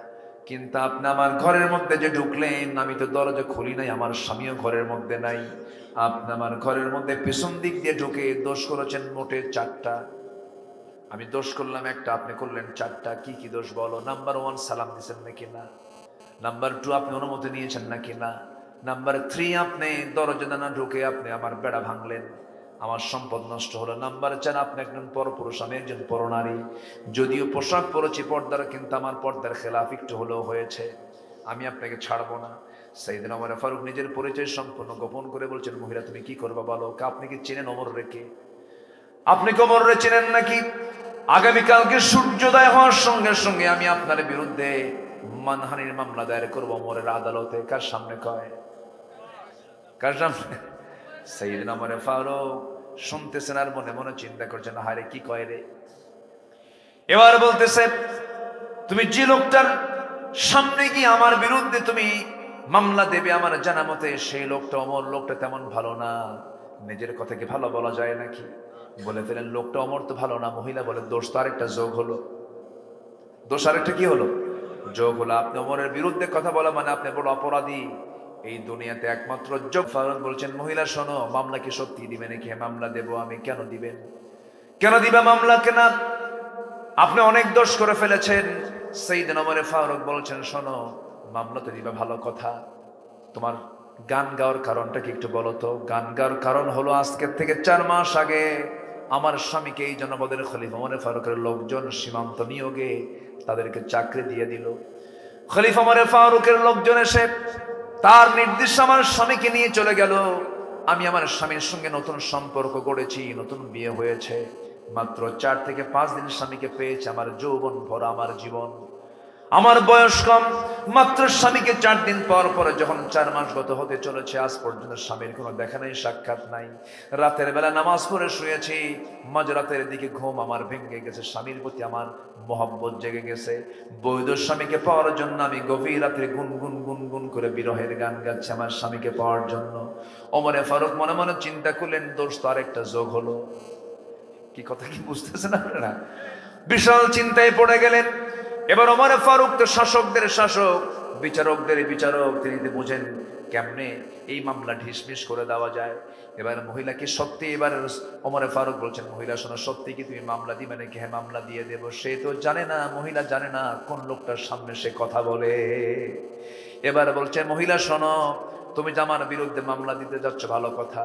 কিন্তু আপনি আমার ঘরের মধ্যে যে ঢুকলেন, আমি তো দরজা খুলি নাই, আমার স্বামীও ঘরের মধ্যে নাই। আপনি আমার ঘরের মধ্যে পেছন দিক দিয়ে ঢুকে দোষ করেছেন মোটে 4টা। আমি দোষ করলাম একটা, আপনি করলেন 4টা। কি কি দোষ বলো? নাম্বার 1, সালাম দিয়েছেন নাকি না? নাম্বার 2, আপনি অনুমতি নিয়েছেন নাকি না? নাম্বার 3, আপনি দরজা দানা ঢুকে আপনি আমার বেড়া ভাঙলেন, আমার সম্পদ নষ্ট হলো। নাম্বার 4, আপনি একজন পরপুরুষ, আমি একজন পরনারী। যদিও পোশাক পরেছি পর্দার, কিন্তু আমার পর্দার খেলাফ একটু হলেও হয়েছে, আমি আপনাকে ছাড়বো না। সাইয়েদনা ওমর ফারুক নিজের পরিচয় সম্পূর্ণ গোপন করে বলছেন, মহিলা তুমি কি করবা বলো? আপনি কি চেনেন ওমর রেখে? আপনি কি ওমর রে চেনেন নাকি? আগামীকালকে সূর্যোদয় হওয়ার সঙ্গে সঙ্গে আমি আপনার বিরুদ্ধে মানহানির মামলা দায়ের করবো ওমরের আদালতে। কার সামনে কয়? কার সামনে? সাইয়েদনা ওমর ফারুক শুনতেছেন আর মনে মনে চিন্তা করছেন, হায় রে কি কয় রে। এবার বলতেছে, তুমি যে লোকটার সামনে গিয়ে আমার বিরুদ্ধে তুমি মামলা দেবে আমার জানা মতে সেই লোকটা ওমর, লোকটা তেমন ভালো না। নিজের কথা কি ভালো বলা যায় নাকি? বলে ফেলেন লোকটা ওমর তো ভালো না। মহিলা বলে, দোষ তো আরেকটা যোগ হলো। দোষ আরেকটা কি হলো? যোগ হলো। আপনি ওমরের বিরুদ্ধে কথা বলা মানে আপনি বড় অপরাধী এই দুনিয়াতে একমাত্র যোগ। ফারুক বলছেন, মহিলা শোনো, মামলা কি সত্যি দিবে নাকি? মামলা দেব আমি। কেন দিবেন? কেন দিবা মামলা? কেন? আপনি অনেক দোষ করে ফেলেছেন। সাইয়েদনা ওমর ফারুক বলছেন, শোনো, মামলা তো দিবা ভালো কথা, তোমার গান গাওয়ার কারণটা কি একটু বলো তো? গান গাওয়ার কারণ হলো আজকের থেকে 4 মাস আগে আমার স্বামীকে এই জনপদের খলিফা ওমর ফারুকের লোকজন সীমান্ত নিয়োগে তাদেরকে চাকরি দিয়ে দিল। খলিফা ওমর ফারুকের লোকজন এসে তার নির্দেশে আমার স্বামীকে নিয়ে চলে গেল। আমি আমার স্বামীর সঙ্গে নতুন সম্পর্ক গড়েছি, নতুন বিয়ে হয়েছে। মাত্র 4 থেকে 5 দিন স্বামীকে পেয়েছে, আমার যৌবন ভরা আমার জীবন, আমার বয়স কম। মাত্র স্বামীকে 4 দিন পর পরে যখন 4 মাস গত হতে চলেছে, আজ পর্যন্ত স্বামীর কোনো দেখা নেই, সাক্ষাৎ নাই। রাতের বেলা নামাজ পড়ে শুয়েছি, মাঝরাতের দিকে ঘুম আমার ভেঙে গেছে, স্বামীর প্রতি আমার মহব্বত জেগে গেছে। বৈধ স্বামীকে পাওয়ার জন্য আমি গভীর রাত্রে গুনগুন গুনগুন করে বিরহের গান গাচ্ছি আমার স্বামীকে পাওয়ার জন্য। ওমর ফারুক মনে মনে চিন্তা করলেন, দোষ তো আরেকটা যোগ হলো। কি কথা কি বুঝতেছেন আপনারা? বিশাল চিন্তায় পড়ে গেলেন। এবার ওমর ফারুক তো শাসকদের শাসক, বিচারকদের বিচারক, তিনি বুঝেন কেমনে এই মামলা ঢিসমিস করে দেওয়া যায়। এবার মহিলা কি সত্যি? এবার ওমর ফারুক বলছেন, মহিলা শোনো, সত্যি কি তুমি মামলা দিবে নাকি? হ্যাঁ, মামলা দিয়ে দেব। সে তো জানে না, মহিলা জানে না কোন লোকটার সামনে সে কথা বলে। এবার বলছে, মহিলা শোনো, তুমি যে আমার বিরুদ্ধে মামলা দিতে যাচ্ছ ভালো কথা,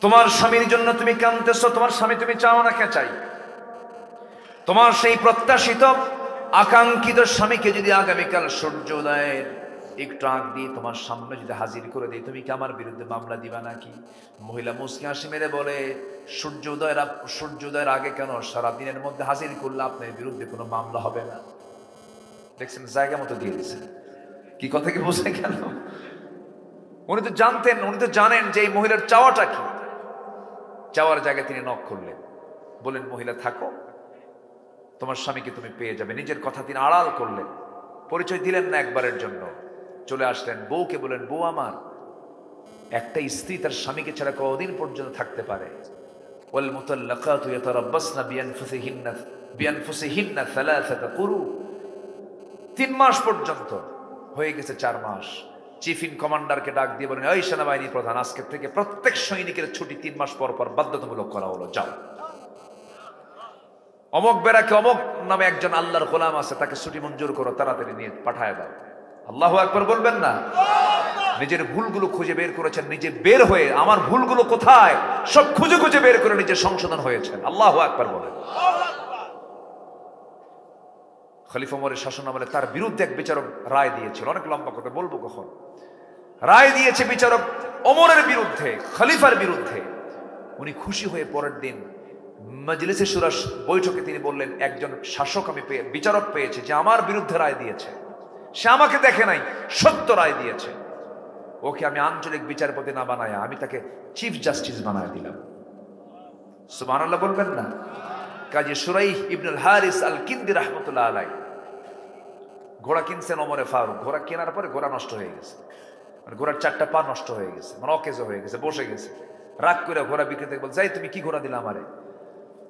তোমার স্বামীর জন্য তুমি কাঁদতেছো, তোমার স্বামী তুমি চাও না কে চাই? তোমার সেই প্রত্যাশিত আকাঙ্ক্ষিত স্বামীকে যদি আগামীকাল সূর্যোদয়ের একটু আগ দিয়ে তোমার সামনে যদি হাজির করে দিই, তুমি কি আমার বিরুদ্ধে মামলা দিবা নাকি? মহিলা মুসকি হাসি মেরে বলে, সূর্যোদয়ের আগে কেন, সারাদিনের মধ্যে হাজির করলে আপনার বিরুদ্ধে কোনো মামলা হবে না। দেখছেন, জায়গা মতো দিয়ে দিচ্ছেন। কি কথা কি বোঝে কেন? উনি তো জানতেন, উনি তো জানেন যে এই মহিলার চাওয়াটা কি। চাওয়ার জায়গায় তিনি নক করলেন, বলেন, মহিলা থাকো, তোমার স্বামীকে তুমি পেয়ে যাবে। নিজের কথা তিনি আড়াল করলেন, পরিচয় দিলেন না একবারের জন্য। চলে আসলেন, বউকে বলেন, বউ আমার, একটা স্ত্রী তার স্বামীকে ছাড়া কতদিন পর্যন্ত থাকতে পারে? ওয়াল মুতাল্লাকাতু ইয়াতারাব্বাসনা বিআনফুসিহিন্না সালাসাতা কুরু। 3 মাস পর্যন্ত হয়ে গেছে, 4 মাস। চিফ ইন কমান্ডারকে ডাক দিয়ে বলেন, ওই সেনাবাহিনী প্রধান, আজকে থেকে প্রত্যেক সৈনিকের ছুটি 3 মাস পর পর বাধ্যতামূলক করা হলো, যাও। অমক বেড়াকে, অমক নামে একজন আল্লাহর গোলাম আছে, তাকে ছুটি মঞ্জুর করো, তাড়াতাড়ি নিয়ে পাঠায় দাও। আল্লাহু আকবার বলবেন না? নিজের ভুলগুলো খুঁজে বের করেছেন, নিজে বের হয়ে, আমার ভুলগুলো কোথায় সব খুঁজে খুঁজে বের করে নিজে সংশোধন হয়েছেন। আল্লাহু আকবার বলেন। খলিফা ওমরের শাসন আমলে তার বিরুদ্ধে এক বিচারক রায় দিয়েছিল, অনেক লম্বা কথা বলবো কখন। রায় দিয়েছে বিচারক ওমরের বিরুদ্ধে, খলিফার বিরুদ্ধে। উনি খুশি হয়ে পরের দিন মজলিসে শুরা বৈঠকে তিনি বললেন, একজন শাসক আমি বিচারক পেয়েছি যে আমার বিরুদ্ধে রায় দিয়েছে, সে আমাকে দেখে নাই, সত্য রায় দিয়েছে। ওকে আমি আঞ্চলিক বিচারপতি না বানায় আমি তাকে চিফ জাস্টিস বানায় দিলাম। সুবহানাল্লাহ বলবেন না? কাজী শুরাইহ ইবনুল হারিস আল কিন্দি রাহমাতুল্লাহ আলাইহি ঘোড়া কিনছেন ওমরে ফারুক। ঘোড়া কেনার পরে ঘোড়া নষ্ট হয়ে গেছে, মানে ঘোড়ার 4টা পা নষ্ট হয়ে গেছে, মানে অকেজ হয়ে গেছে, বসে গেছে। রাগ করে ঘোড়া বিক্রেতা বল, যাই তুমি কি ঘোড়া দিলা আমারে?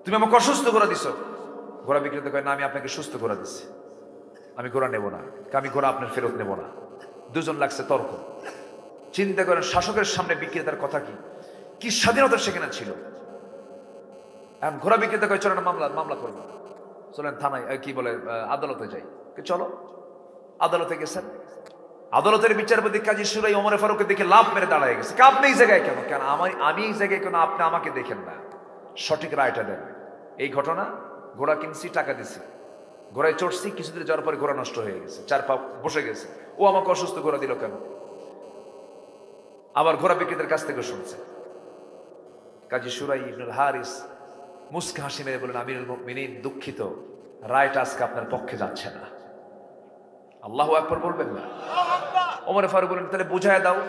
তুমি আমাকে অসুস্থ ঘোড়া দিছো। ঘোড়া বিক্রেতা কয়, না, আমি আপনাকে সুস্থ ঘোড়া দিচ্ছি। আমি ঘোড়া নেব না, আমি ঘোড়া আপনার ফেরত নেব না। দুজন লাগছে তর্ক। চিন্তা করেন শাসকের সামনে বিক্রেতার কথা কি, কি স্বাধীনতা সেখানে ছিল। এখন ঘোড়া বিক্রেতা কয় চলেন মামলা করবো, চলেন থানায়, কি বলে আদালতে যাই। চলো। আদালতে গেছেন, আদালতের বিচারপতি কাজী সুরাই ওমর ফারুকের দিকে লাভ মেরে দাঁড়ায় গেছে। আপনি এই জায়গায় কেন? কেন আমি এই জায়গায় কেন? আপনি আমাকে দেখেন না, সঠিক রায়টা দেন। এই ঘটনা, ঘোড়া কিনছি, টাকা দিছি, ঘোড়ায় চড়ছি, কিছুদিন যাওয়ার পরে ঘোড়া নষ্ট হয়ে গেছে, 4 পা বসে গেছে। ও আমাকে অসুস্থ ঘোড়া দিল কেন? আবার ঘোড়া বিক্রেতার কাছ থেকে শুনছে। কাজী সুরাই ইবনুল হারিস মুস্কা হাসি মেরে বলেন, আমিরুল মুমিনিন, দুঃখিত, রায়টা আজকে আপনার পক্ষে যাচ্ছে না। আল্লাহু আকবার বলবেন না? ওমর ফারুক বলেন, তাহলে বুঝায় দাও,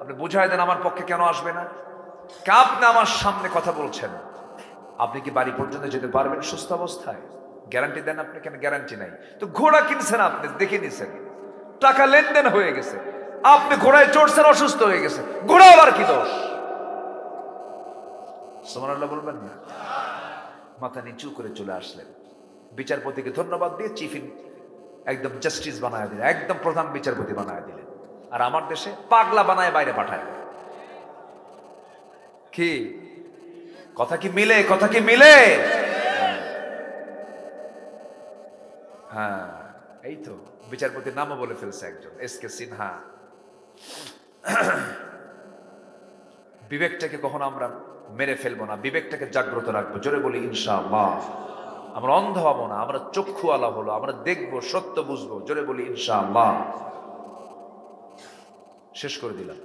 আপনি বুঝায় দেন আমার পক্ষে কেন আসবে না। আপনি আমার সামনে কথা বলছেন, আপনি কি বাড়ি পর্যন্ত যেতে পারবেন সুস্থ অবস্থায়? গ্যারান্টি দেন আপনি। কেন গ্যারান্টি নাই? তো ঘোড়া কিনছেন আপনি, দেখে নিছেন, টাকা লেনদেন হয়ে গেছে, আপনি ঘোড়ায় চড়ছেন, অসুস্থ হয়ে গেছে, ঘোড়া আবার কি দোষ? সুবহানাল্লাহ বলবেন না? মাথা নিচু করে চলে আসলেন। বিচারপতিকে ধন্যবাদ দিয়ে একদম জাস্টিস বানায় দিলেন, একদম প্রধান বিচারপতি বানায় দিলেন। আর আমার দেশে পাগলা বানায় বাইরে পাঠায়। কি কথা কি মিলে? কথা কি মিলে? হ্যাঁ, এই তো বিচারপতির নামও বলে ফেলছে একজন, এসকে সিনহা। বিবেকটাকে কখনো আমরা মেরে ফেলবো না, বিবেকটাকে জাগ্রত রাখবো। জোরে বলি ইনশাআল্লাহ। আমরা অন্ধ হব না, আমরা চক্ষুওয়ালা হলো, আমরা দেখবো, সত্য বুঝবো। জোরে বলি ইনশাআল্লাহ। শেষ করে দিলাম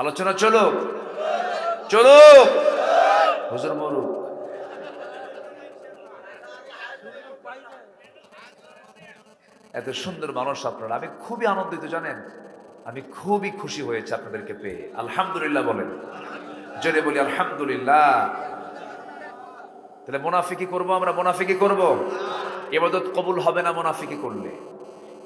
আলোচনা। চলো চলো, হুজুর মরুক। এত সুন্দর মানুষ আপনারা, আমি খুবই আনন্দিত জানেন, আমি খুবই খুশি হয়েছে আপনাদেরকে পেয়ে। আলহামদুলিল্লাহ বলেন, জোরে বলি আলহামদুলিল্লাহ। তাহলে মুনাফিকি করবো আমরা? মুনাফিকি করব? ইবাদত কবুল হবে না মুনাফিকি করলে,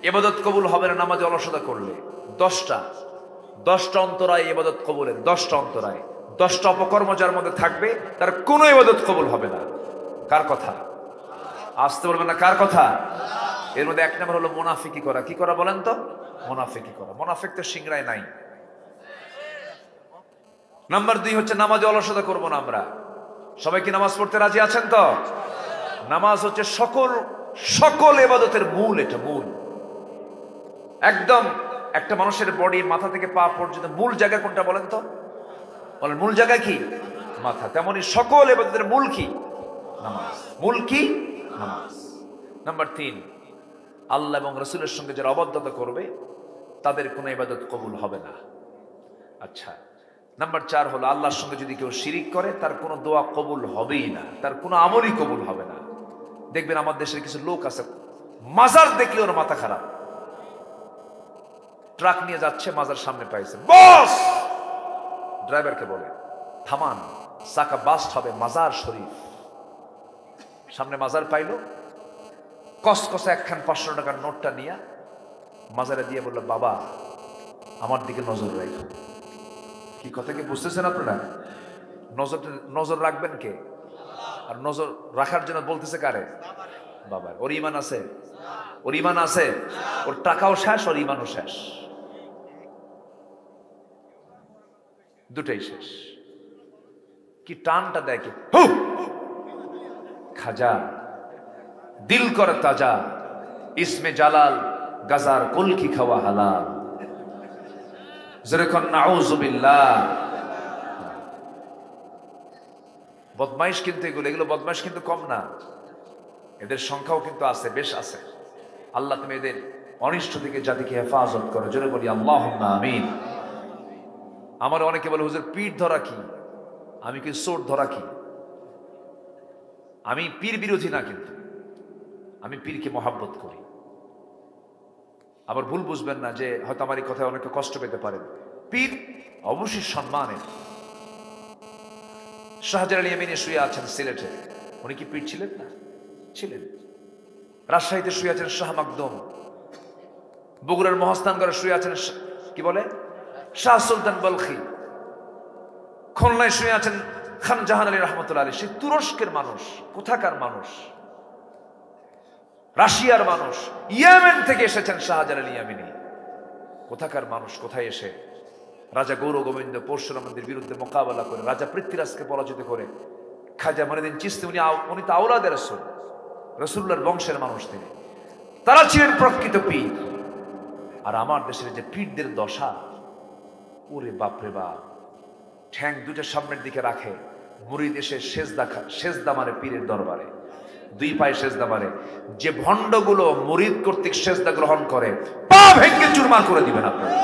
ইবাদত কবুল হবে না নামাজে অলসতা করলে। 10টা অন্তরায় ইবাদত কবুলের, 10টা অন্তরায়, 10টা অপকর্ম যার মধ্যে থাকবে তার কোনো ইবাদত কবুল হবে না। কার কথা? আসতে বলবেন না, কার কথা? এর মধ্যে 1 নম্বর হলো মুনাফিকি করা। কি করা বলেন তো? মুনাফিকি করা। মুনাফিক তো সিংড়ায় নাই। নাম্বার 2 হচ্ছে নামাজে অলসতা করব না আমরা। সবাই কি নামাজ পড়তে রাজি আছেন তো? নামাজ হচ্ছে সকল ইবাদতের মূল। এটা মূল, একদম একটা মানুষের বডি মাথা থেকে পা পর্যন্ত মূল জায়গা কোনটা বলেন তো? বলেন মূল জায়গা কি? মাথা। তেমনি সকল ইবাদতের মূল কি? নামাজ। মূল কি? নামাজ। নাম্বার 3, আল্লাহ এবং রাসূলের সঙ্গে যারা অবাধ্যতা করবে তাদের কোনো ইবাদত কবুল হবে না। আচ্ছা, নাম্বার 4 হলো আল্লাহর সঙ্গে যদি কেউ শিরিক করে তার কোনো দোয়া কবুল হবেই না, তার কোনো আমলই কবুল হবে না। দেখবেন আমার দেশের কিছু লোক আছে, মাজার দেখলে ওর মাথা খারাপ। ট্রাক নিয়ে যাচ্ছে, মাজার সামনে পাইছে, বস ড্রাইভারকে বলে থামান, চাকা বাস্ট হবে, মাজার শরীফ। সামনে মাজার পাইলো, কসকসে একখান 500 টাকার নোটটা নিয়ে মাজারে দিয়ে বললো, বাবা আমার দিকে নজর রাখো। কি কথা কি বুঝতেছেন আপনারা? নজর রাখবেন কে? আর নজর রাখার জন্য বলতেছে কারে? বাবা। ওর ইমান আছে? ওর ইমান আছে? ওর টাকাও শেষ, ওর ইমানও শেষ, দুটাই শেষ। কি টানটা দেয় কি! খাজা দিল কর তাজা, ইসমে জালাল গাজার কলকি খাওয়া হালাল। যেরকম নাউজুবিল্লাহ। বদমাইশ কিন্তু এগুলো বদমাইশ কিন্তু কম না, এদের সংখ্যাও কিন্তু আছে, বেশ আছে। আল্লাহ তুমি এদের অনিষ্ট থেকে জাতিকে হেফাজত করো। জোরে বলি আল্লাহুম্মা আমিন। আমার অনেকে বলে, হুজুর পীর ধরা কি? আমি কি চোর ধরা কি? আমি পীর বিরোধী না, কিন্তু আমি পীরকে মহাব্বত করি। আবার ভুল বুঝবেন না যে হয়তো আমার এই কথায় অনেকে কষ্ট পেতে পারেন। পীর অবশ্যই সম্মানের। শাহজালাল ইয়ামিনে শুয়ে আছেন সিলেটে, উনি কি পীর ছিলেন না? ছিলেন। রাজশাহীতে শুয়ে আছেন শাহ মাকদুম, বগুড়ার মহাস্থানগড়ে শুয়ে আছেন কি বলে শাহ সুলতান বলখি, খুলনায় শুয়ে আছেন খান জাহান আলী রহমতুল্লাহ আলী। সে তুরস্কের মানুষ, কোথাকার মানুষ, রাশিয়ার মানুষ, ইয়েমেন থেকে এসেছেন শাহজালাল ইয়ামিনী। কোথাকার মানুষ কোথায় এসে রাজা গৌর গোবিন্দ পরশুরামদের বিরুদ্ধে মোকাবেলা করে রাজা পৃথ্বীরাজকে পরাজিত করে খাজা মঈনুদ্দিন চিশতি উনি তো আওলাদে রাসূল, রাসূলুল্লাহর বংশের মানুষ তিনি। তারা ছিলেন প্রকৃত পীর। আর আমার দেশের যে পীরদের দশা, ওরে বাপরে বাপ, ঠ্যাং দুটো সামনের দিকে রাখে, মুরিদ এসে সেজদা মারে পীরের দরবারে, দুই পায়ে সেজদা মারে। যে ভণ্ডগুলো মুরিদ কর্তৃক সেজদা গ্রহণ করে পা ভেঙে চুরমার করে দিবেন আপনারা।